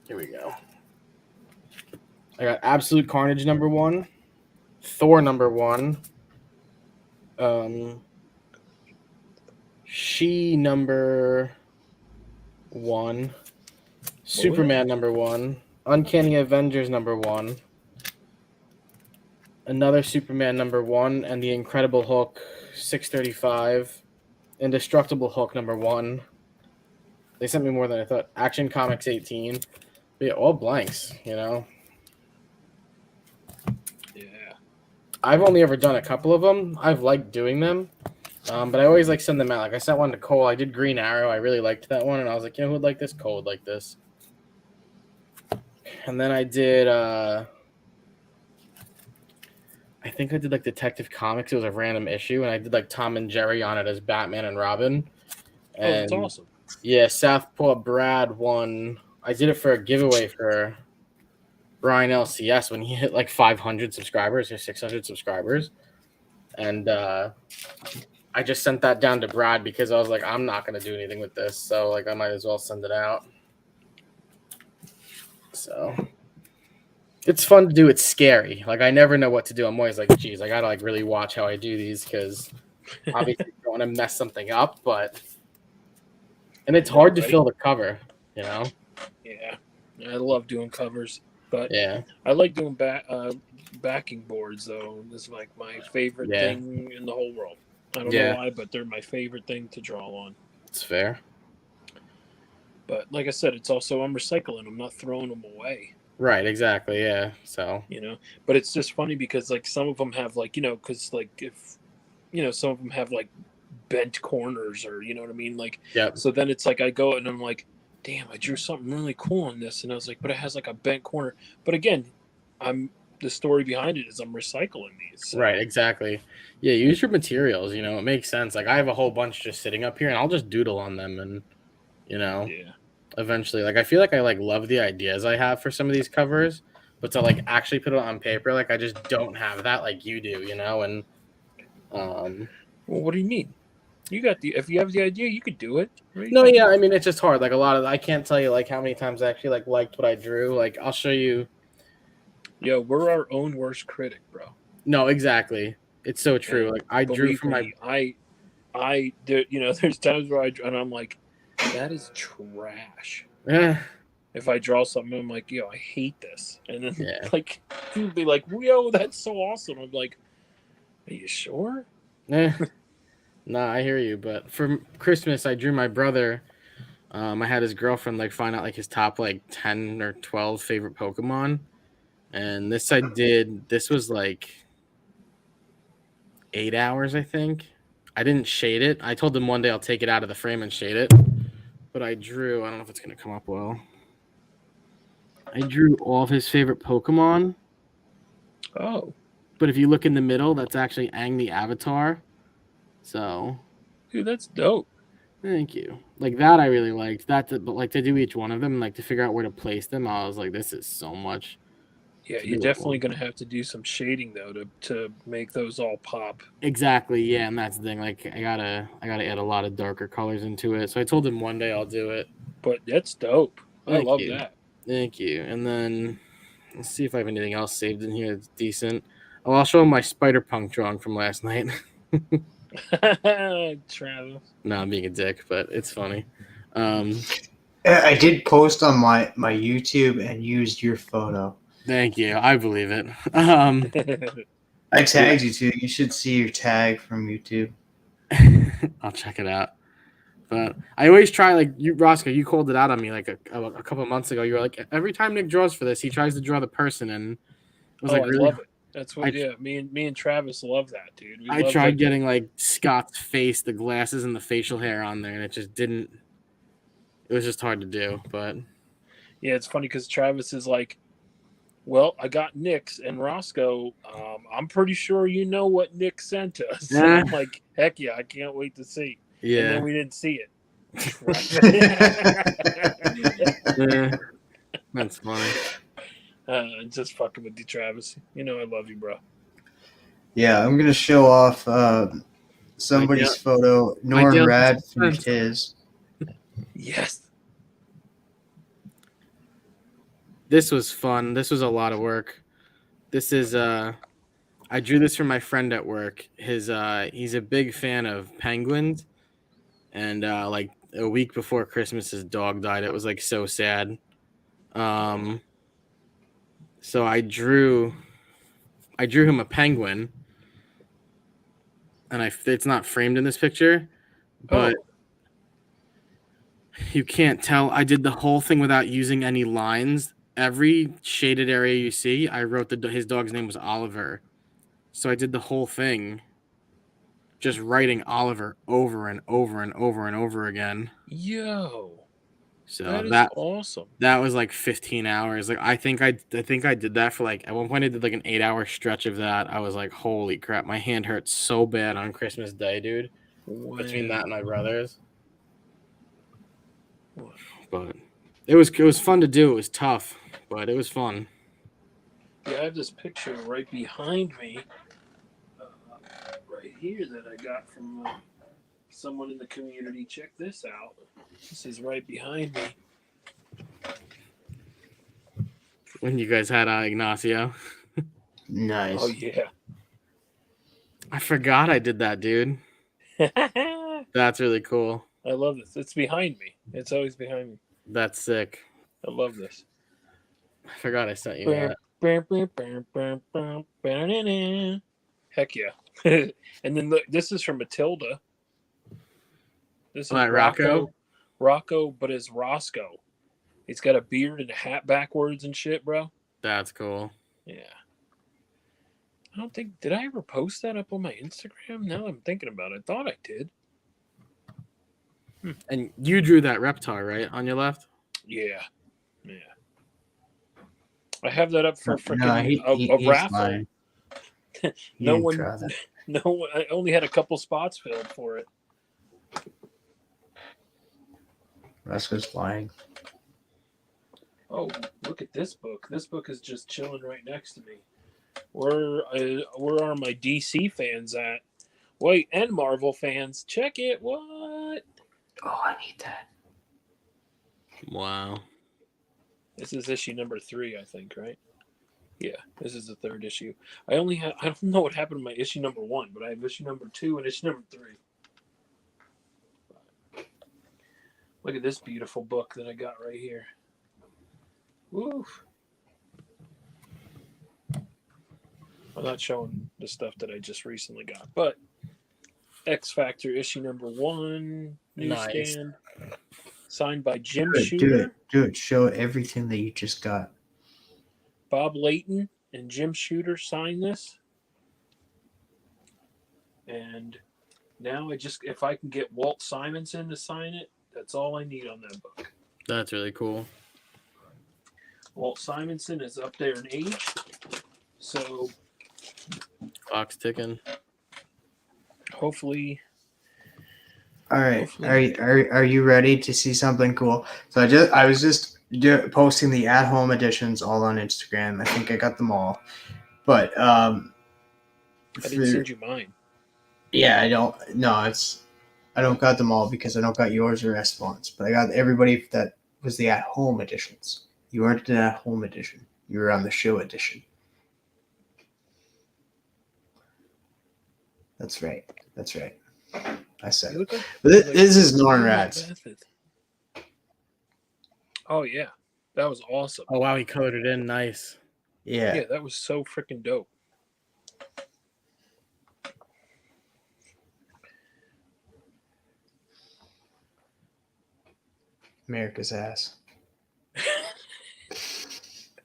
here we go. I got Absolute Carnage #1, Thor #1, She #1, Superman #1, Uncanny Avengers #1, another Superman #1, and the Incredible Hulk 635, Indestructible Hulk #1. They sent me more than I thought. Action Comics 18. But yeah, all blanks, Yeah. I've only ever done a couple of them. I've liked doing them. But I always like send them out. Like I sent one to Cole. I did Green Arrow. I really liked that one. And I was like, who would like this? Cole would like this. And then I did, I think I did like Detective Comics. It was a random issue. And I did like Tom and Jerry on it as Batman and Robin. And that's awesome. Yeah, Southpaw Brad won. I did it for a giveaway for Brian LCS when he hit like 500 subscribers or 600 subscribers. And I just sent that down to Brad because I was like, I'm not going to do anything with this. So like I might as well send it out. So it's fun to do. It's scary. Like I never know what to do. I'm always like, geez, I got to like really watch how I do these because obviously you don't want to mess something up, but and it's hard to fill the cover, Yeah. I love doing covers, but yeah, I like doing backing boards though. This is like my favorite thing in the whole world. I don't know why, but they're my favorite thing to draw on. It's fair. But like I said, it's also I'm recycling. I'm not throwing them away. Right, exactly, yeah. So but it's just funny because like some of them have like because like if some of them have like bent corners, or you know what I mean? Like, Yep. so then it's like I go and I'm like, damn, I drew something really cool on this, and I was like, but it has like a bent corner. But again, the story behind it is I'm recycling these. So. Right, exactly. Yeah, use your materials. You know, it makes sense. Like I have a whole bunch just sitting up here, and I'll just doodle on them, and you know, eventually, like I feel like I like love the ideas I have for some of these covers, but to like actually put it on paper, like I just don't have that like you do. You know, and well, what do you mean? You got if you have the idea, you could do it. No, yeah, I mean it's just hard. Like a lot of I can't tell you like how many times I actually like liked what I drew. Like I'll show you. Yo, we're our own worst critic, bro. No, exactly. It's so true. And like I drew for me, I did. You know, there's times where and I'm like, that is trash. Yeah. If I draw something, I'm like, yo, I hate this, and then like people be like, yo, that's so awesome. I'm like, are you sure? Nah, I hear you. But for Christmas, I drew my brother. I had his girlfriend like find out like his top like 10 or 12 favorite Pokemon. And this I did. This was like 8 hours, I think. I didn't shade it. I told him one day I'll take it out of the frame and shade it. But I drew. I don't know if it's going to come up well. I drew all of his favorite Pokemon. Oh. But if you look in the middle, that's actually Aang the Avatar. So. Dude, that's dope. Thank you. Like that I really liked. But like to do each one of them, like to figure out where to place them, I was like, this is so much. Yeah, you're definitely going to have to do some shading though to make those all pop. Exactly, yeah, and that's the thing. Like I gotta add a lot of darker colors into it. So I told him one day I'll do it. But that's dope. I love you. that. Thank you. And then let's see if I have anything else saved in here that's decent. Oh, I'll show him my Spider-Punk drawing from last night. Travis. No, I'm being a dick, but it's funny. I did post on my YouTube and used your photo. Thank you. I believe it. I tagged you too. You should see your tag from YouTube. I'll check it out. But I always try, like you, Rosko, you called it out on me like a couple of months ago. You were like, every time Nick draws for this, he tries to draw the person, and it was like, really? I love it. That's what. Me and Travis love that, dude. I tried getting like Scott's face, the glasses, and the facial hair on there, and it just didn't. It was just hard to do, but yeah, it's funny because Travis is like, well, I got Nick's and Rosko. I'm pretty sure you know what Nick sent us. And I'm like, heck yeah, I can't wait to see. Yeah. And then we didn't see it. Yeah. That's funny. Just fucking with you, Travis. You know I love you, bro. Yeah, I'm gonna show off somebody's photo. Norm Rad finished his. Yes. This was fun. This was a lot of work. This is I drew this for my friend at work. He's a big fan of penguins, and like a week before Christmas, his dog died. It was like so sad. So I drew him a penguin, and it's not framed in this picture, but you can't tell. I did the whole thing without using any lines. Every shaded area you see, I wrote his dog's name was Oliver. So I did the whole thing just writing Oliver over and over and over and over again. Yo. So that is awesome. That was like 15 hours. Like I think I did that for like at one point I did like an 8-hour stretch of that. I was like, holy crap, my hand hurt so bad on Christmas Day, dude. Between that and my brother's. But it was fun to do. It was tough, but it was fun. Yeah, I have this picture right behind me, right here that I got from someone in the community. Check this out. This is right behind me. When you guys had Ignacio. Nice. Oh yeah. I forgot I did that, dude. That's really cool. I love this. It's behind me. It's always behind me. That's sick. I love this. I forgot I sent you that. Heck yeah. And then this is from Matilda. This is Rocco. Rocco, but it's Rosko. He's got a beard and a hat backwards and shit, bro. That's cool. Yeah. I don't think, did I ever post that up on my Instagram? Now I'm thinking about it. I thought I did. And you drew that Reptar, right, on your left? Yeah. I have that up for No, freaking a he's raffle. lying. He No didn't one, draw that. no one. I only had a couple spots filled for it. Rosko's lying. Oh, look at this book. This book is just chilling right next to me. Where are my DC fans at? Wait, and Marvel fans. Check it. What? Oh, I need that. Wow. This is issue number 3, I think, right? Yeah, this is the 3rd issue. I don't know what happened to my issue number 1, but I have issue number 2 and issue number 3. Look at this beautiful book that I got right here. Woof. I'm not showing the stuff that I just recently got, but X Factor issue number 1, newsstand, signed by Jim Shooter, Do it. Show everything that you just got. Bob Layton, and Jim Shooter signed this. And now if I can get Walt Simonson to sign it, that's all I need on that book. That's really cool. Walt Simonson is up there in age, so clock's ticking. Hopefully. All right. Are you ready to see something cool? So I was just posting the at-home editions all on Instagram. I think I got them all, but I didn't send you mine. Yeah, I don't. No, I don't got them all because I don't got yours or response. But I got everybody that was the at-home editions. You weren't an at-home edition. You were on the show edition. That's right. I said it. This is Nornrad's. Oh, yeah. That was awesome. Oh, wow. He colored it in. Nice. Yeah. Yeah, that was so freaking dope. America's ass.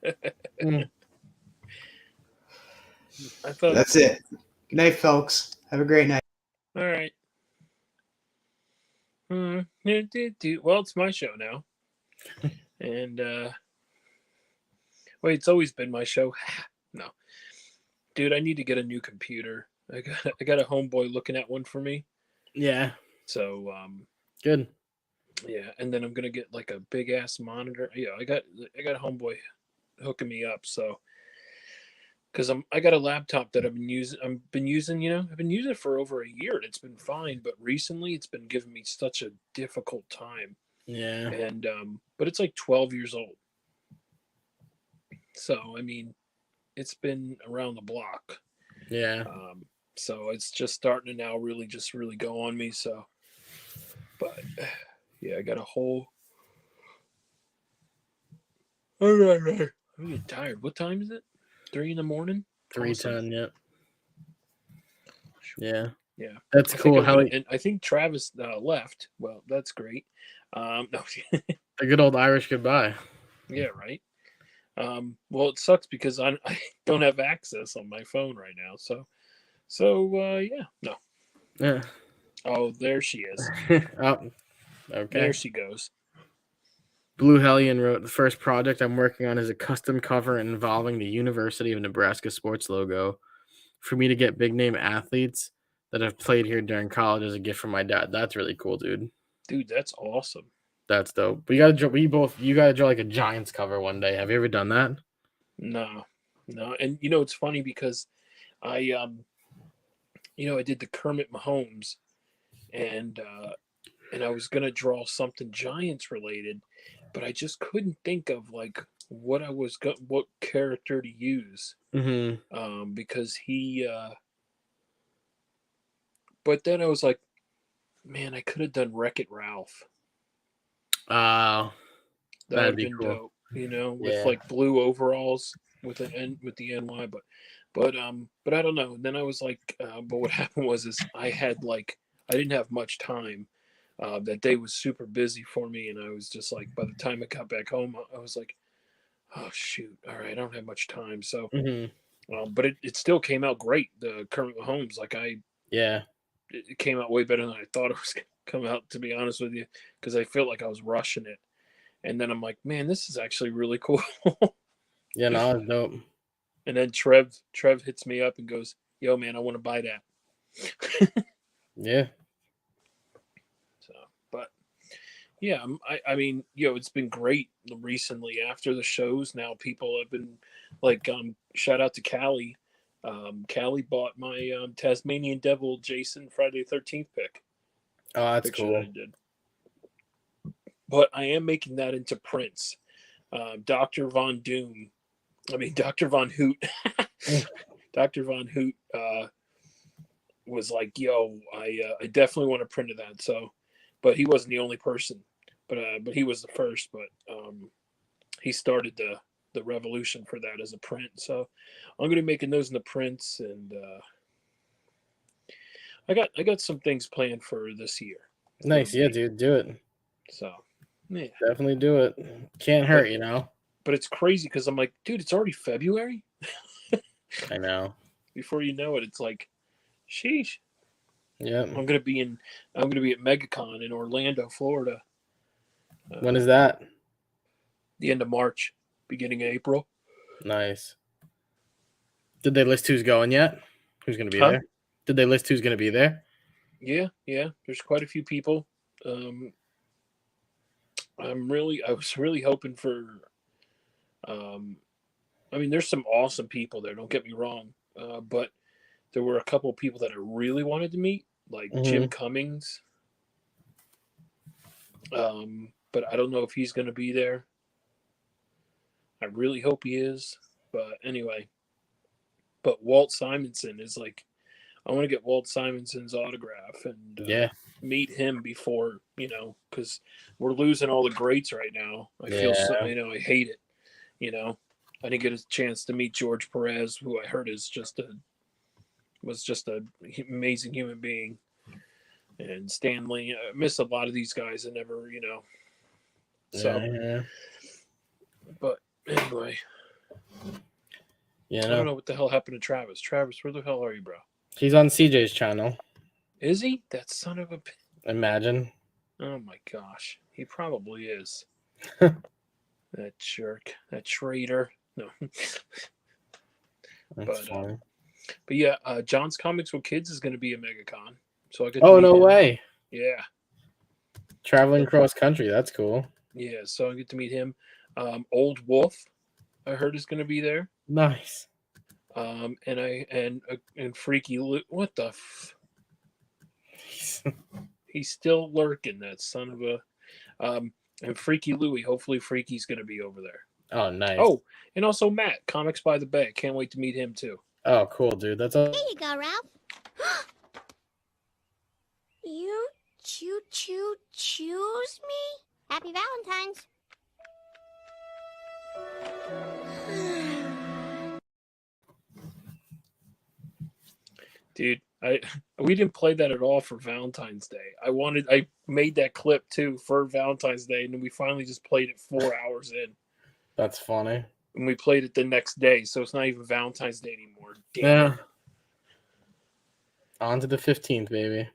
I thought That's it. Good night, folks. Have a great night. All right. Well, it's my show now. And wait, it's always been my show. No. Dude, I need to get a new computer. I got a homeboy looking at one for me. Yeah. So good. Yeah, and then I'm gonna get like a big ass monitor. Yeah, I got a homeboy hooking me up, so because I got a laptop that I've been using. I've been using it for over a year, and it's been fine. But recently, it's been giving me such a difficult time. Yeah. And but it's like 12 years old. So I mean, it's been around the block. Yeah. So it's just starting to now really go on me. So, but yeah, I got a whole. All right. I'm getting tired. What time is it? 3 a.m. 3:10. Yep. Yeah. Yeah. That's cool. And I think Travis left. Well, that's great. No. A good old Irish goodbye. Yeah. Right. Well, it sucks because I don't have access on my phone right now. So yeah. No. Yeah. Oh, there she is. Oh, okay. There she goes. Blue Hellion wrote, the first project I'm working on is a custom cover involving the University of Nebraska sports logo for me to get big name athletes that have played here during college as a gift from my dad. That's really cool, dude. Dude, that's awesome. That's dope. But you gotta draw like a Giants cover one day. Have you ever done that? No. And it's funny because I did the Kermit Mahomes and I was gonna draw something Giants related, but I just couldn't think of like what character to use. Mm-hmm. Because he but then I was like, man, I could have done Wreck-It Ralph. Oh, That would have been cool. Dope, with like blue overalls with the NY, but I don't know. And then I was like, but what happened was I didn't have much time. That day was super busy for me, and I was just like, by the time I got back home, I was like, oh shoot, all right, I don't have much time. So, mm-hmm. But it still came out great. The Kermit Mahomes, it came out way better than I thought it was going to come out, to be honest with you, because I felt like I was rushing it. And then I'm like, man, this is actually really cool. Yeah, no, it's dope. And then Trev hits me up and goes, yo, man, I want to buy that. Yeah. So, but yeah, I mean, it's been great recently after the shows. Now people have been like, shout out to Callie. Callie bought my Tasmanian Devil Jason Friday the 13th pick. Oh, that's picture cool. that I did. But I am making that into prints. Dr. Von Hoot. Dr. Von Hoot was like, yo, I definitely want a print of that. So, but he wasn't the only person. But he was the first. But he started the revolution for that as a print. So I'm going to be making those in the prints, and I got some things planned for this year. Nice, yeah, dude, do it. So, yeah, definitely do it. Can't hurt, you know. But it's crazy because I'm like, dude, it's already February. I know. Before you know it, it's like, sheesh. Yeah. I'm gonna be at MegaCon in Orlando, Florida. When is that? The end of March, beginning of April. Nice. Did they list who's going yet? Who's going to be there? Did they list who's going to be there? Yeah. There's quite a few people. I was really hoping for. I mean, there's some awesome people there. Don't get me wrong, but there were a couple of people that I really wanted to meet, like Jim Cummings. But I don't know if he's going to be there. I really hope he is. But anyway, but Walt Simonson is like, I want to get Walt Simonson's autograph and meet him before, because we're losing all the greats right now. I feel so, I hate it. I didn't get a chance to meet George Perez, who I heard was just an amazing human being. And Stanley, I miss a lot of these guys. I never, So, but anyway, I don't know what the hell happened to Travis. Travis, where the hell are you, bro? He's on CJ's channel. Is he? That son of a. Imagine. Oh my gosh, he probably is. That jerk, that traitor. No. That's funny. But yeah, John's Comics with Kids is going to be a MegaCon, so I could. Oh no way! Yeah. Traveling cross country, that's cool. Yeah, so I get to meet him. Old Wolf, I heard is going to be there. Nice. And Freaky Lou. What the? He's still lurking, that son of a. And Freaky Louie. Hopefully, Freaky's going to be over there. Oh, nice. Oh, and also Matt, Comics by the Bay. Can't wait to meet him too. Oh, cool, dude. That's all. There you go, Ralph. You choose me? Happy Valentine's. Dude, we didn't play that at all for Valentine's Day. I made that clip too for Valentine's Day, and then we finally just played it 4 hours in. That's funny. And we played it the next day, so it's not even Valentine's Day anymore. Damn. Yeah. On to the 15th, baby.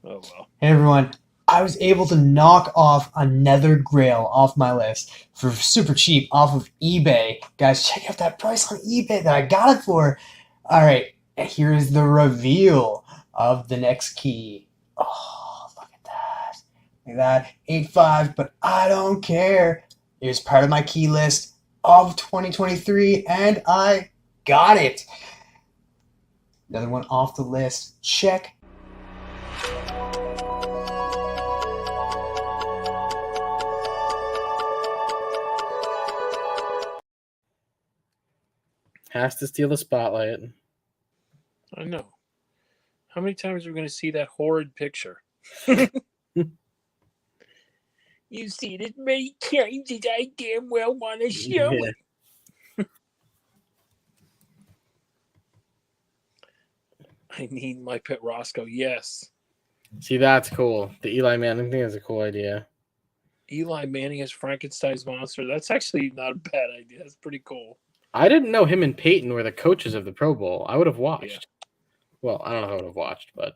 Oh well. Hey everyone, I was able to knock off another grail off my list for super cheap off of eBay. Guys, check out that price on eBay that I got it for. All right, here is the reveal of the next key. Oh, look at that. Look at that. 8.5, but I don't care. It was part of my key list of 2023, and I got it. Another one off the list. Check. Has to steal the spotlight. I know. How many times are we going to see that horrid picture? You've seen it many times as I damn well want to show it. I need my pet Rosko. Yes. See, that's cool. The Eli Manning thing is a cool idea. Eli Manning as Frankenstein's monster. That's actually not a bad idea. That's pretty cool. I didn't know him and Peyton were the coaches of the Pro Bowl. I would have watched. Well, I don't know if I would have watched, but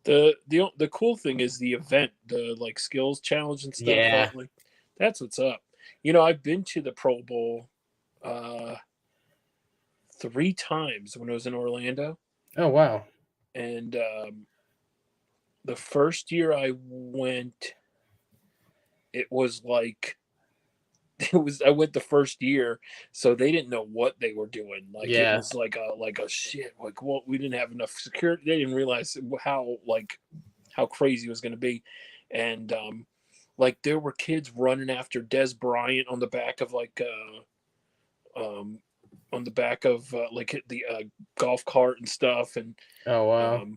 The cool thing is the event, the like skills challenge and stuff. Yeah. Like, that's what's up. I've been to the Pro Bowl 3 times when I was in Orlando. Oh wow. And the first year I went, it was like I went the first year, so they didn't know what they were doing. Like it Yeah. was like a shit. Like, well, we didn't have enough security. They didn't realize how crazy it was going to be, and like there were kids running after Des Bryant on the back of like like the golf cart and stuff. And Oh wow.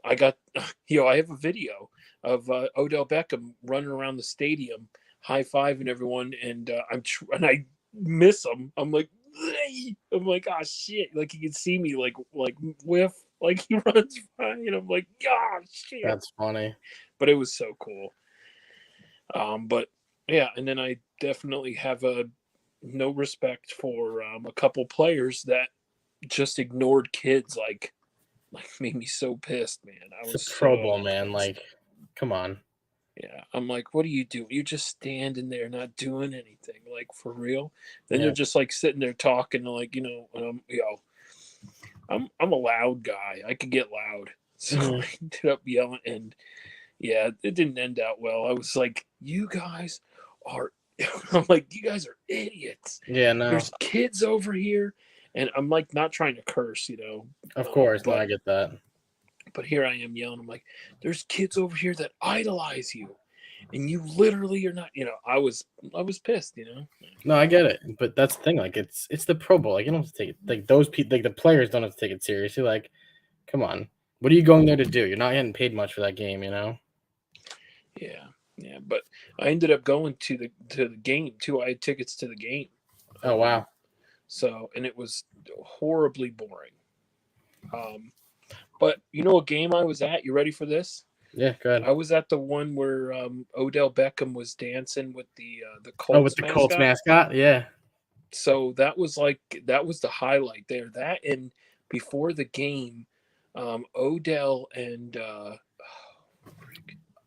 I got I have a video of Odell Beckham running around the stadium high-fiving everyone, and and I miss him. I'm like oh shit, like you can see me like whiff, like he runs by, and I'm like, oh shit. That's funny. But it was so cool. But yeah, and then I definitely have no respect for a couple players that just ignored kids, like made me so pissed, man. It's a Pro Bowl, man. Like, come on. Yeah, I'm like, what do you do? You're just standing there, not doing anything, like for real. Then Yeah. they're just like sitting there talking, like I'm a loud guy. I could get loud, so Mhm. I ended up yelling, and yeah, it didn't end out well. I was like, you guys are, I'm like, you guys are idiots. Yeah, no. There's kids over here, and I'm like not trying to curse, Of course, no, but I get that. But here I am yelling. I'm like, there's kids over here that idolize you, and you literally are not. I was pissed. No, I get it, but that's the thing. Like, it's the Pro Bowl. Like, you don't have to take it. Like those people, like the players, don't have to take it seriously. Like, come on, what are you going there to do? You're not getting paid much for that game, Yeah, but I ended up going to the game too. I had tickets to the game. Oh wow. So, and it was horribly boring. But a game I was at. You ready for this? Yeah, go ahead. I was at the one where Odell Beckham was dancing with the Colts. Oh, with the Colts mascot, yeah. So that was the highlight there. That, and before the game, Odell and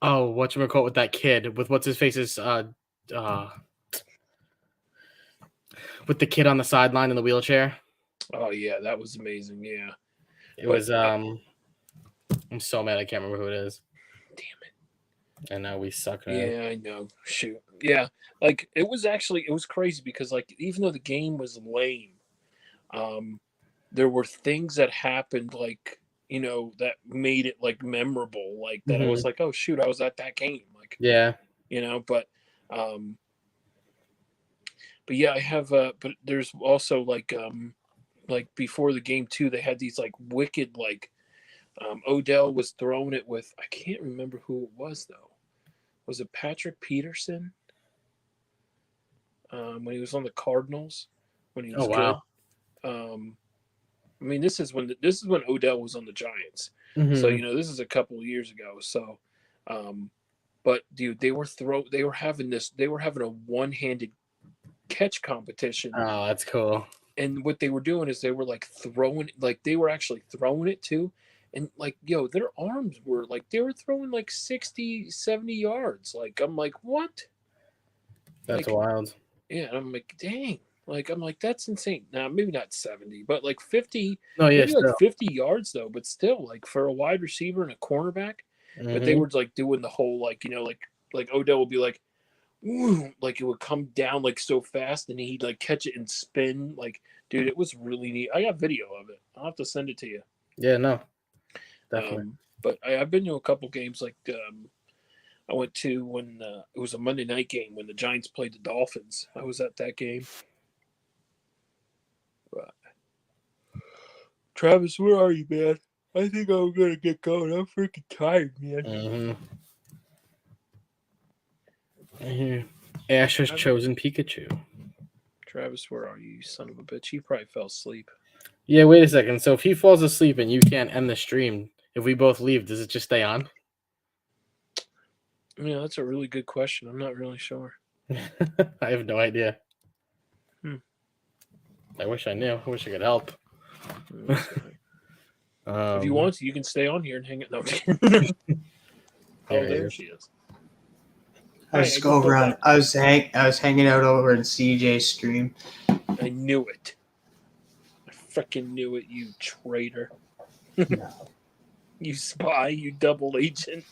Oh, whatchamacallit with that kid with what's his face's with the kid on the sideline in the wheelchair. oh yeah, that was amazing. Yeah, It was I'm so mad I can't remember who it is. Damn it. I know we suck now. Yeah, I know. Shoot. Yeah, like it was crazy because like even though the game was lame, there were things that happened like that made it like memorable, like that. I was like, oh shoot, I was at that game, like yeah, but yeah, I have but there's also like before the game too, they had these like wicked like Odell was throwing it with, I can't remember who it was though. Was it Patrick Peterson? When he was on the Cardinals, when he was wow. good. I mean, this is when Odell was on the Giants. Mhm. So this is a couple of years ago. So, but dude, they were having a one-handed catch competition. Oh, that's cool. And what they were doing is they were like throwing, like they were actually throwing it too. And like, their arms were like, they were throwing like 60, 70 yards. Like, I'm like, what? That's like, wild. Yeah. And I'm like, dang. Like, I'm like, that's insane. Now, maybe not 70, but like 50. Oh, yeah, maybe like still. 50 yards though, but still like for a wide receiver and a cornerback. But they were like doing the whole, like, like Odell would be like, woo, like it would come down like so fast and he'd like catch it and spin. Like, dude, it was really neat. I got video of it. I'll have to send it to you. Yeah, no. Definitely. But I've been to a couple games. Like I went to when it was a Monday night game when the Giants played the Dolphins. I was at that game. But Travis, where are you, man? I think I'm gonna get going. I'm freaking tired, man. Ash has chosen Pikachu. Travis, where are you, you son of a bitch? He probably fell asleep. Yeah, wait a second. So if he falls asleep and you can't end the stream, if we both leave, does it just stay on? Yeah, that's a really good question. I'm not really sure. I have no idea. Hmm. I wish I knew. I wish I could help. If you want to, you can stay on here and hang it. No, I'm kidding. There she is. I just go over on. I was hanging out over in CJ's stream. I knew it. I freaking knew it, you traitor. You spy, you double agent.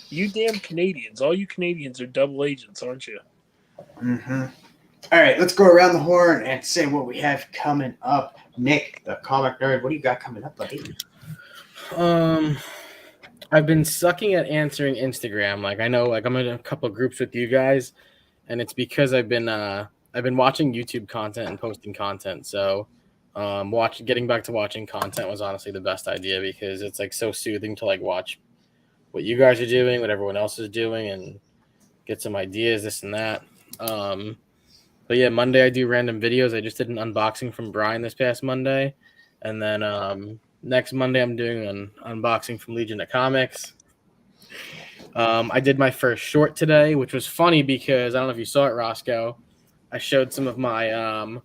You damn Canadians. All you Canadians are double agents, aren't you? Mm-hmm. All right, let's go around the horn and say what we have coming up. Nick, the comic nerd, what do you got coming up, buddy? I've been sucking at answering Instagram. Like I know, like I'm in a couple of groups with you guys, and it's because I've been watching YouTube content and posting content. So, getting back to watching content was honestly the best idea because it's like so soothing to like watch what you guys are doing, what everyone else is doing, and get some ideas, this and that. But yeah, Monday I do random videos. I just did an unboxing from Brian this past Monday, and then next Monday I'm doing an unboxing from Legion of Comics. I did my first short today, which was funny because I don't know if you saw it, Rosko. I showed some of my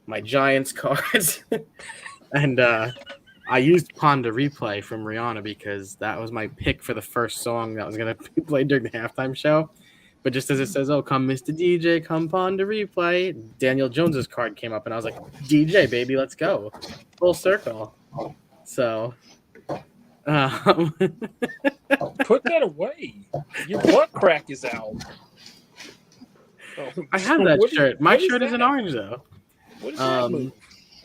my Giants cards, and I used Pond to Replay from Rihanna because that was my pick for the first song that was going to be played during the halftime show. But just as it says, "Oh, come Mr. DJ, come Pond to Replay," Daniel Jones's card came up, and I was like, "DJ, baby, let's go, full circle." So, Put that away. Your butt crack is out. Oh, I have that shirt. My shirt is isn't orange though. What is that move?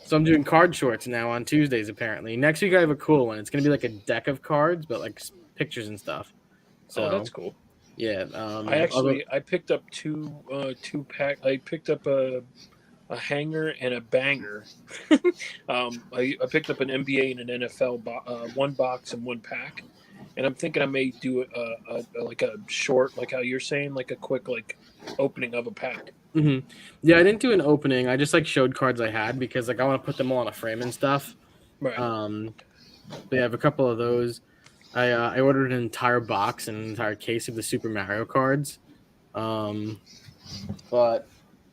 So I'm doing card shorts now on Tuesdays. Apparently, next week I have a cool one. It's gonna be like a deck of cards, but like pictures and stuff. So that's cool. Yeah. I picked up two pack. I picked up a hanger and a banger. I picked up an NBA and an NFL one box and one pack, and I'm thinking I may do like a short, like how you're saying, like a quick like opening of a pack. Mm-hmm. Yeah, I didn't do an opening. I just like showed cards I had because like I want to put them all in a frame and stuff. Right. But yeah, I have a couple of those. I ordered an entire box and an entire case of the Super Mario cards. But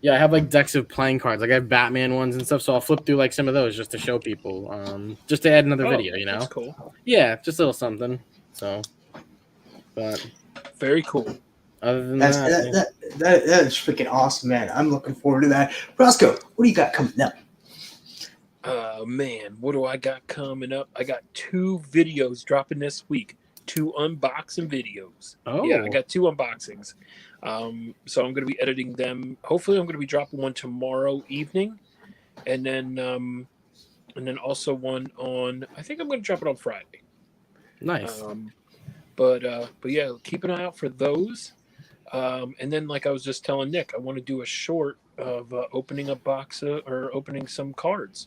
yeah, I have like decks of playing cards. Like I have Batman ones and stuff, so I'll flip through like some of those just to show people. Just to add another video, you know. That's cool. Yeah, just a little something. So, but very cool. Other than That's that is freaking awesome, man. I'm looking forward to that. Roscoe, what do you got coming up? Man, what do I got coming up? I got 2 videos dropping this week. 2 unboxing videos. Oh. Yeah, I got 2 unboxings. So I'm going to be editing them. Hopefully, I'm going to be dropping one tomorrow evening, and then also one on. I think I'm going to drop it on Friday. Nice. But yeah, keep an eye out for those. And then, like I was just telling Nick, I want to do a short of opening a box or opening some cards.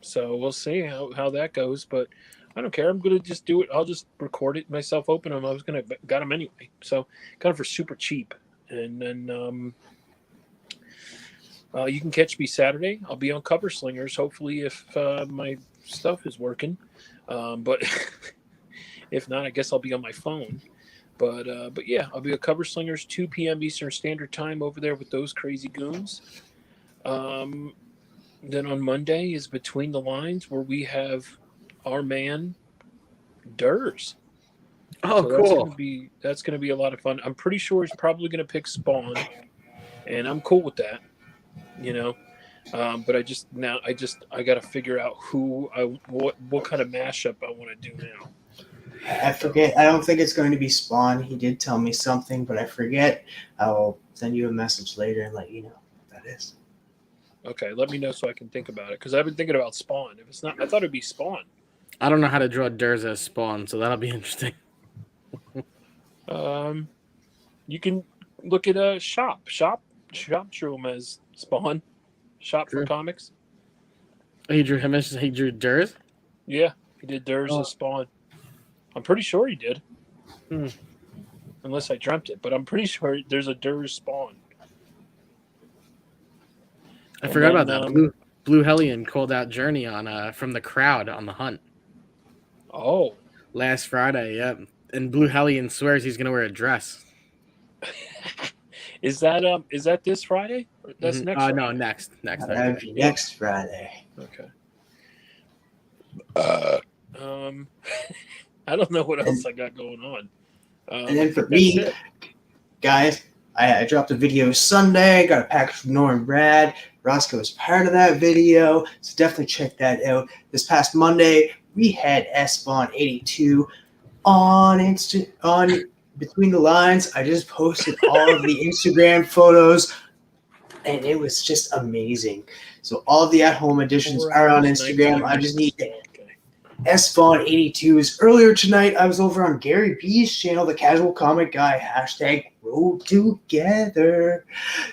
So we'll see how that goes. But I don't care. I'm going to just do it. I'll just record it myself, open them. I was going to got them anyway. So kind of for super cheap. And then you can catch me Saturday. I'll be on Cover Slingers, hopefully, if my stuff is working. But if not, I guess I'll be on my phone. But yeah, I'll be at Cover Slingers 2 p.m. Eastern Standard Time over there with those crazy goons. Then on Monday is Between the Lines, where we have our man Durs. Oh, so cool. That's gonna be a lot of fun. I'm pretty sure he's probably gonna pick Spawn, and I'm cool with that. You know. But I got to figure out what kind of mashup I want to do now. I forget. I don't think it's going to be Spawn. He did tell me something, but I forget. I'll send you a message later and let you know what that is. Okay, let me know so I can think about it, because I've been thinking about Spawn. If it's not, I thought it'd be Spawn. I don't know how to draw Durs as Spawn, so that'll be interesting. You can look at Shop drew him as Spawn. Shop for comics. He drew him as he drew Durs? Yeah, he did Durs as Spawn. I'm pretty sure he did. Unless I dreamt it, but I'm pretty sure there's a Durs Spawn. I forgot about that. Blue Hellion called out Journey on from the crowd on the hunt. Oh. Last Friday, yep. And Blue Hellion swears he's gonna wear a dress. Is that this Friday? Or that's next Friday? No, next That'd be next Friday. Okay. I don't know what else I got going on. And then for me, guys, I dropped a video Sunday. Got a package from Norm Brad. Rosko was part of that video, so definitely check that out. This past Monday, we had SBawn82 on Between the Lines. I just posted all of the Instagram photos, and it was just amazing. So all of the at-home editions are on Instagram. I just need SBawn82's. Earlier tonight, I was over on Gary B's channel, The Casual Comic Guy, #Grow Together.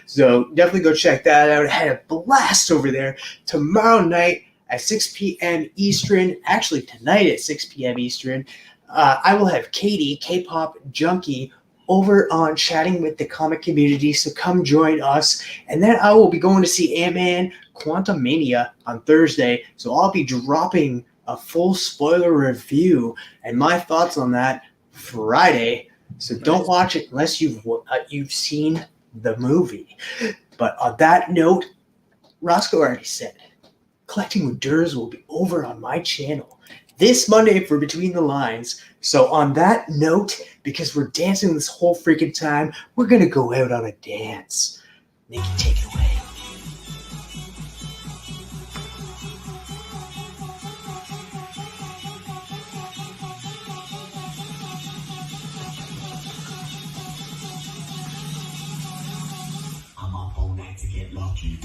So definitely go check that out. I had a blast over there. Tomorrow night at 6 p.m. Eastern, actually tonight at 6 p.m. Eastern, I will have Katie, K-Pop Junkie, over on Chatting with the Comic Community, so come join us. And then I will be going to see Ant-Man Quantumania on Thursday, so I'll be dropping a full spoiler review and my thoughts on that Friday. So don't watch it unless you've seen the movie. But on that note, Rosko already said, Collecting with Durs will be over on my channel this Monday for Between the Lines. So on that note, because we're dancing this whole freaking time, we're going to go out on a dance. Nikki, take it away. I'm up all night to get lucky.